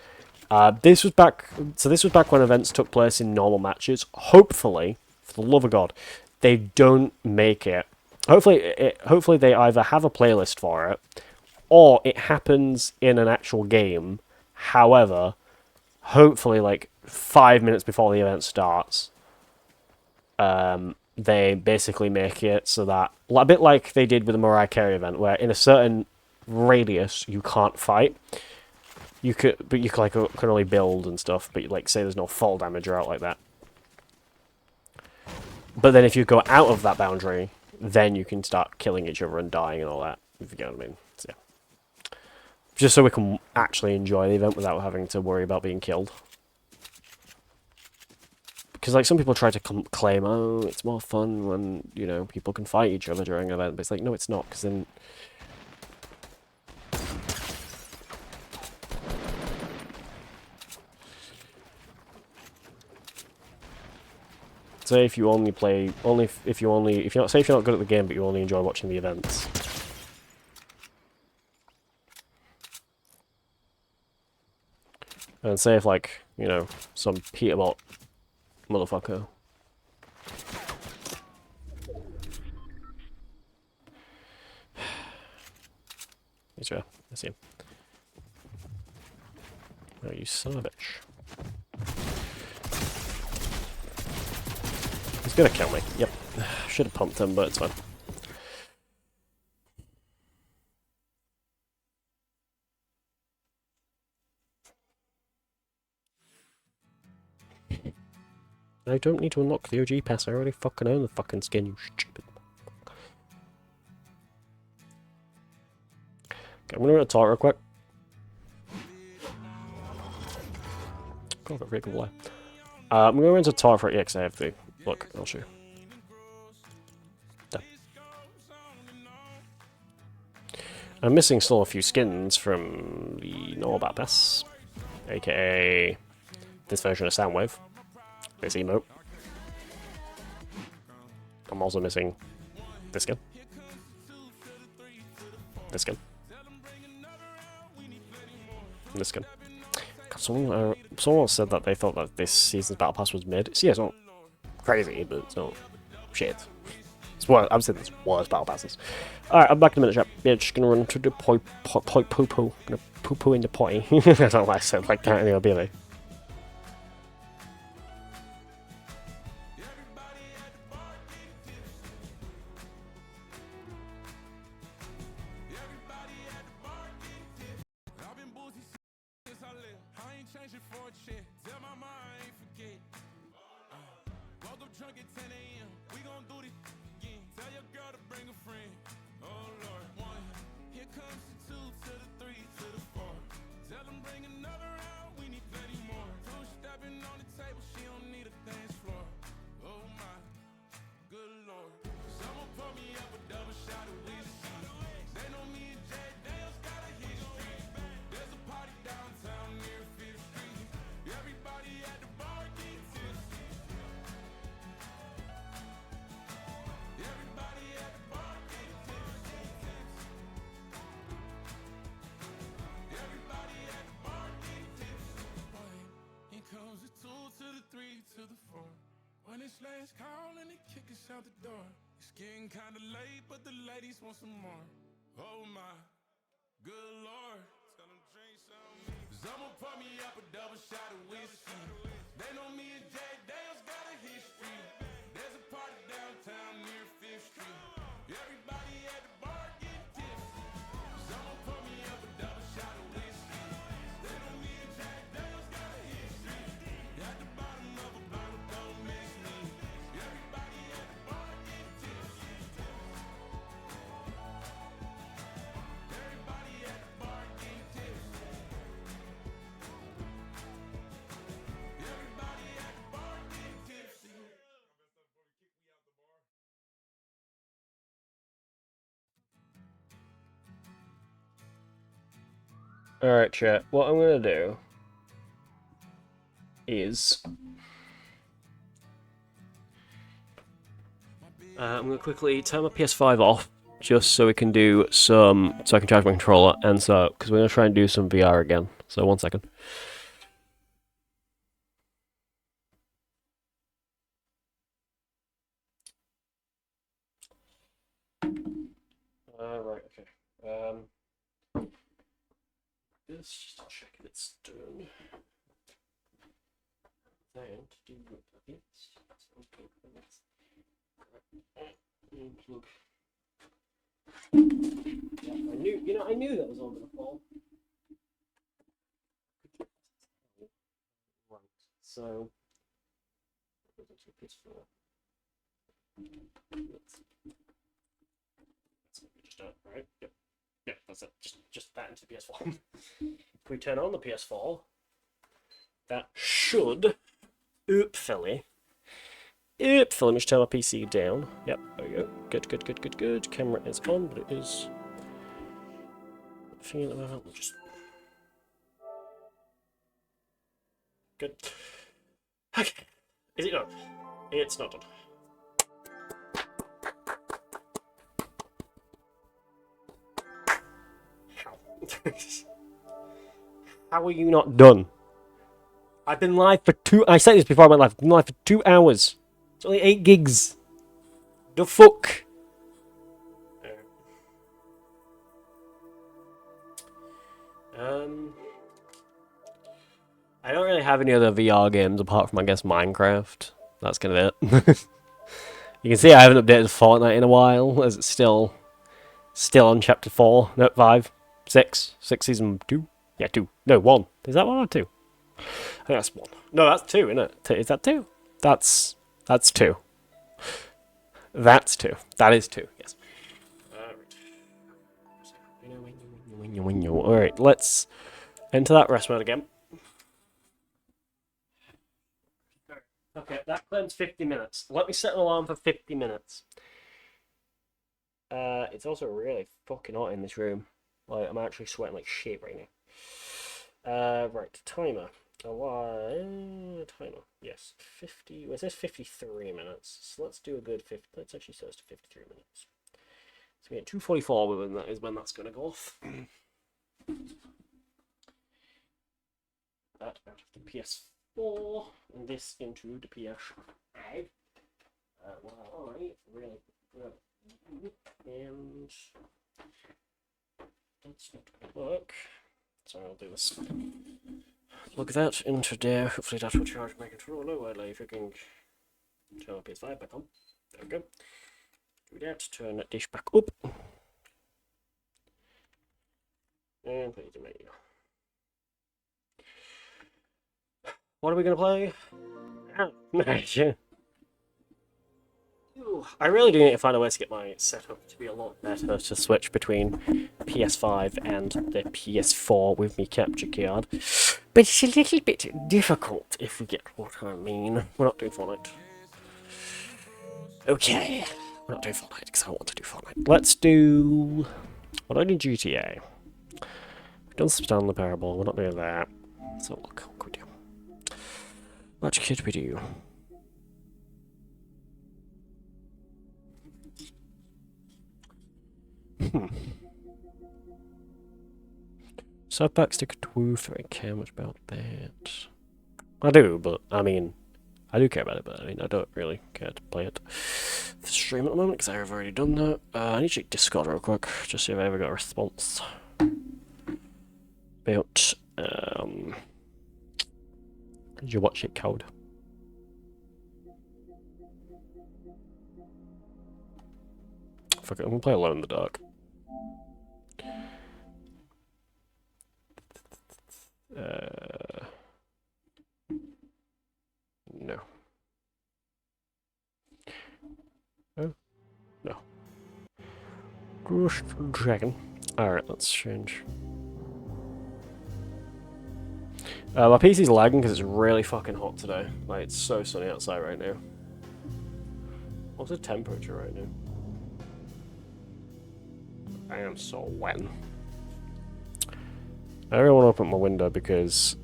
This was back when events took place in normal matches. Hopefully, for the love of God, they don't make it. Hopefully they either have a playlist for it, or it happens in an actual game. However, hopefully, like 5 minutes before the event starts, they basically make it so that, a bit like they did with the Mariah Carey event, where in a certain radius you can't fight. But you can only build and stuff. But like, say there's no fall damage or out like that. But then if you go out of that boundary, then you can start killing each other and dying and all that. If you get what I mean. So, yeah. Just so we can actually enjoy the event without having to worry about being killed. Because like some people try to claim, oh, it's more fun when, you know, people can fight each other during an event. But it's like, no, it's not, because then... Say if you only play, if you're not good at the game, but you only enjoy watching the events. And say if, like, you know, some Peterbot motherfucker. He's right. I see him. Oh, you son of a bitch. He's gonna kill me. Yep. Should have pumped him, but it's fine. I don't need to unlock the OG pass. I already fucking own the fucking skin, you stupid. Okay, I'm gonna talk real quick. Go for a freaking lie. I'm going to rent a tower for it, yeah, because I have the... Look, I'll show you. There. I'm missing still a few skins from the normal Battle Pass, aka this version of Soundwave, this emote. I'm also missing this skin. This skin. This skin. God, someone said that they thought that this season's Battle Pass was mid. See, it's not crazy, but it's not shit. It's worse. I'm saying it's worse Battle Passes. Alright, I'm back in a minute, chap. Yeah, just gonna run to the poo poo. Gonna poo poo in the potty. I don't know why I said like that anyway, really. When it's last call and they kick us out the door. It's getting kinda late, but the ladies want some more. Oh my, good lord. Tell them drink some. Someone pour me up a double shot of whiskey. They know me and Jay Dale's got a history. There's a party downtown near 5th Street. Everybody at the bar get tipsy. Someone pour me up a double shot of whiskey. They know me and Jay Dale's got a history. At the bottom of a bottle, don't miss me. Everybody at the bar get tipsy. Everybody at the bar get tipsy. Everybody at the bar get tipsy. Alright, chat. What I'm gonna do is I'm gonna quickly turn my PS5 off just so we can do some, so I can charge my controller, and so because we're gonna try and do some VR again. So 1 second. Right, okay. Let's just check if it's done. Then to do it. Plug. Yeah, I knew that was all gonna fall. Right, so let's just do it, right? Yep. Yeah, that's it. Just that into PS4. If we turn on the PS4, that should hopefully let me just turn my PC down. Yep, there we go. Good. Camera is on, but it is thing at the moment. We'll just good. Okay. Is it done? It's not done. How are you not done? I've been live for I said this before I went live. I've been live for 2 hours. It's only 8 gigs. The fuck? I don't really have any other VR games apart from, I guess, Minecraft. That's kind of it. You can see I haven't updated Fortnite in a while, as it's still on chapter 4, no, 5, 6 season 2? Yeah, 2. No, 1. Is that 1 or 2? I think that's 1. No, that's 2, isn't it? Is that 2? That's 2. That's 2. That is 2, yes. Alright, let's enter that rest mode again. Okay, that claims 50 minutes. Let me set an alarm for 50 minutes. It's also really fucking hot in this room. Like, I'm actually sweating like shit right now. Right, timer. Timer. Yes, 50. Was this 53 minutes? So let's do a good 50. Let's actually set us to 53 minutes. So we get 2:44 within that is when that's going to go off. That out of the PS4 and this into the PS5. Well, alright, really good. And that's not going to work. So I'll do this. Plug that into there. Hopefully that will charge my controller while I freaking turn my PS5 back on. There we go. Do that, turn that dish back up. And play the menu. What are we gonna play? I really do need to find a way to get my setup to be a lot better to switch between PS5 and the PS4 with me capture card. But it's a little bit difficult, if you get what I mean. We're not doing Fortnite. Okay. We're not doing Fortnite because I want to do Fortnite. Let's do... What do I do GTA? We've done Stanley Parable, we're not doing that. So look, what could we do? What could we do? South Stick 2, 3 care much about that. I do, but I mean, I do care about it, but I mean, I don't really care to play it for stream at the moment because I've already done that. I need to check Discord real quick, just see if I ever got a response about, did you watch it code? Fuck it, I'm gonna play Alone in the Dark. No. Oh, no. Just dragon. Alright, let's change. My PC's lagging because it's really fucking hot today. Like, it's so sunny outside right now. What's the temperature right now? I am so wet. I don't want to open my window because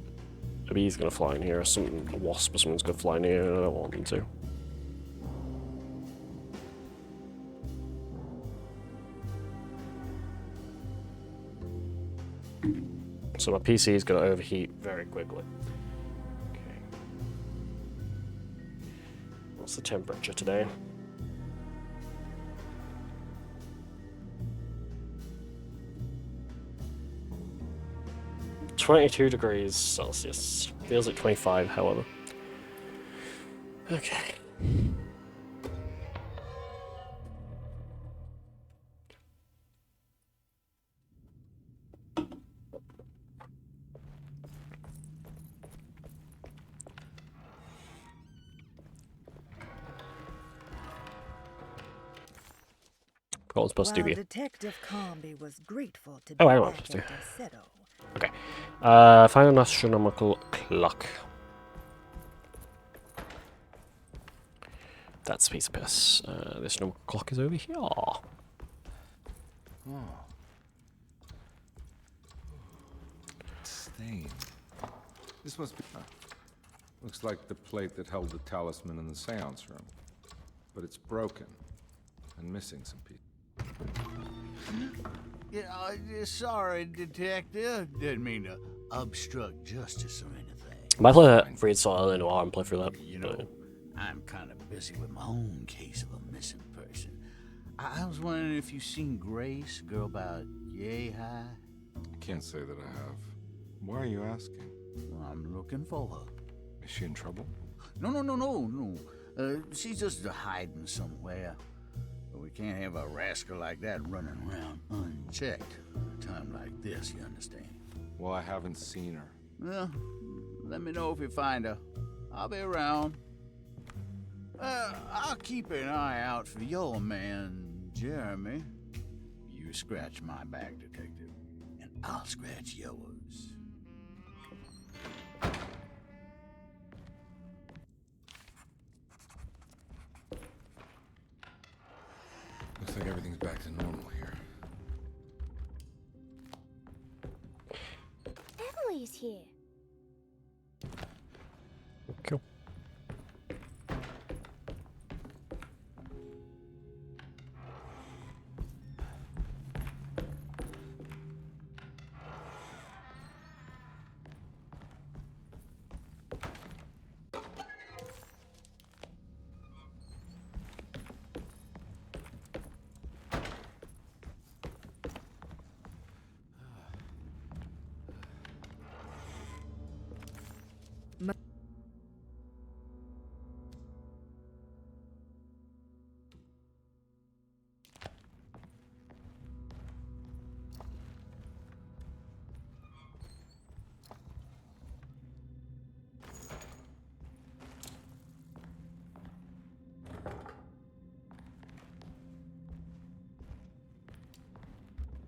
a bee's gonna fly in here, or something, a wasp or something's gonna fly in here, and I don't want them to. So my PC is gonna overheat very quickly. Okay. What's the temperature today? (22 degrees Celsius). Feels like 25, however. Okay. What was supposed to do here? Detective Comby was grateful to Oh, I be know what I'm back supposed to at do. Deseto. Okay. Find an astronomical clock. That's a piece of piss. The astronomical clock is over here. Oh. Stain. This must be... looks like the plate that held the talisman in the seance room. But it's broken and missing some pieces. Yeah, sorry, Detective. Didn't mean to obstruct justice or anything. Might play that Read Soil in a while and play through that. You know, I'm kind of busy with my own case of a missing person. I was wondering if you've seen Grace, girl about yay high. I can't say that I have. Why are you asking? Well, I'm looking for her. Is she in trouble? No. She's just hiding somewhere. But we can't have a rascal like that running around unchecked at a time like this, you understand? Well, I haven't seen her. Well, let me know if you find her. I'll be around. I'll keep an eye out for your man, Jeremy. You scratch my back, Detective, and I'll scratch yours. everything's back to normal here. Emily's here. Cool.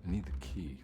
I need the key.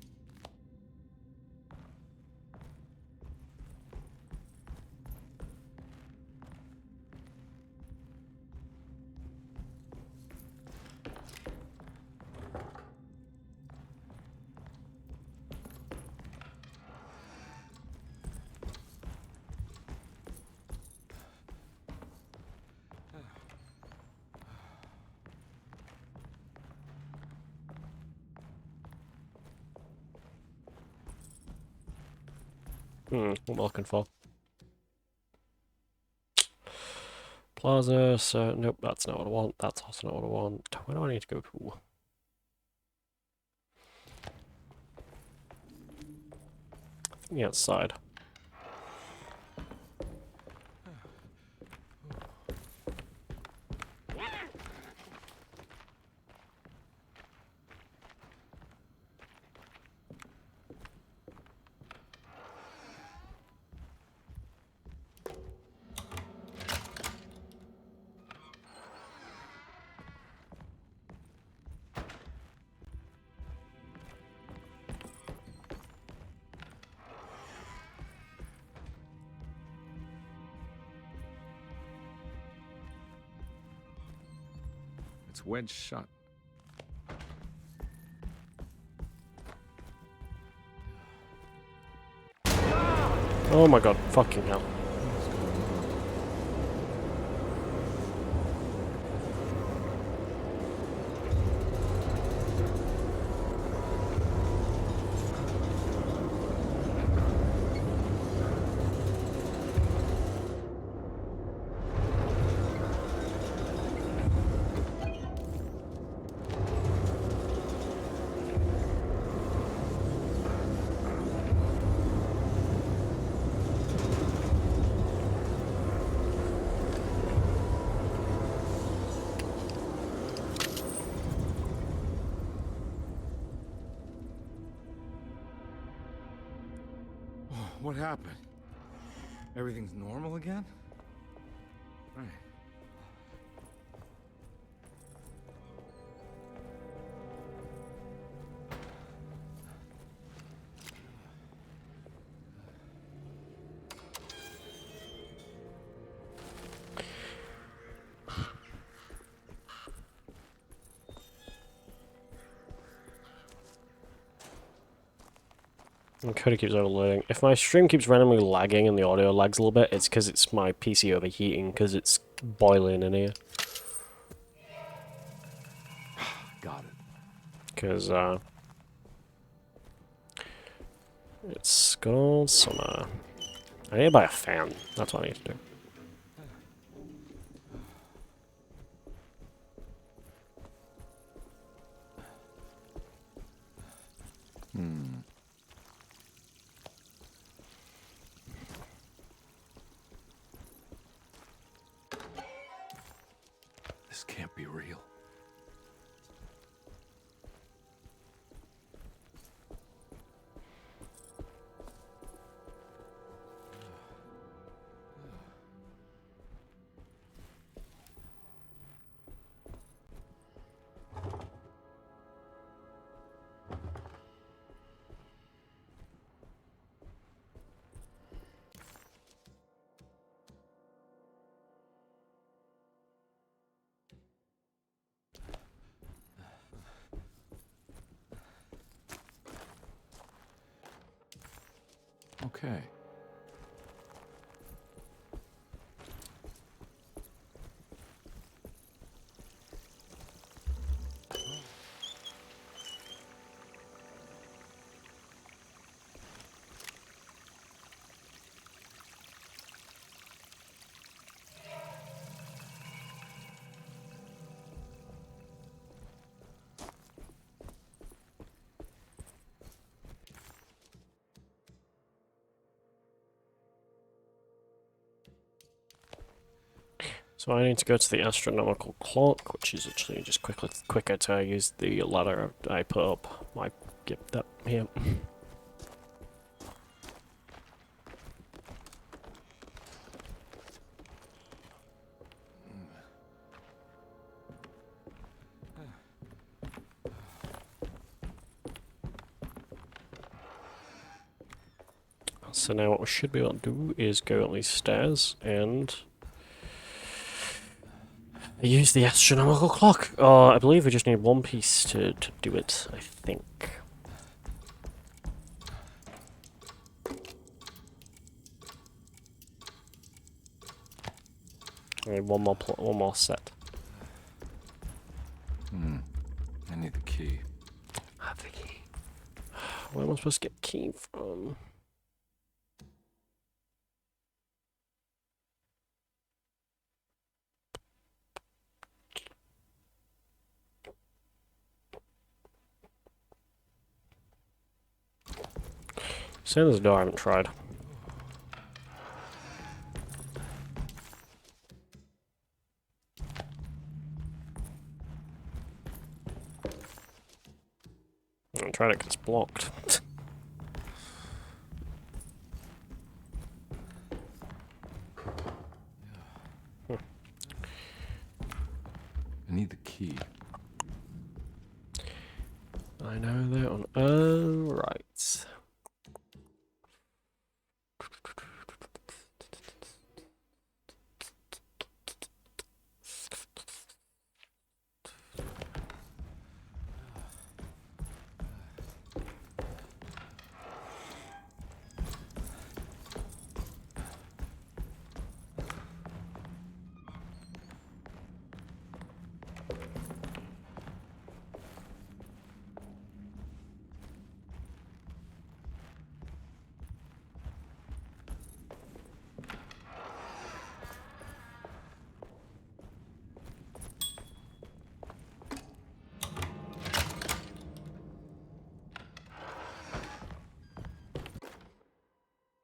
What am I looking for? Plaza, so nope, that's not what I want. That's also not what I want. Where do I need to go to? I think the outside. It's wedged shut. Oh my god, fucking hell. What happened? Everything's normal again? Right. And Cody keeps overloading. If my stream keeps randomly lagging and the audio lags a little bit, it's because it's my PC overheating, because it's boiling in here. Got it. Because, it's gone summer. I need to buy a fan. That's what I need to do. This can't be real. okay. So I need to go to the astronomical clock, which is actually just quicker to use the ladder I put up. I get that here. So now what we should be able to do is go up these stairs and use the astronomical clock. I believe we just need one piece to do it, I think. I need one more set. I need the key. I have the key. Where am I supposed to get the key from? Say there's a door I haven't tried. I haven't tried it because it's blocked. I need the key. I know that one. Oh, right.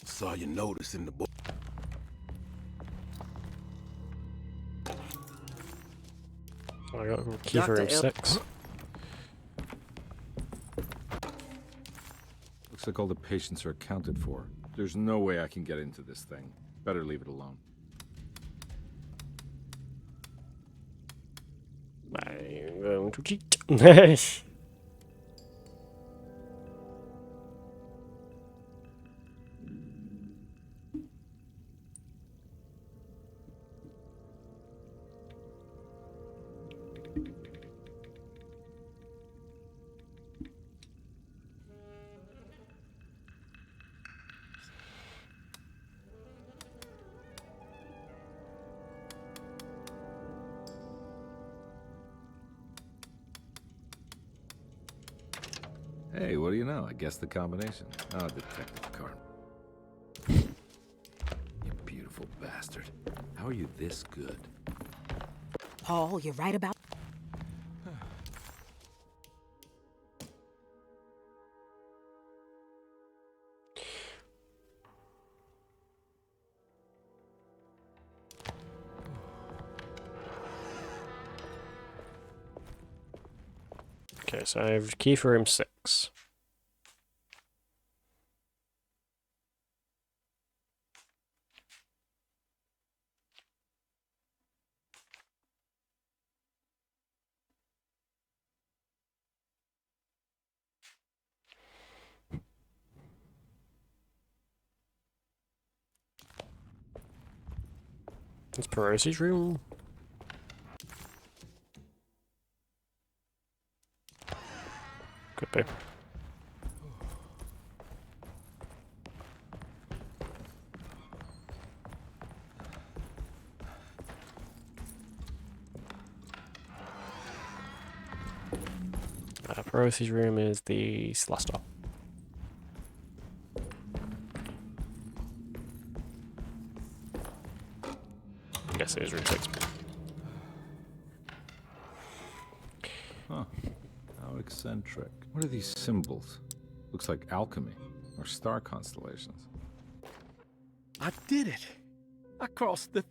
Saw your notice in the book. I got a key for room 6. Looks like all the patients are accounted for. There's no way I can get into this thing. Better leave it alone. I'm going to cheat. Hey, what do you know? I guessed the combination. Oh, detective card. You beautiful bastard. How are you this good? Paul, you're right about... Okay, so I have key for room 6. It's Perosi's room. Could be. Perosi's room is the last door. I guess it is room 6. Huh. How eccentric. What are these symbols? Looks like alchemy or star constellations. I did it! I crossed the...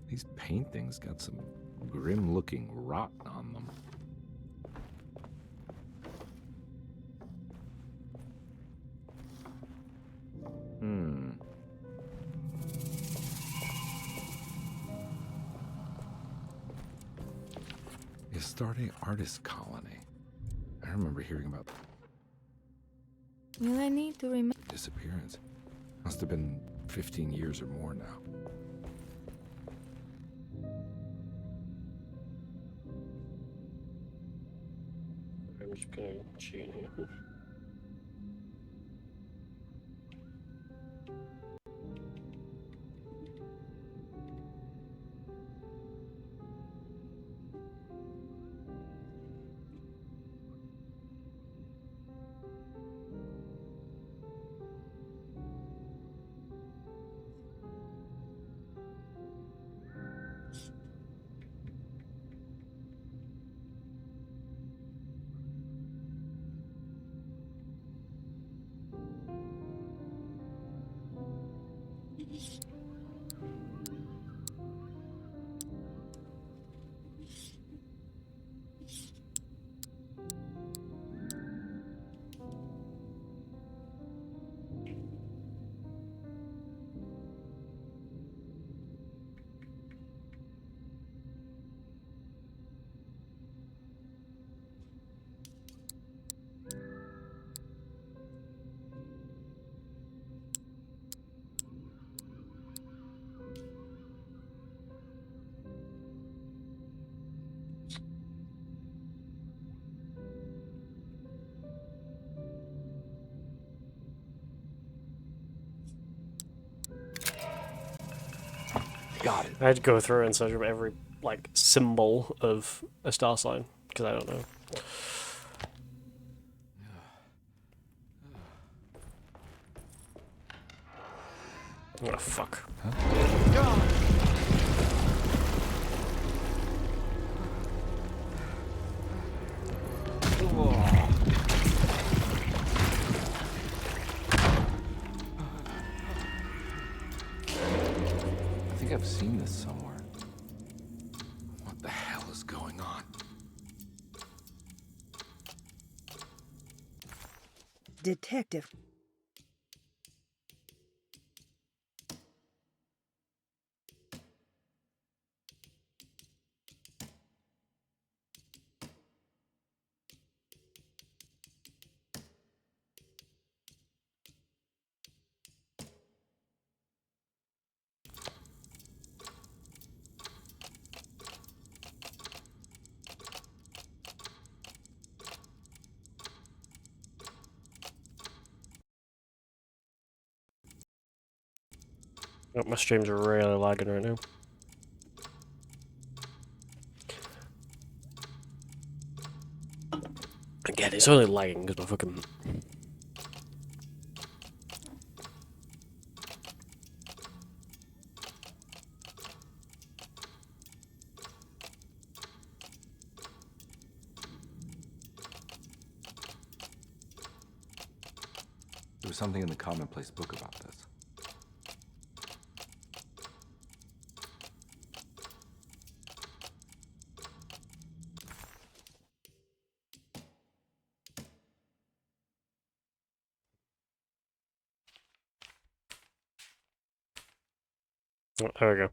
These paintings got some grim-looking rot on them. The Astarte Artist Colony. I remember hearing about Will I need to remember? disappearance. Must have been 15 years or more now. I'm just gonna cheat here. Got it. I had to go through and search of every like symbol of a star sign because I don't know. Oh fuck. I think I've seen this somewhere. What the hell is going on? Detective. Oh, my streams are really lagging right now. Again, it's only lagging because my fucking... There was something in the commonplace book about this. Oh, there we go.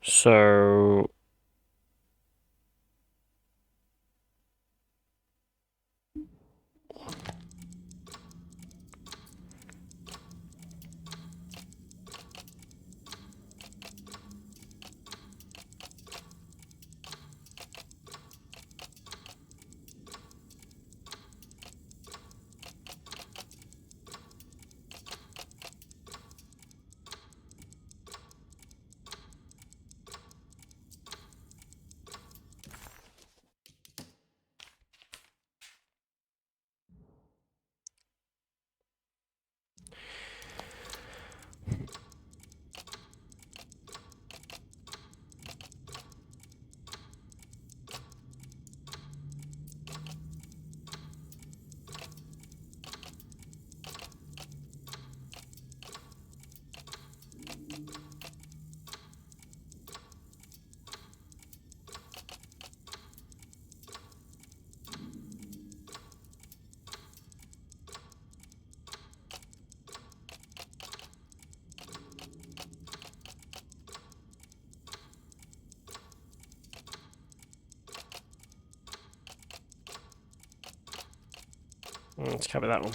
So... Let's cover that one.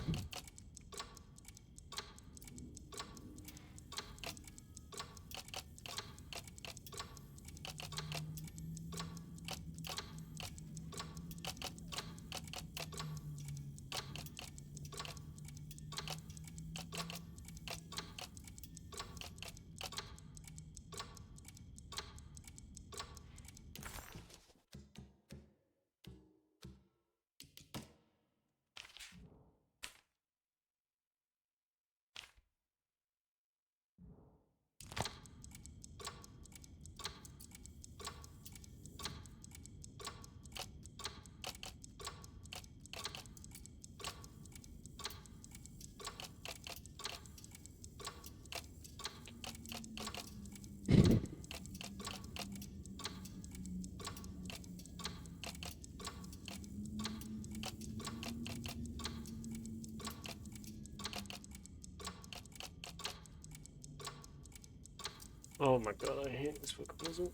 Oh my god, I hate this fucking puzzle.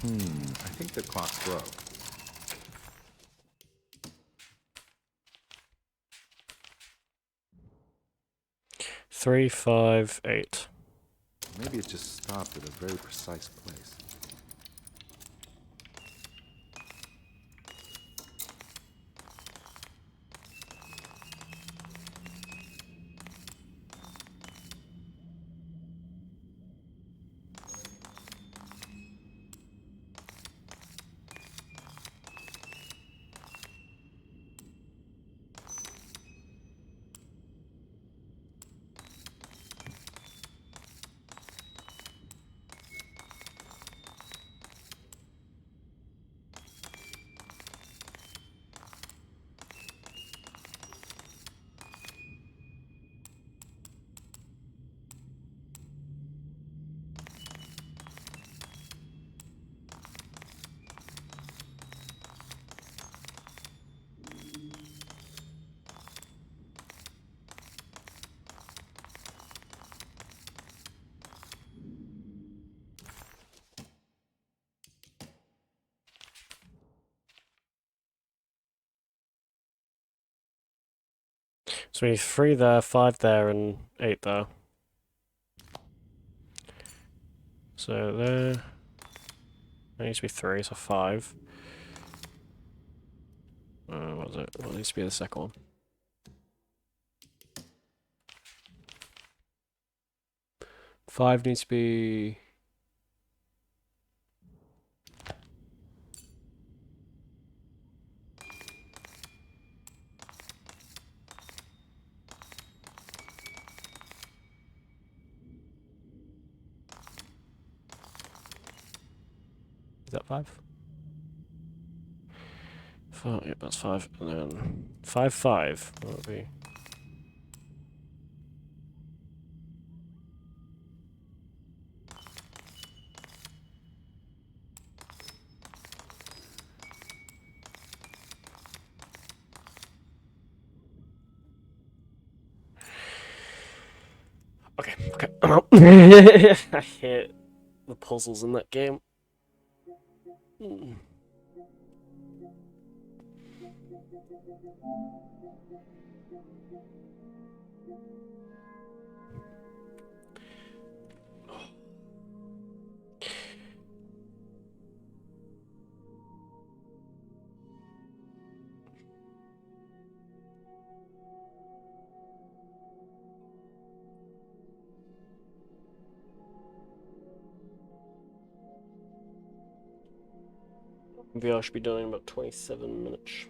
I think the clock's broke. Three, 5, 8. Maybe it just stopped at a very precise place. So we need 3 there, 5 there, and 8 there. So there needs to be 3, so 5. What was it? What needs to be the second one? Five needs to be... Is that 5? 4, yep, that's 5. And then 5, 5. What would be? Okay, okay, I'm out. I hate the puzzles in that game. VR should be done in about 27 minutes.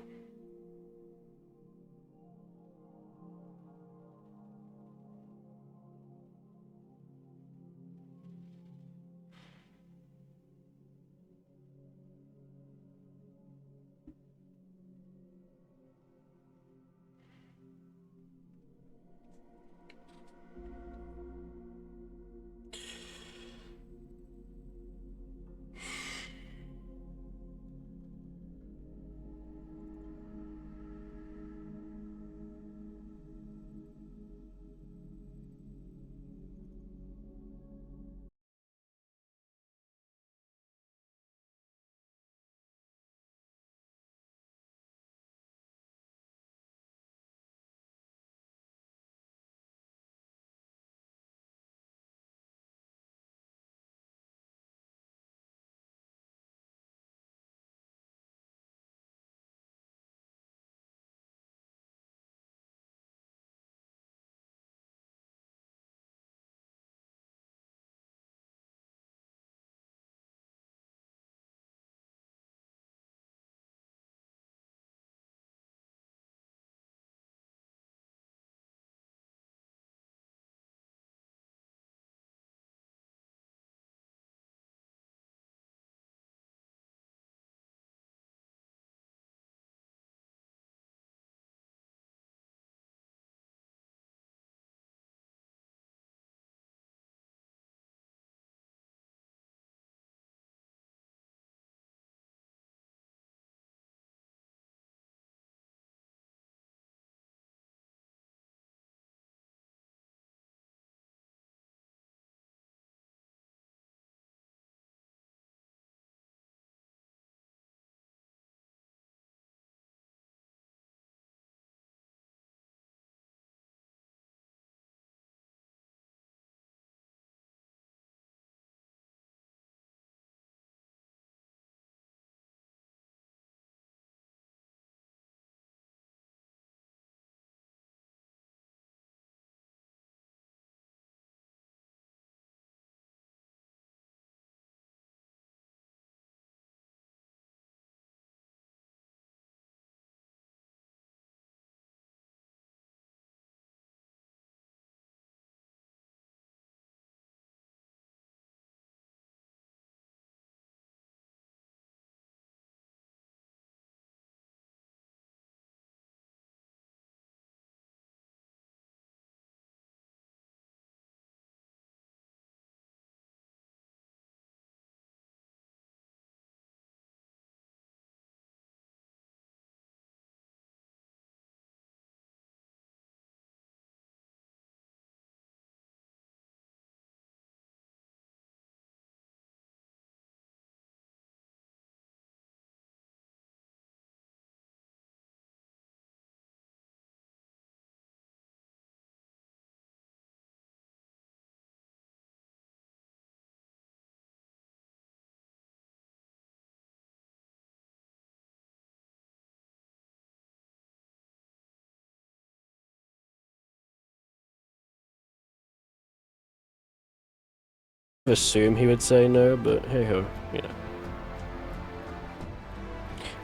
assume he would say no, but hey ho, you know.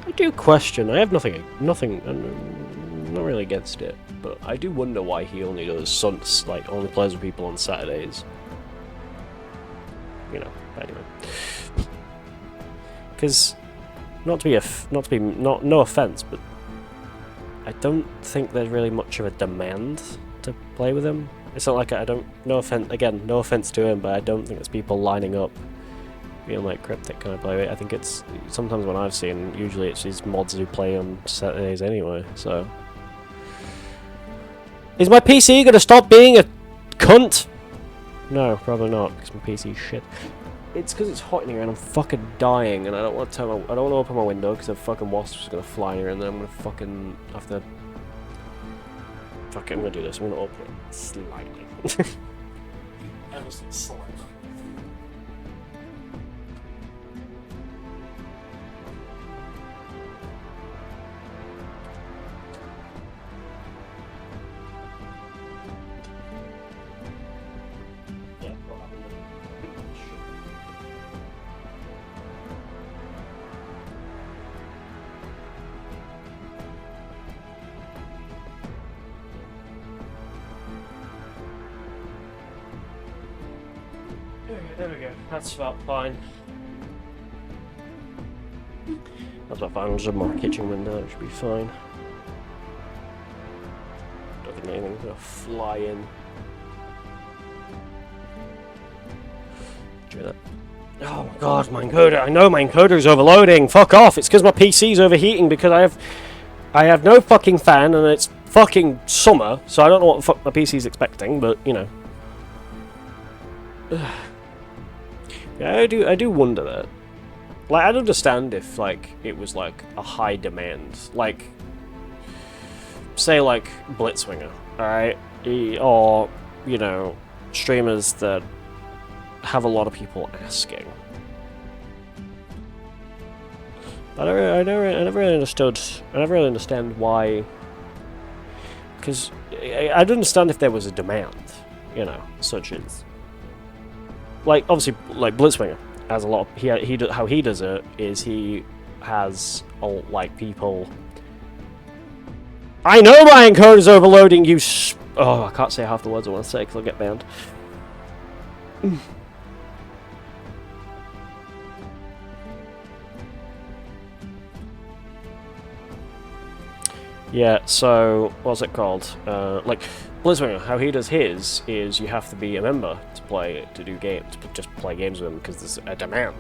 I do question. I have nothing. I'm not really against it, but I do wonder why he only does only plays with people on Saturdays. You know. Anyway, because no offense, but I don't think there's really much of a demand to play with him. It's not like no offense to him, but I don't think there's people lining up being like, Cryptic, can I play with it? I think it's, sometimes when I've seen, usually it's these mods who play on Saturdays anyway, so. Is my PC gonna stop being a cunt? No, probably not, because my PC's shit. It's because it's hot in here and I'm fucking dying, and I don't want to open my window because a fucking wasp's gonna fly here, and then I'm gonna fucking have to. Fuck it, I'm gonna do this. I'm gonna open it slightly. Ever so slightly. There we go. That's about fine. That's about fine. I'll just open my kitchen window. It should be fine. Don't think anything's gonna fly in. Do that. Oh my god, my encoder! I know my encoder's overloading. Fuck off! It's because my PC's overheating because I have no fucking fan and it's fucking summer, so I don't know what the fuck my PC's expecting, but you know. Yeah, I do wonder that. Like, I'd understand if, like, it was, like, a high demand. Like, say, like, Blitzwinger, alright? Or, you know, streamers that have a lot of people asking. But I never really understand why. Because I'd understand if there was a demand, you know, such as. Like, obviously, like, Blitzwinger has a lot of, how he does it is he has, like, people... I know my encoder's overloading, you oh, I can't say half the words I want to say because I'll get banned. Yeah, so, what's it called? Like, Blitzwinger, how he does his is you have to be a member to do games, to just play games with him because there's a demand.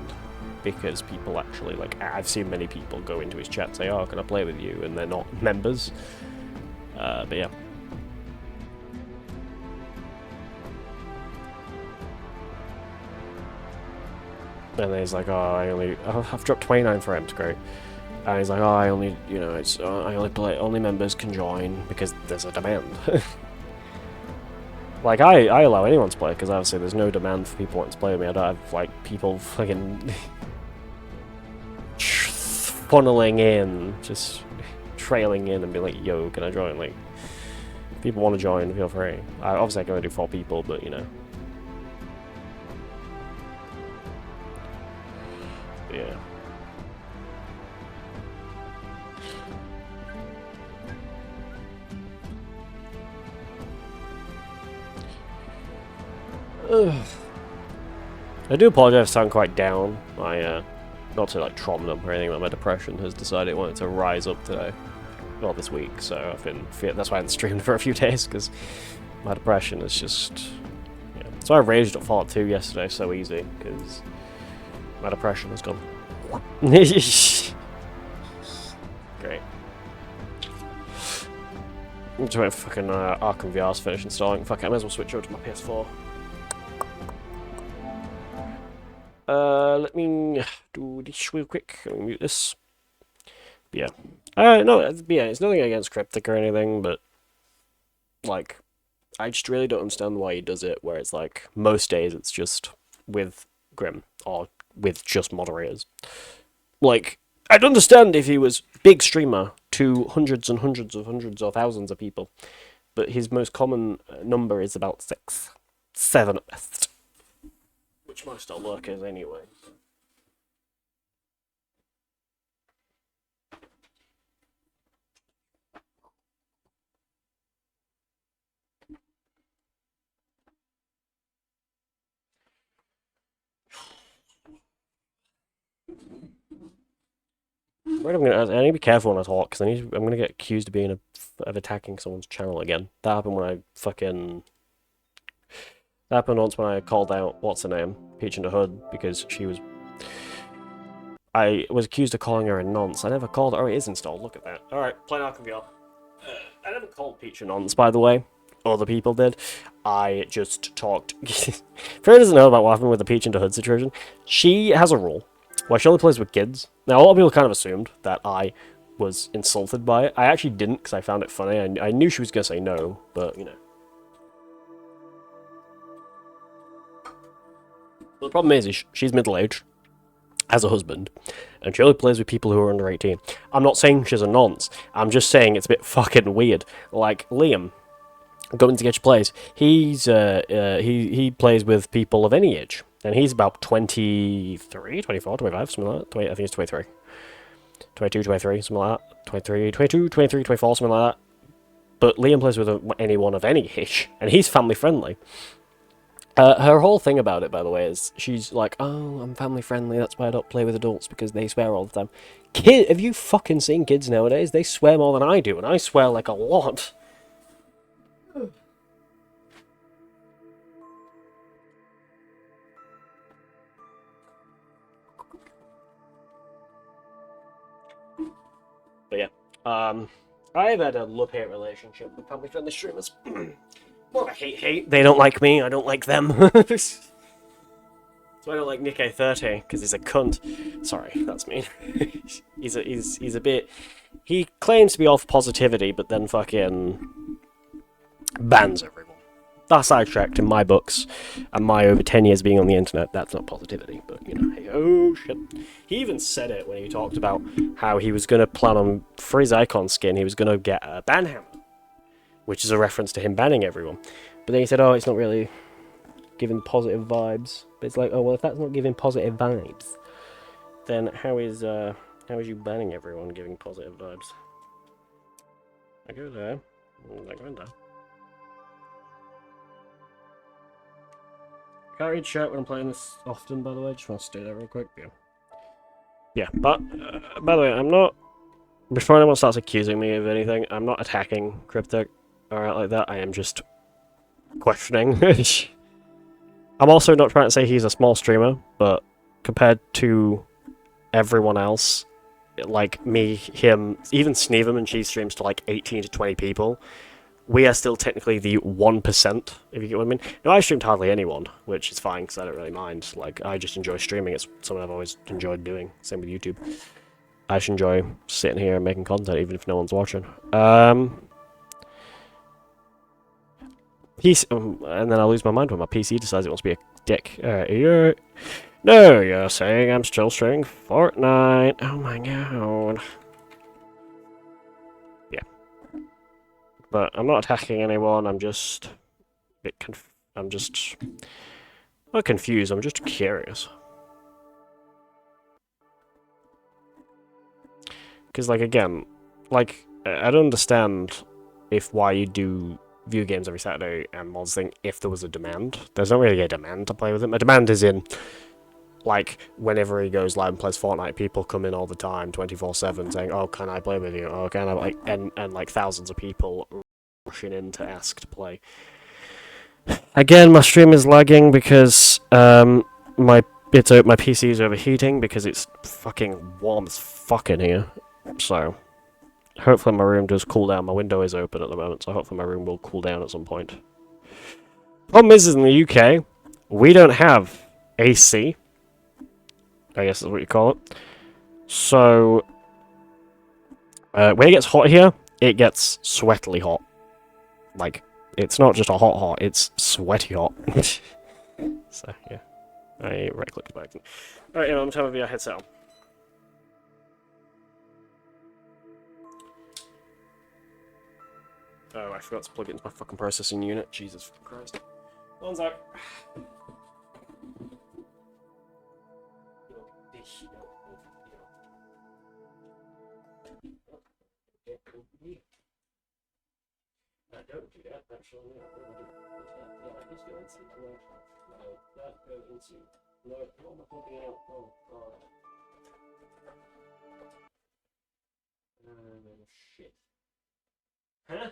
Because people actually, like, I've seen many people go into his chat and say, oh, can I play with you? And they're not members. But yeah. And then he's like, oh, I've dropped 29 frames, great. And he's like, oh, I only, you know, it's, I only play, only members can join because there's a demand. Like, I allow anyone to play, because obviously there's no demand for people wanting to play with me. I don't have, like, people fucking funneling in, just trailing in and be like, yo, can I join? Like, if people want to join, feel free. Obviously I can only do 4 people, but, you know. Yeah. I do apologize if I sound quite down. Not to like trauma dump or anything, but my depression has decided it wanted to rise up today. Well, this week, so I've been... That's why I haven't streamed for a few days, because my depression is just... Yeah. That's why I raged at Fallout 2 yesterday so easy, because my depression has gone. Great. I'm just waiting for fucking Arkham VR's finish installing. Fuck it, I might as well switch over to my PS4. Let me do this real quick. Let me mute this. But yeah. No, yeah, it's nothing against Cryptic or anything, but, like, I just really don't understand why he does it, where it's like, most days it's just with Grim, or with just moderators. Like, I'd understand if he was big streamer to hundreds and hundreds or thousands of people, but his most common number is about 6. 7 at best. which most old work is anyway. Right, I need to be careful when I talk because I'm gonna get accused of being of attacking someone's channel again. That happened when I fucking. That happened once when I called out what's her name, Peach in the Hood, because she was. I was accused of calling her a nonce. I never called her. Oh, it is installed. Look at that. All right, play Arkham VR. I never called Peach a nonce, by the way. Other people did. I just talked. Freya doesn't know about what happened with the Peach in the Hood situation. She has a rule where she only plays with kids. Now, a lot of people kind of assumed that I was insulted by it. I actually didn't because I found it funny. I knew she was going to say no, but, you know. But the problem is she's middle-aged, has a husband, and she only plays with people who are under 18. I'm not saying she's a nonce. I'm just saying it's a bit fucking weird. Like, Liam, going to get your plays, he plays with people of any age. And he's about 23, 24, 25, something like that. I think it's 23. 22, 23, something like that. 23, 22, 23, 24, something like that. But Liam plays with anyone of any age, and he's family friendly. Her whole thing about it, by the way, is she's like, oh, I'm family friendly, that's why I don't play with adults, because they swear all the time. Have you fucking seen kids nowadays? They swear more than I do, and I swear like a lot. But yeah, I've had a love-hate relationship with family-friendly streamers. More of a hate-hate. They don't like me, I don't like them. That's why I don't like Nick A30, because he's a cunt. Sorry, that's mean. he's a bit... He claims to be all for positivity, but then fucking bans everyone. That's sidetracked in my books, and my over 10 years being on the internet, that's not positivity, but, you know, hey, oh, shit. He even said it when he talked about how he was going to plan on, for his icon skin, he was going to get a ban hammer, which is a reference to him banning everyone. But then he said, oh, it's not really giving positive vibes. But it's like, oh, well, if that's not giving positive vibes, then how is you banning everyone giving positive vibes? I go there, I go in there. Can't read chat when I'm playing this often, by the way. Just want to stay there real quick. Yeah, but by the way, I'm not. Before anyone starts accusing me of anything, I'm not attacking Cryptic or like that. I am just questioning. I'm also not trying to say he's a small streamer, but compared to everyone else, like me, him, even Sneeverman, she streams to like 18 to 20 people. We are still technically the 1%, if you get what I mean. No, I streamed hardly anyone, which is fine, because I don't really mind. Like, I just enjoy streaming. It's something I've always enjoyed doing. Same with YouTube. I just enjoy sitting here and making content, even if no one's watching. And then I lose my mind when my PC decides it wants to be a dick. No, you're saying I'm still streaming Fortnite. Oh my god. But I'm not attacking anyone, I'm just a bit not confused, I'm just curious. Because, like, again, like, I don't understand why you do view games every Saturday and mods thing if there was a demand. There's not really a demand to play with them. A demand is in, like, whenever he goes live and plays Fortnite, people come in all the time, 24/7, saying, oh, can I play with you? Oh, can I, like, and like, thousands of people rushing in to ask to play. Again, my stream is lagging because, my PC is overheating because it's fucking warm as fuck in here. So, hopefully my room does cool down. My window is open at the moment, so hopefully my room will cool down at some point. Problem is in the UK, we don't have AC. I guess is what you call it. So, when it gets hot here, it gets sweatily hot. Like, it's not just a hot, it's sweaty hot. So, yeah. I right-clicked back. Alright, I'm going to have a VR headset on. Oh, I forgot to plug it into my fucking processing unit. Jesus Christ. One sec. I don't do that, actually, no. What do I do? Yeah, I just go into no, that go into no, what am I pointing out? Oh god. Shit. Huh?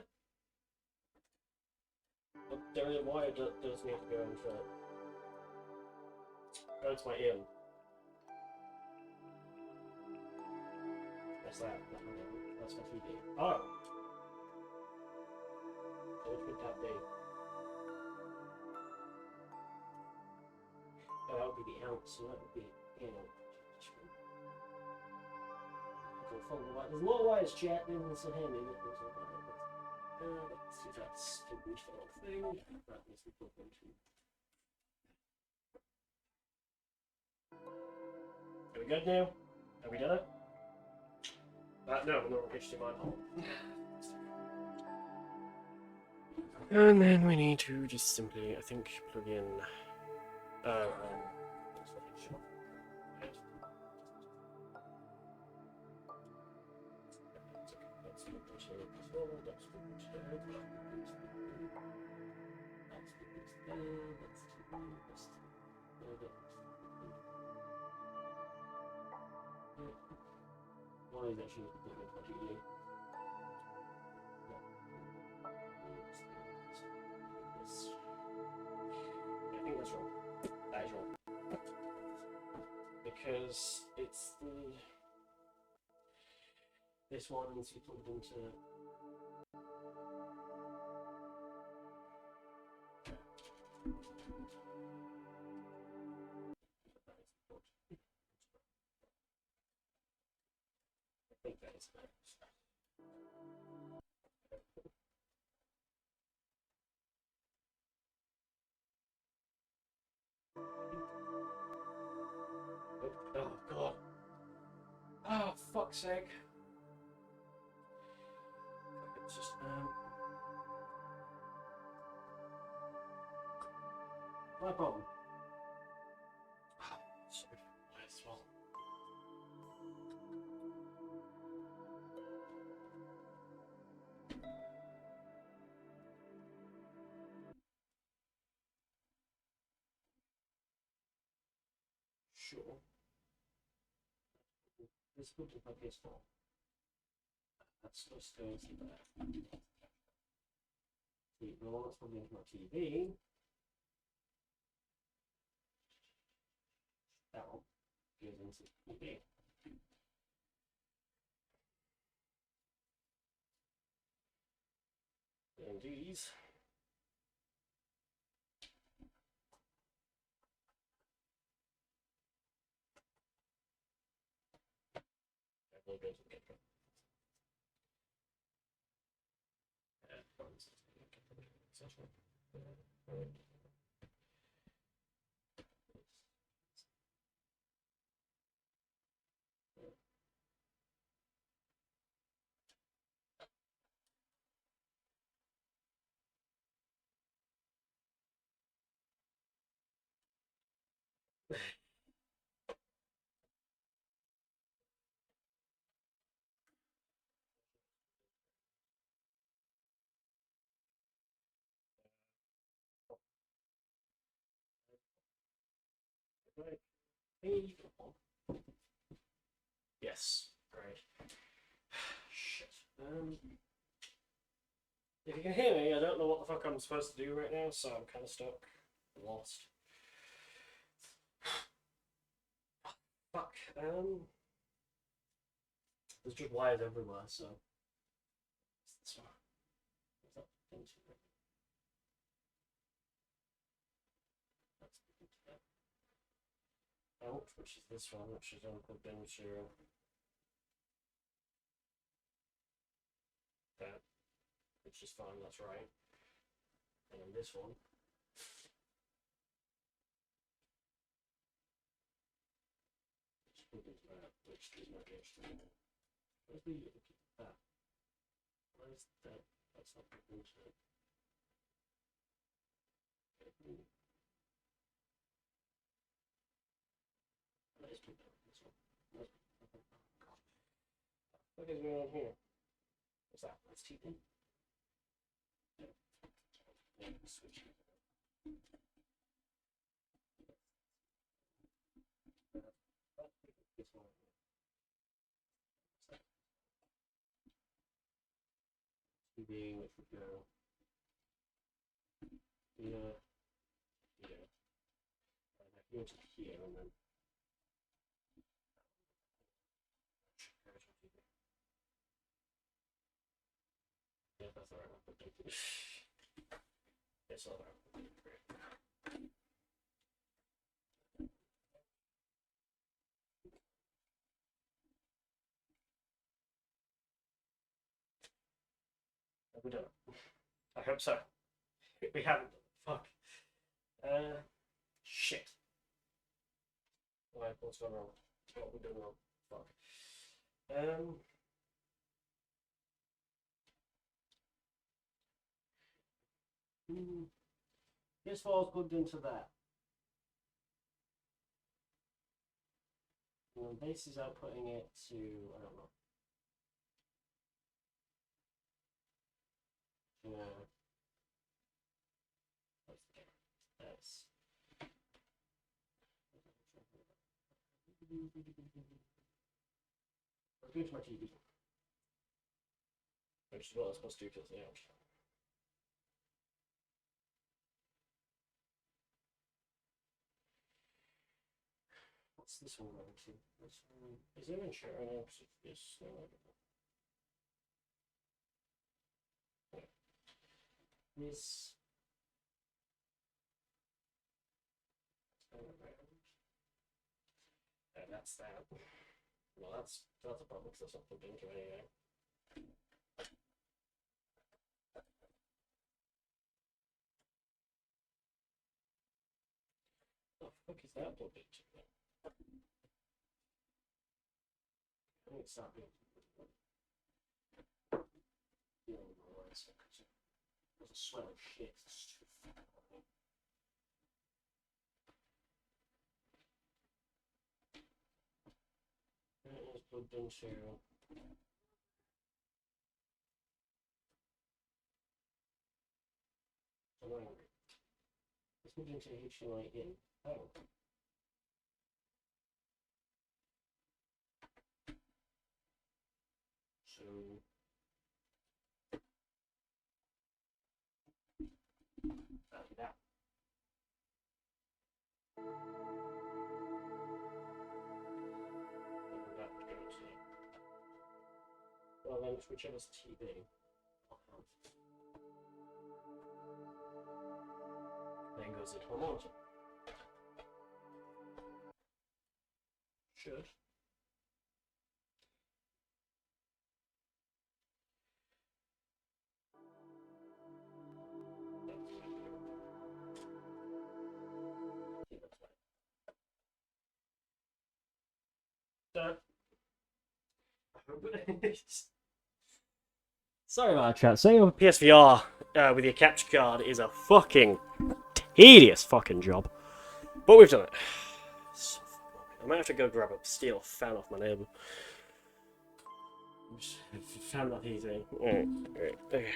But there is a wire that does need to go into it. Go to my in. What's that? That's my TV. Oh! So which would that be? Oh, that would be the out, so that would be in. There's more wires, chat, than it's a handy. Let's see if that's the restart thing. That needs to be put into. Are we good now? Have we done it? No, no HDMI hole. And then we need to just simply, I think, plug in. Why is actually I think that's wrong. That is wrong. Because it's the this one needs to be plugged into I think that is correct. Oh god. Oh fuck's sake. It's just my problem. So might as well. Sure. This book is my PS4. That's supposed to go into there. The one that's plugged into my TV. That one goes into the TV. And these. That will go to the camera. Yes, great. Shit. If you can hear me, I don't know what the fuck I'm supposed to do right now, so I'm kind of stuck, lost. Fuck. There's just wires everywhere, so. What's this one? What's that thing to it? That's the thing to that. Out, which is this one, which is unplugged into that, which is fine, that's right. And then this one. Just plug into that, which is not HDMI. Where's the that? Where's that? That's not plugged into it. That is plugged into this one. What is going on here? What's that? That's TV. Switch. TV, which would go here, here, and I go to here, and then yeah, that's alright. It's alright. We don't. I hope so. We haven't. Fuck. Shit. What's going wrong? What are we doing wrong? Fuck. PS4 is plugged into that. And then base is outputting it to, I don't know. That's I'll go to my TV. Which is what I was supposed to do because the out. What's this one going to? This one, is there an share? No, yes, no, this. That's that. Well, that's a problem because that's not plugged into anything. What the fuck is that plugged into? I think it's not being. There's a smell of shit. It is plugged into. It's plugged into HDMI in. Oh. So. That. Well, then it's whichever's TV. Then goes into a monitor. Should. Sorry about that, chat. Setting up a PSVR with your capture card is a fucking tedious fucking job. But we've done it. I might have to go grab a steel fan off my neighbour. Fan that heating. Alright, okay.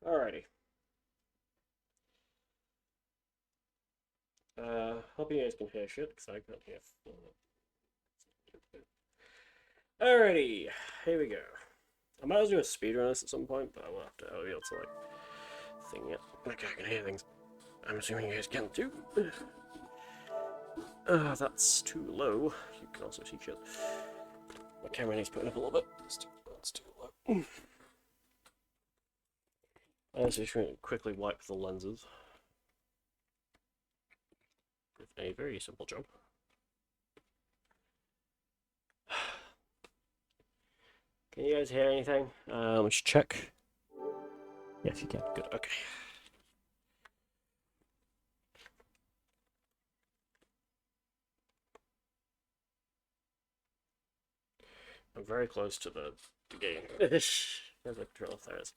Alrighty. Hope you guys can hear shit, because I can't hear. Alrighty, here we go. I might as well do a speedrun on this at some point, but I will have to be able to, like, thing it. Like, I can hear things. I'm assuming you guys can too. That's too low. You can also see shit. My camera needs putting up a little bit. That's too low. I'm just going to quickly wipe the lenses. With a very simple job. Can you guys hear anything? Let's check. Yes, you can. Good. Okay. I'm very close to the the game. There's a controller, there it is.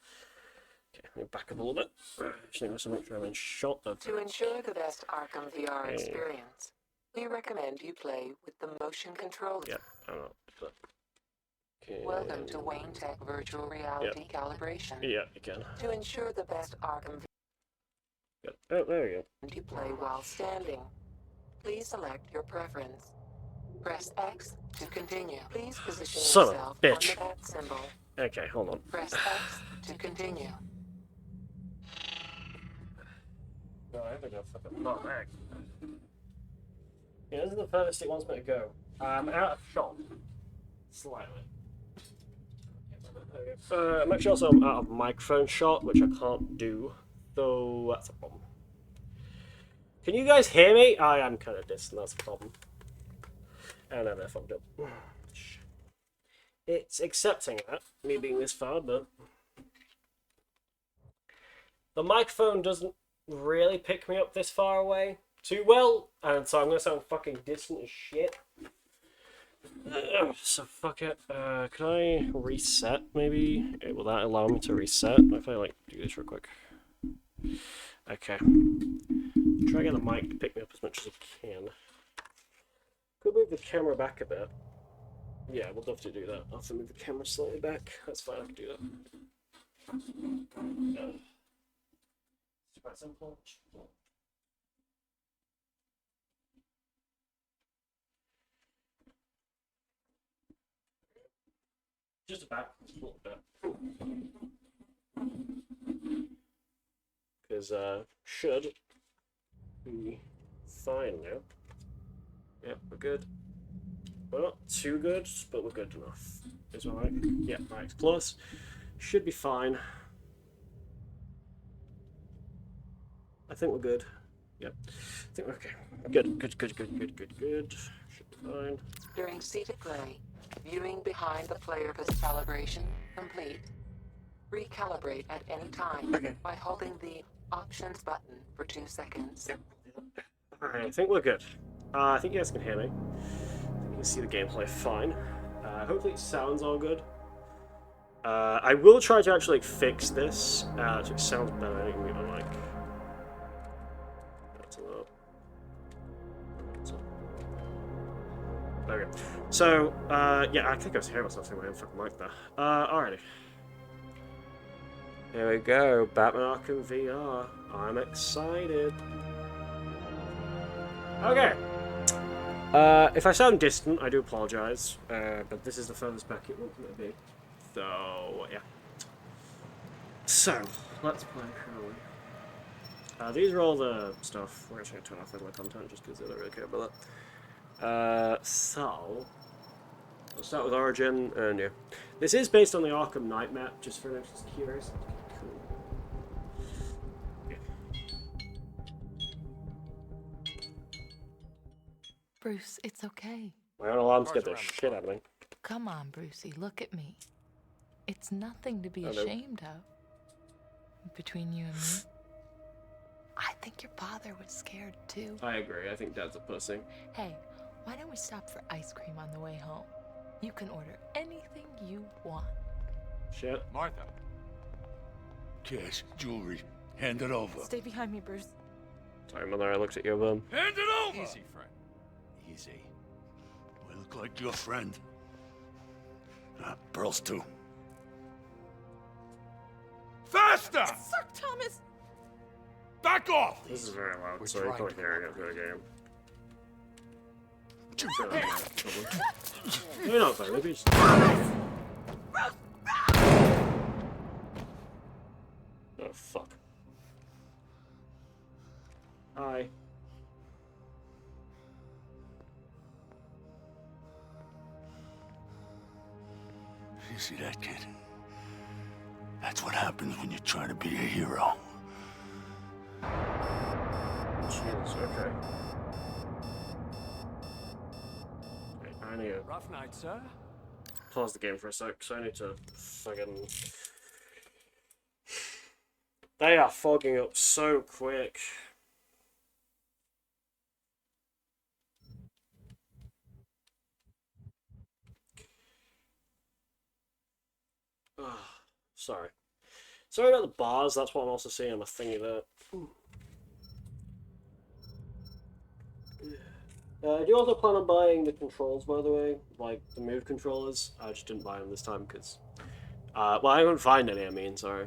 Okay, let me back up a little bit. Just need something to in shot of. To ensure the best Arkham VR experience, we recommend you play with the motion controller. Yeah, I'm not. Okay. Welcome to Wayne Tech Virtual Reality Calibration. Yeah, you can. To ensure the best Arkham Good. Oh, there we go. you play while standing. Please select your preference. Press X to continue. Please position yourself on the bat symbol. Okay, hold on. Press X to continue. No, I have to go fucking not back. Yeah, this is the furthest it wants me to go. I'm out of shot. Slightly. I'm actually also out of microphone shot, which I can't do, though that's a problem. Can you guys hear me? I am kind of distant, that's a problem. And I fucked up. It's accepting that, me being this far, but the microphone doesn't really pick me up this far away too well, and so I'm gonna sound fucking distant as shit. So fuck it. Can I reset maybe? Will that allow me to reset? If I like do this real quick. Okay. Try getting the mic to pick me up as much as it can. Could move the camera back a bit. Yeah, we'll definitely do that. I'll have to move the camera slightly back. That's fine, I can do that. It's quite simple. Just about a little bit. Because should be fine now. Yep, we're good. We're not too good, but we're good enough. Is my mic? Yeah, mic's close. Should be fine. I think we're good. Yep. I think we're okay. Good. Should be fine. During seated play, viewing behind the player calibration complete. Recalibrate at any time by holding the options button for 2 seconds. Yep. Alright, I think we're good. I think you guys can hear me. You can see the gameplay fine. Hopefully it sounds all good. I will try to actually fix this so it sounds better. I think we don't like. That's a lot. Okay. So, yeah, I think I was hearing myself saying my own fucking mic there. Alrighty. Here we go. Batman Arkham VR. I'm excited. Okay. If I sound distant, I do apologise, but this is the furthest back it will be. So, yeah. So, let's play, shall we? These are all the stuff. We're actually going to turn off my content just because I don't really care about that. So, we'll start with Origin, and yeah. This is based on the Arkham Knight map, just for those just curious. Bruce, it's okay. My own alarm scared the shit out of me. Come on, Brucey, look at me. It's nothing to be Hello. ashamed of. Between you and me. I think your father was scared too. I agree. I think Dad's a pussy. Hey, why don't we stop for ice cream on the way home? You can order anything you want. Shit. Martha. Cash, jewelry. Hand it over. Stay behind me, Bruce. Sorry, Mother, I looked at your bum. Hand it over! Easy, friend. Easy. We look like your friend. Pearls too. Faster! Sir Thomas! Back off! This is very loud, so you can't hear it through the game. You're not fine, maybe just... Oh, fuck. Hi. You see that, kid? That's what happens when you try to be a hero. Jeez, okay. I need to Rough night, sir. pause the game for a sec, because I need to fucking... They are fogging up so quick. Sorry. Sorry about the bars, that's what I'm also seeing on my thingy there. I do also plan on buying the controls, by the way, like the move controllers. I just didn't buy them this time because, well, I couldn't find any. I mean, sorry.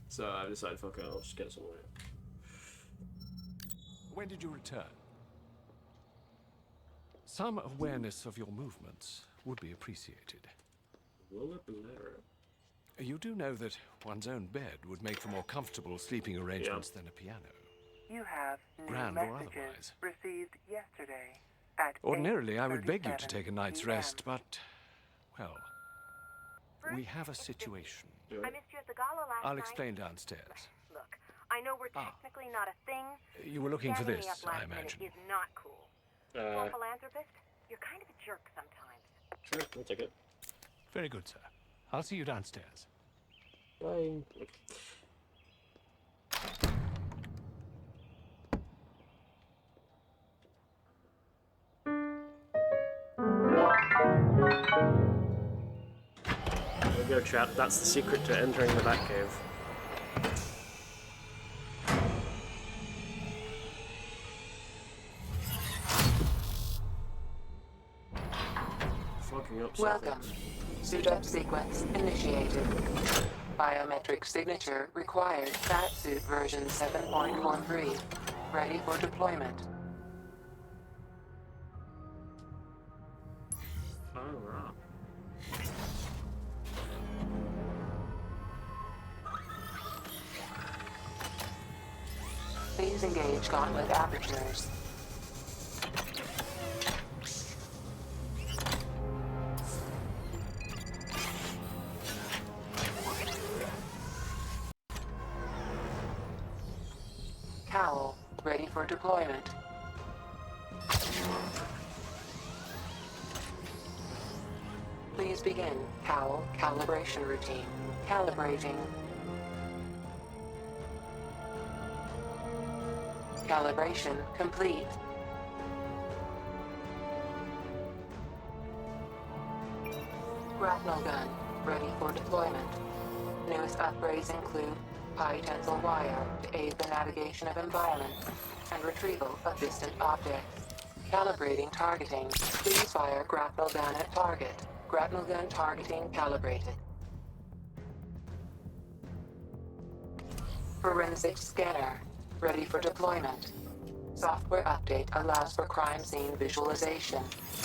So I decided, fuck it, I'll just get some later. When did you return? Some awareness of your movements would be appreciated. You do know that one's own bed would make for more comfortable sleeping arrangements than a piano. You have new Grand or messages otherwise. received yesterday at Ordinarily, I would beg you to 8:37 take a night's PM. rest, but, well, we have a situation. I missed you at the gala last I'll night. explain downstairs. Look, I know we're technically not a thing. You were looking for Standing me this, up last I imagine. minute is not cool. For a philanthropist, you're kind of a jerk sometimes. Sure, I'll take it. Very good, sir. I'll see you downstairs. Bye. There we go, chat. That's the secret to entering the Batcave. Fucking up. Welcome. Suit up sequence initiated. Biometric signature required. Batsuit version 7.13. Ready for deployment. Alright. Please engage gauntlet apertures. Cowl, ready for deployment. Please begin cowl calibration routine. Calibrating. Calibration complete. Grapnel gun, ready for deployment. Newest upgrades include high tensile wire to aid the navigation of environment and retrieval of distant objects. Calibrating targeting. Please fire grapnel gun at target. Grapnel gun targeting calibrated. Forensic scanner, ready for deployment. Software update allows for crime scene visualization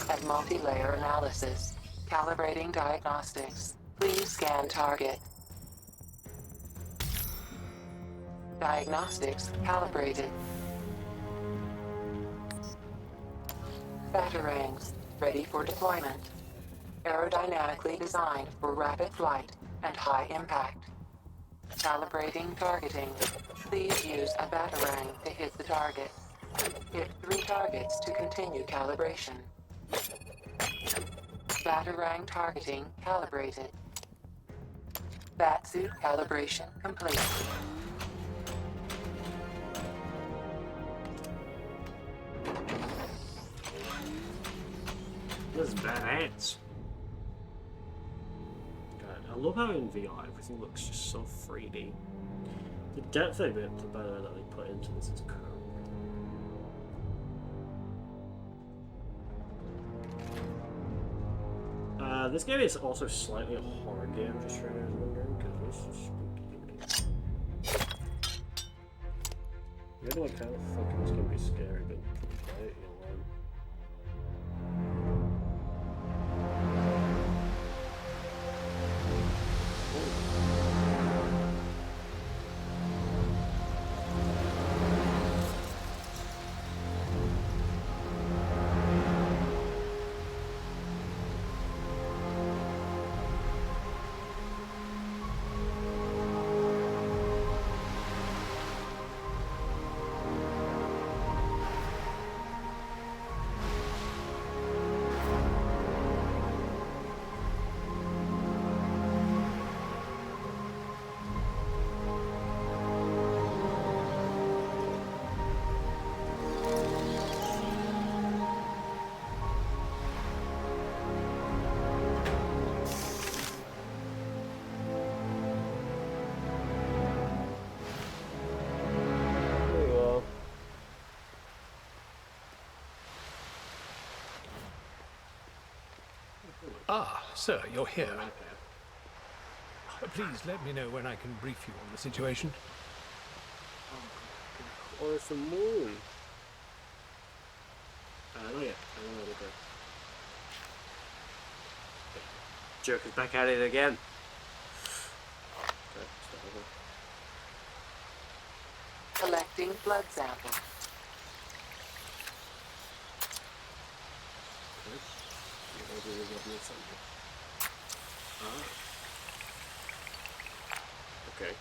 and multi-layer analysis. Calibrating diagnostics. Please scan target. Diagnostics calibrated. Batarangs, ready for deployment. Aerodynamically designed for rapid flight and high impact. Calibrating targeting. Please use a batarang to hit the target. Hit 3 targets to continue calibration. Batarang targeting calibrated. Batsuit calibration complete. This is badass. God, I love how in VR everything looks just so 3D. The depth of it, the better that they put into this is cool. This game is also slightly a horror game, just for anyone wondering, because this is spooky. Maybe like how fucking it's gonna be scary, but play it, you know. Ah, sir, you're here. Please let me know when I can brief you on the situation. Or it's the moon. Not yet. I don't know what to do. Joker's back at it again. Okay, start over. Collecting blood samples. Okay.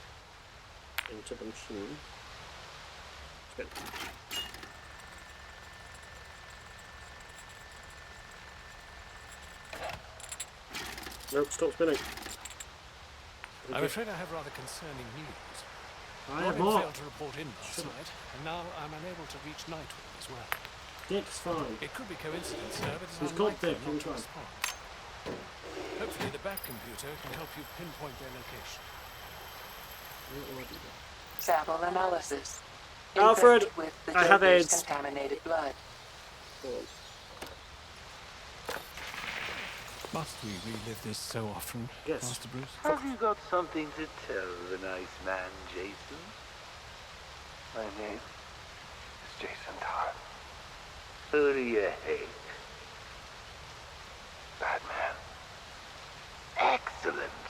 Into the machine. Spin. Nope, stop spinning. I'm afraid I have rather concerning news. I have Robin more. failed to report in last night, and now I'm unable to reach Nightwing as well. Dick's fine. It could be coincidence, sir, but it's He's called unlikely Dick, not he's to fine. respond. Hopefully the back computer can help you pinpoint their location. Sample analysis. Alfred, Infected with the I have Joker's AIDS. contaminated blood. Must we relive this so often, Yes. Master Bruce? Have you got something to tell the nice man, Jason? My name is Jason Todd. Who do you hate? Batman. Excellent.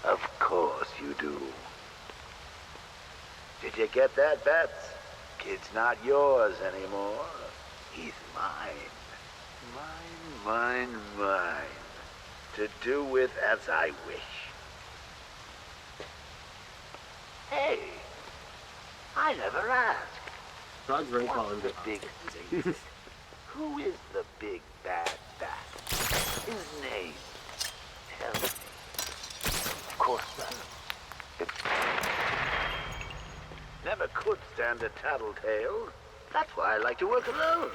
Of course you do. Did you get that, Bats? Kid's not yours anymore. He's mine. Mine. To do with as I wish. Hey, I never asked. What's the big secret? Who is the big bad bat? His name. Tell me. Of course not. Never could stand a tattletale. That's why I like to work alone.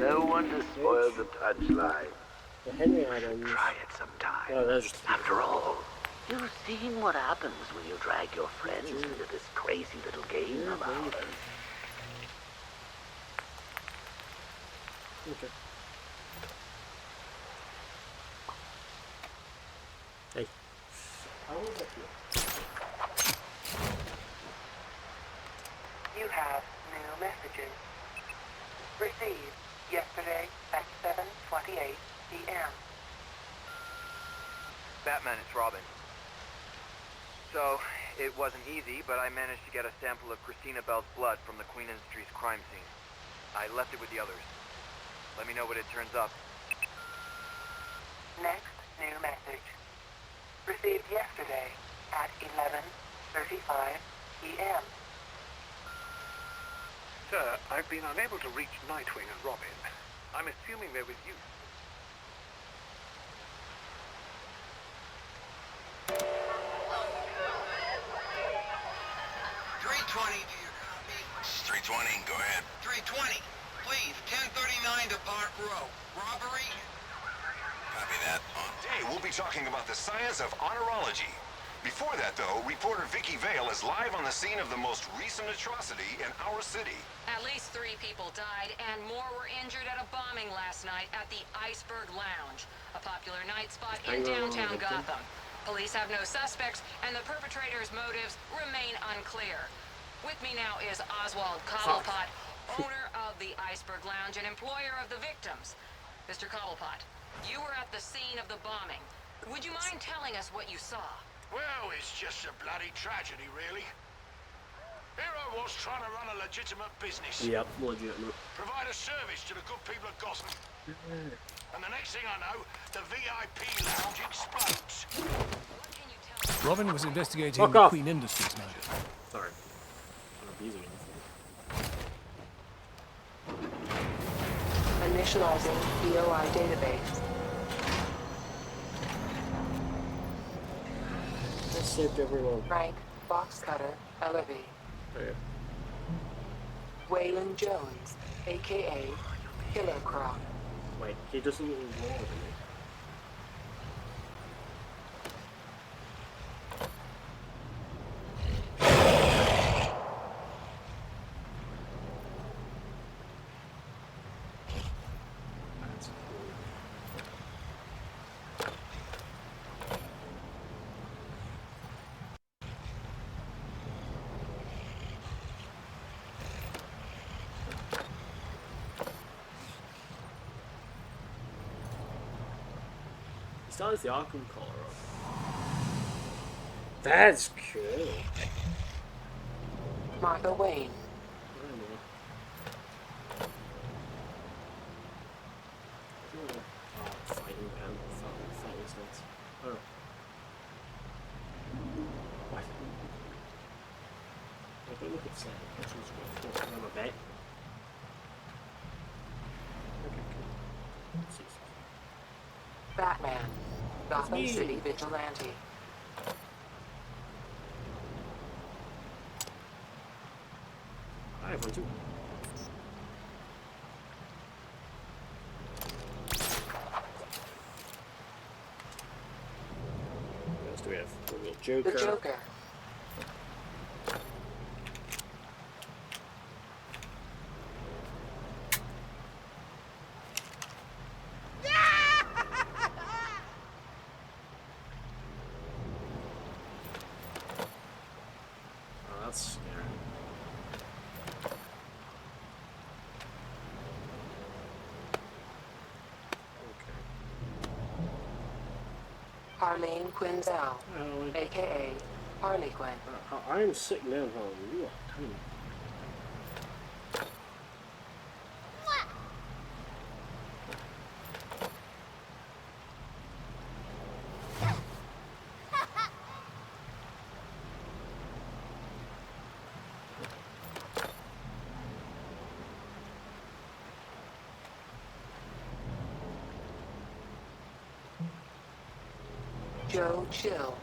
No one to spoil the punchline. Henry Adams. Try it sometime. Oh, After all, you've seen what happens when you drag your friends into this crazy little game of ours. Okay. Hey. How was that here? You have new messages. Received yesterday at 7:28 p.m. Batman, it's Robin. So, it wasn't easy, but I managed to get a sample of Christina Bell's blood from the Queen Industries crime scene. I left it with the others. Let me know what it turns up. Next new message. Received yesterday at 11:35 p.m. Sir, I've been unable to reach Nightwing and Robin. I'm assuming they're with you. It's 320, go ahead. 320, please, 1039 to Park Row. Robbery? Copy that. Today, we'll be talking about the science of honorology. Before that, though, reporter Vicky Vale is live on the scene of the most recent atrocity in our city. At least 3 people died and more were injured at a bombing last night at the Iceberg Lounge, a popular night spot in downtown Gotham. Police have no suspects and the perpetrator's motives remain unclear. With me now is Oswald Cobblepot, owner of the Iceberg Lounge and employer of the victims. Mr. Cobblepot, you were at the scene of the bombing. Would you mind telling us what you saw? Well, it's just a bloody tragedy, really. Here I was trying to run a legitimate business. Yep, legitimate. Provide a service to the good people of Gotham. And the next thing I know, the VIP lounge explodes. Robin was investigating Fuck the off. Queen Industries murder. Sorry. I'm abusing it. Initializing BOI database. I saved everyone. Rank, box cutter, elevate. Okay. Waylon Jones, aka Killer Croc. Wait, he doesn't even roll to me. He still has the Arkham collar on. That's cool. Martha Wayne. Fighting man. Fighting stance. Oh. What? I don't look at Sam. That's what's going on. I'm a bet. Okay, cool. Batman. Gotham City Vigilante. Hi, everyone, too. What else do we have? We got Joker. The Joker. Oh, that's scary. Harleen Quinzel, aka Harley Quinn. I am sick now, Holly. You are tiny. Joe Chill.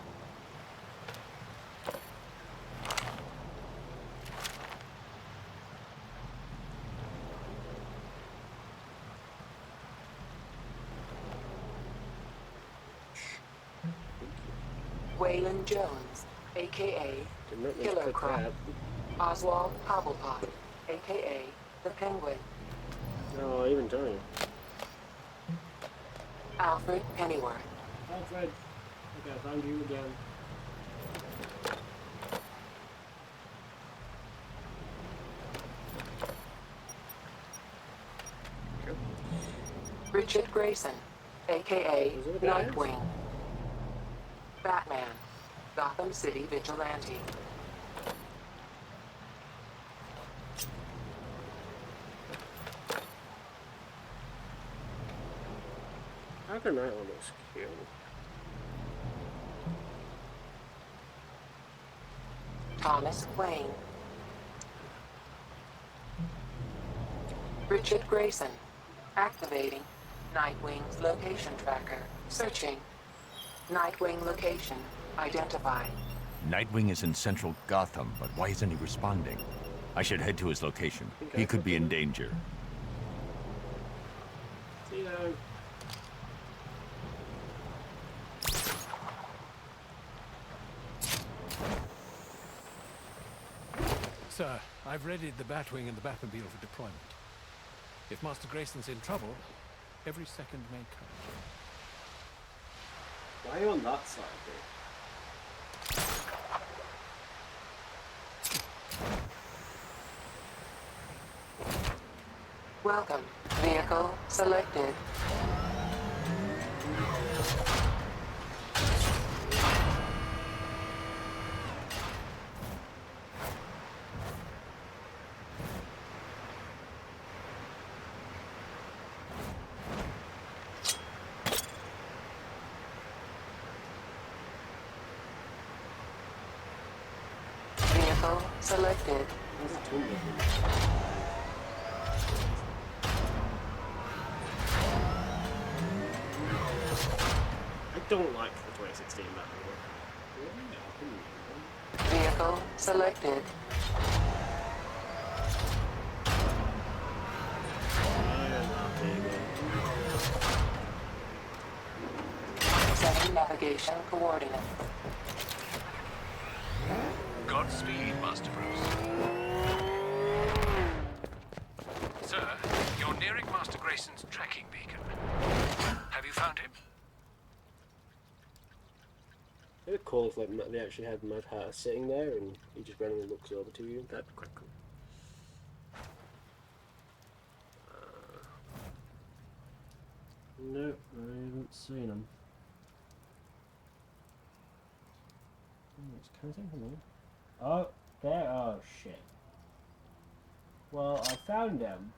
Waylon Jones, aka Killer Croc. Oswald Cobblepot, aka the Penguin. No, even Tony. Alfred Pennyworth. Alfred. Okay, I found you again. Richard Grayson, aka Nightwing. Batman, Gotham City Vigilante. How can I almost kill? Thomas Wayne. Richard Grayson, activating Nightwing's location tracker. Searching. Nightwing location identified. Nightwing is in central Gotham, but why isn't he responding? I should head to his location. He could be in danger. See you. Sir, I've readied the Batwing and the Batmobile for deployment. If Master Grayson's in trouble, every second may count. Why are you on that side here? Welcome. Vehicle selected. Vehicle selected. I don't like the 2016 Batman. Vehicle selected. Setting navigation coordinates. Godspeed, Master Bruce. Sir, you're nearing Master Grayson's tracking beacon. Have you found him? It'd be cool if like they actually had Mad Hatter sitting there and he just randomly looks over to you. That'd be quite cool. No, I haven't seen him. Oh, there. Oh shit. Well, I found him.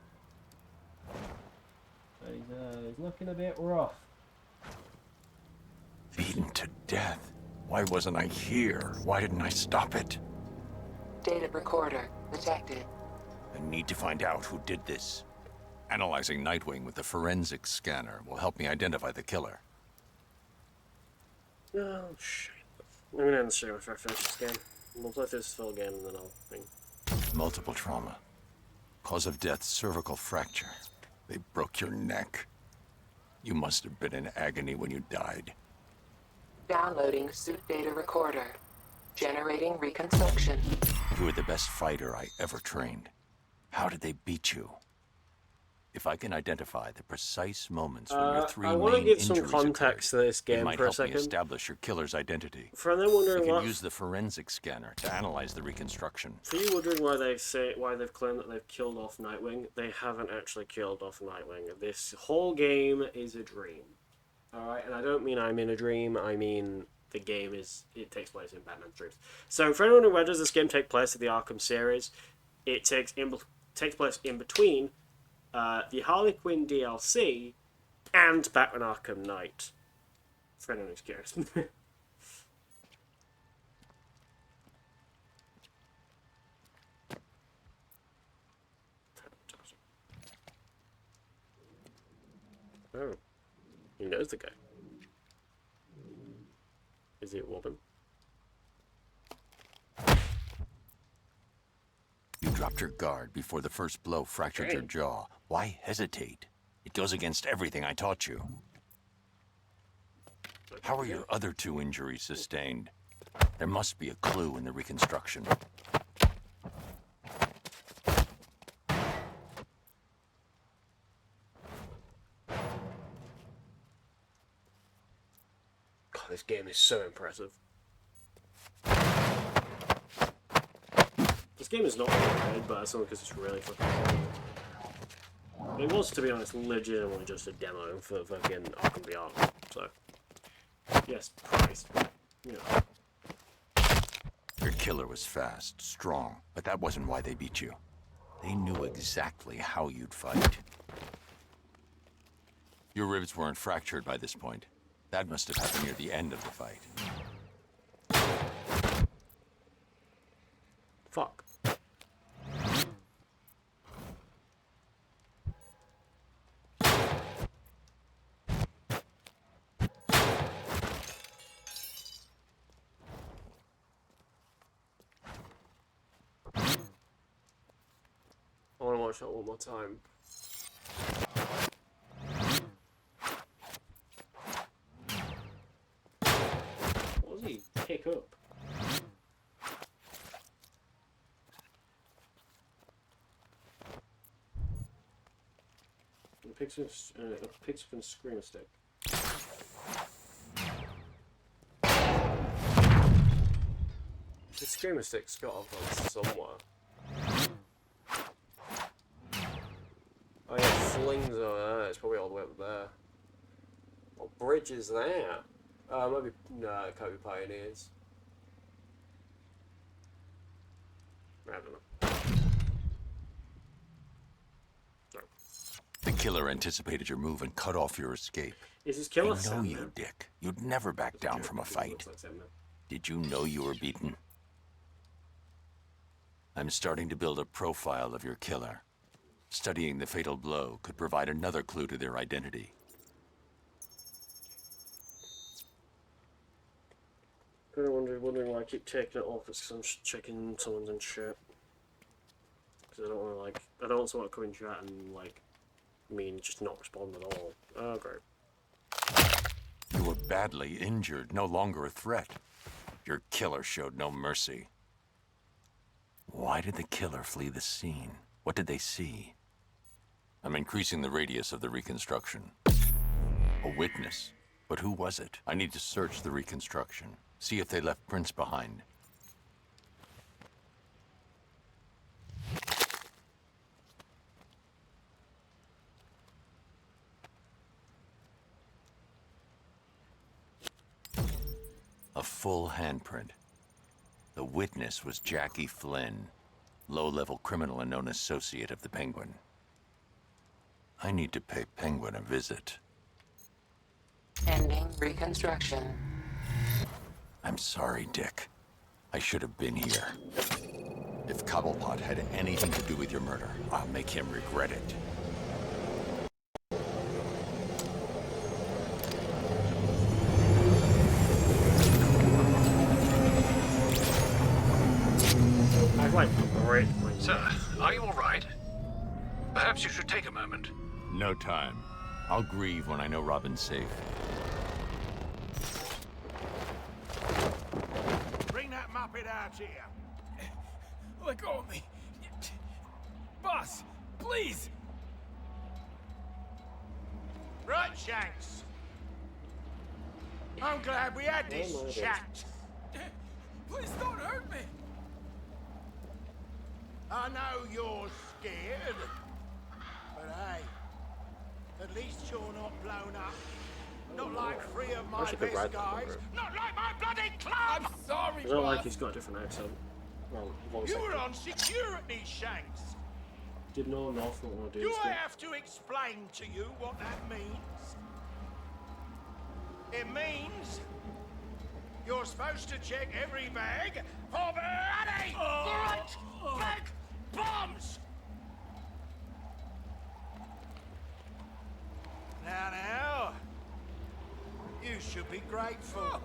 But he's looking a bit rough. Beaten to death. Why wasn't I here? Why didn't I stop it? Data recorder detected. I need to find out who did this. Analyzing Nightwing with the forensics scanner will help me identify the killer. Oh shit. I'm gonna end the stream after I finish this game. We'll play through this full game and then I'll think. Multiple trauma. Cause of death, cervical fracture. They broke your neck. You must have been in agony when you died. Downloading suit data recorder. Generating reconstruction. You were the best fighter I ever trained. How did they beat you? If I can identify the precise moments when your three I want to main give some injuries context occurred, to this it game might for a help me second. establish your killer's identity. For them wondering You can what, use the forensic scanner to analyze the reconstruction. for you wondering why they've claimed that they've killed off Nightwing, they haven't actually killed off Nightwing. This whole game is a dream. Alright, and I don't mean I'm in a dream, I mean the game it takes place in Batman's dreams. So for anyone who where does this game take place in the Arkham series, it takes place in between the Harley Quinn DLC and Batman Arkham Knight. For anyone who's curious. Oh, he knows the guy. Is he a woman? You dropped your guard before the first blow fractured your jaw. Why hesitate? It goes against everything I taught you. How are your other two injuries sustained? There must be a clue in the reconstruction. God, this game is so impressive. This game is not really good, but that's only because it's really fucking fun. It was, to be honest, legitimately just a demo for fucking Arkham Beyond, so... Yes, price. You know. Your killer was fast, strong, but that wasn't why they beat you. They knew exactly how you'd fight. Your ribs weren't fractured by this point. That must have happened near the end of the fight. Fuck. I want to watch that one more time. What does he pick up? He picks up a screamer stick. The screamer stick's got off on somewhere. Oh yeah, flings over there. It's probably all the way up there. What bridge is there? Maybe no, it can't be Pioneers. I don't know. No. The killer anticipated your move and cut off your escape. Is his killer I know you, Dick. You'd never back down from a fight. Did you know you were beaten? I'm starting to build a profile of your killer. Studying the fatal blow could provide another clue to their identity. Kind of wondering why I keep taking it off. It's because I'm just checking someone's in chat. Because I don't want to I don't want someone to come in chat and just not respond at all. Oh great. You were badly injured, no longer a threat. Your killer showed no mercy. Why did the killer flee the scene? What did they see? I'm increasing the radius of the reconstruction. A witness. But who was it? I need to search the reconstruction. See if they left prints behind. A full handprint. The witness was Jackie Flynn, low-level criminal and known associate of the Penguin. I need to pay Penguin a visit. Ending reconstruction. I'm sorry, Dick. I should have been here. If Cobblepot had anything to do with your murder, I'll make him regret it. Sir, are you all right? Perhaps you should take a moment. No time. I'll grieve when I know Robin's safe. Bring that muppet out here. Let go of me. Boss, please. Right, Shanks. I'm glad we had this chat. Please don't hurt me. I know you're scared, but hey, at least you're not blown up. Not like three of my best guys. Not like my bloody club! I'm sorry, I don't like he's got a different accent. Well, you were on security, Shanks. Did no North want to do Do this I thing? have to explain to you what that means? It means you're supposed to check every bag for bloody great big bombs! Now, you should be grateful.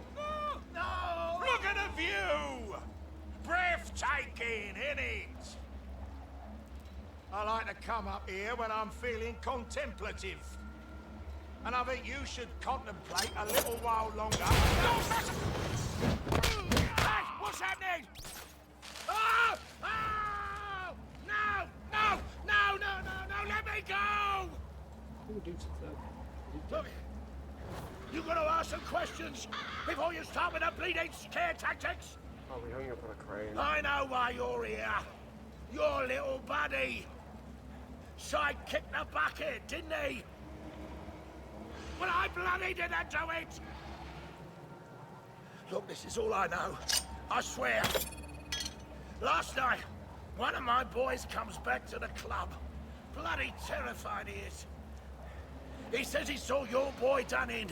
No! Look at the view! Breathtaking, innit? I like to come up here when I'm feeling contemplative. And I think you should contemplate a little while longer. Hey, what's happening? Oh! Oh! No! No! No! No! No! No! Let me go! Look, you got to ask some questions before you start with the bleeding scare tactics. Oh, we hung up on a crane. I know why you're here. Your little buddy. Side kicked the bucket, didn't he? Well, I bloody didn't do it! Look, this is all I know. I swear. Last night, one of my boys comes back to the club. Bloody terrified he is. He says he saw your boy done in.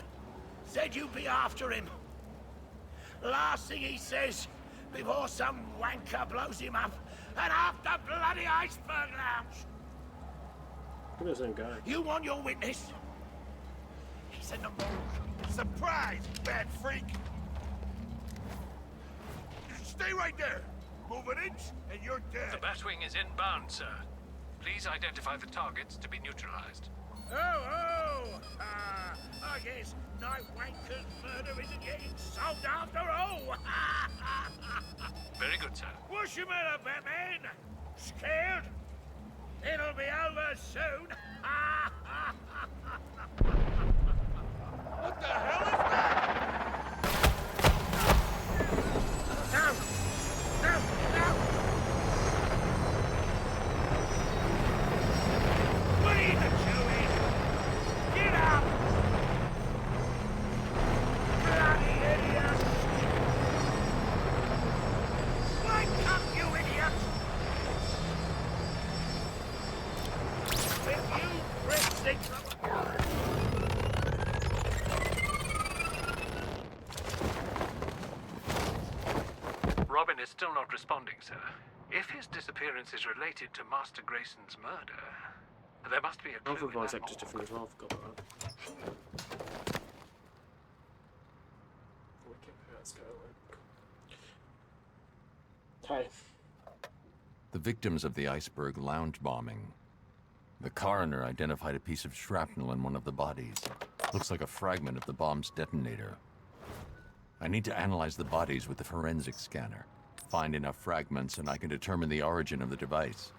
Said you'd be after him. Last thing he says, before some wanker blows him up, and after bloody Iceberg Lounge. Who the same guy? You want your witness? He's in the morgue. Surprise, bad freak! Stay right there. Move an inch, and you're dead. The Batwing is inbound, sir. Please identify the targets to be neutralized. I guess Night Wanker's murder isn't getting solved after all. Very good, sir. What's your matter, Batman? Scared? It'll be over soon. What the hell is that? No! No! No! What are you doing? Get out! Bloody idiot! Wake up, you idiot! If you press Robin is still not responding, sir. If his disappearance is related to Master Grayson's murder, there must be a clue. Alpha voice actor's different as well, forgot about that. Hi. The victims of the Iceberg Lounge bombing. The coroner identified a piece of shrapnel in one of the bodies. Looks like a fragment of the bomb's detonator. I need to analyze the bodies with the forensic scanner. Find enough fragments and I can determine the origin of the device.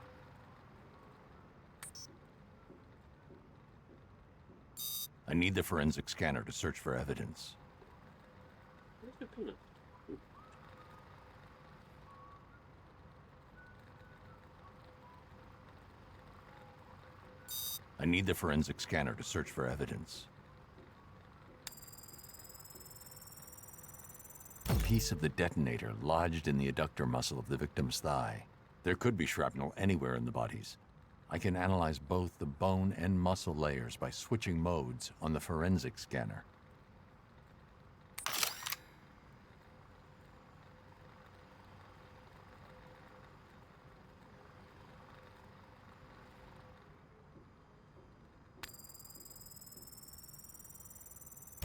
I need the forensic scanner to search for evidence. I need the forensic scanner to search for evidence. piece of the detonator lodged in the adductor muscle of the victim's thigh. There could be shrapnel anywhere in the bodies. I can analyze both the bone and muscle layers by switching modes on the forensic scanner.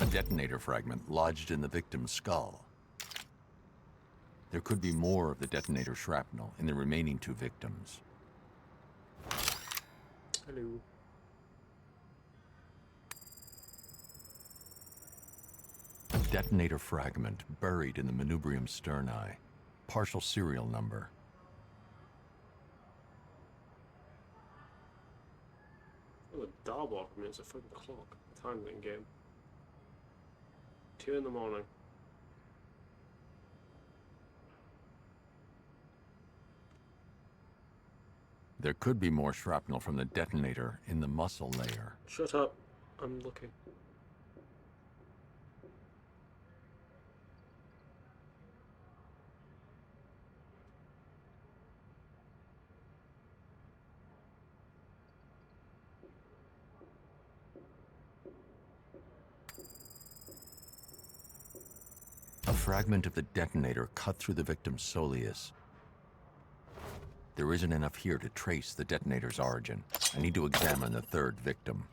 A detonator fragment lodged in the victim's skull. There could be more of the detonator shrapnel in the remaining 2 victims. Hello. A detonator fragment buried in the manubrium sterni. Partial serial number. Oh, the dial block means a fucking clock. Time in game. 2 in the morning. There could be more shrapnel from the detonator in the muscle layer. Shut up. I'm looking. A fragment of the detonator cut through the victim's soleus. There isn't enough here to trace the detonator's origin. I need to examine the 3rd victim.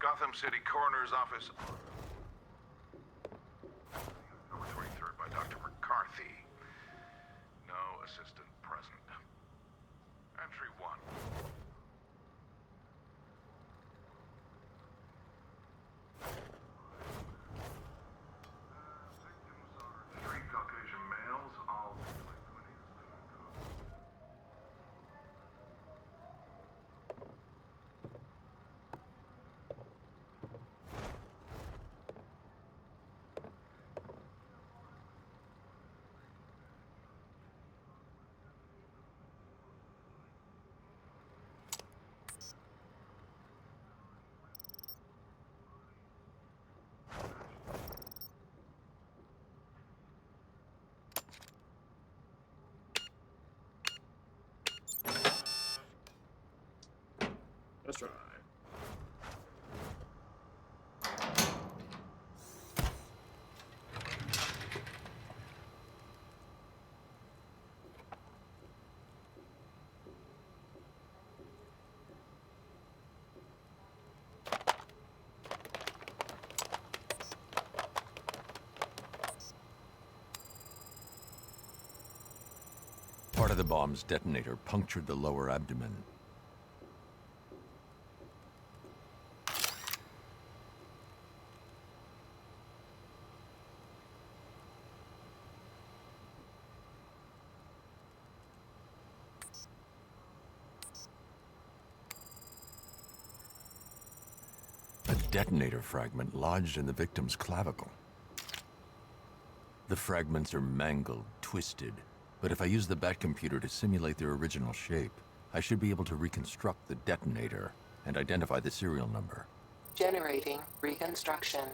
Gotham City Coroner's Office. Number 23rd by Dr. McCarthy. No assistant present. Entry 1. Victims are 3 Caucasian males, all late 20s. That's right. Part of the bomb's detonator punctured the lower abdomen. A detonator fragment lodged in the victim's clavicle. The fragments are mangled, twisted, but if I use the Bat computer to simulate their original shape, I should be able to reconstruct the detonator and identify the serial number. Generating reconstruction.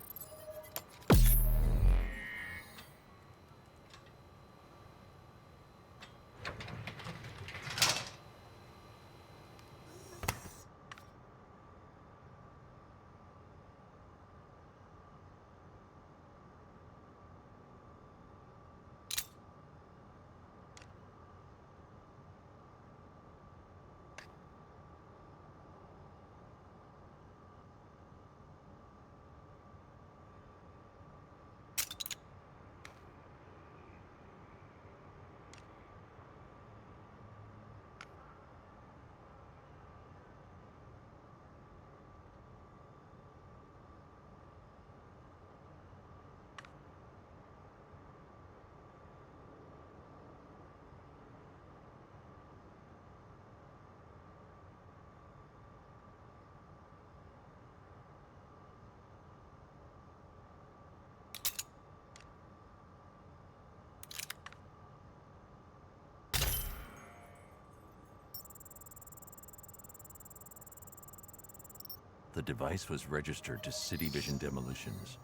The device was registered to City Vision Demolitions.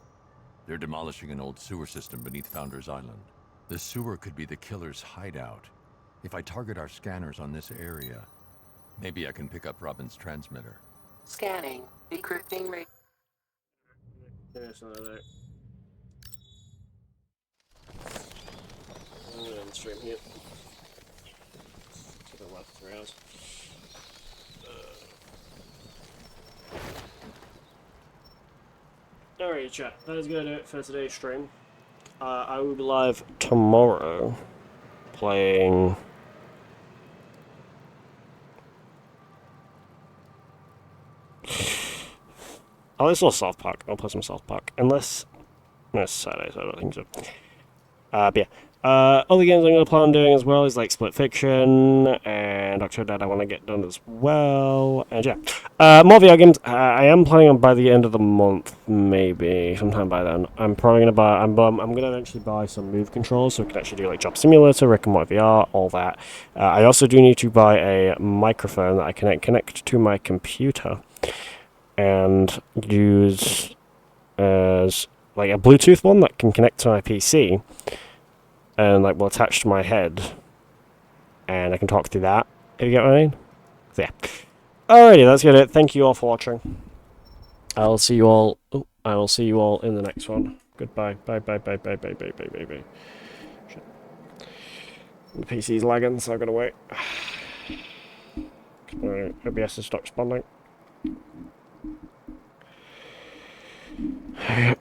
They're demolishing an old sewer system beneath Founders Island. The sewer could be the killer's hideout. If I target our scanners on this area, maybe I can pick up Robin's transmitter. Scanning. Decrypting rate. There's another. I'm going to stream here. To the left 3 hours. Alright, chat. That is going to do it for today's stream. I will be live tomorrow playing. Oh, it's all South Park. I'll play some South Park. Unless. No, it's Saturday, so I don't think so. But yeah. Other games I'm going to plan on doing as well is like Split Fiction and Octodad I want to get done as well. And yeah. More video games. I am planning on by the end of the month, maybe. Sometime by then. I'm probably going to buy. I'm going to eventually buy some Move controls so we can actually do like Job Simulator, Rick and Morty VR, all that. I also do need to buy a microphone that I can connect to my computer and use as like a Bluetooth one that can connect to my PC and like will attach to my head and I can talk through that, if you get what I mean. So yeah. Alrighty, that's good. Thank you all for watching. I will see you all in the next one. Goodbye. Bye. Shit. The PC's lagging, so I've got to wait. OBS has stopped responding.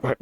Bye.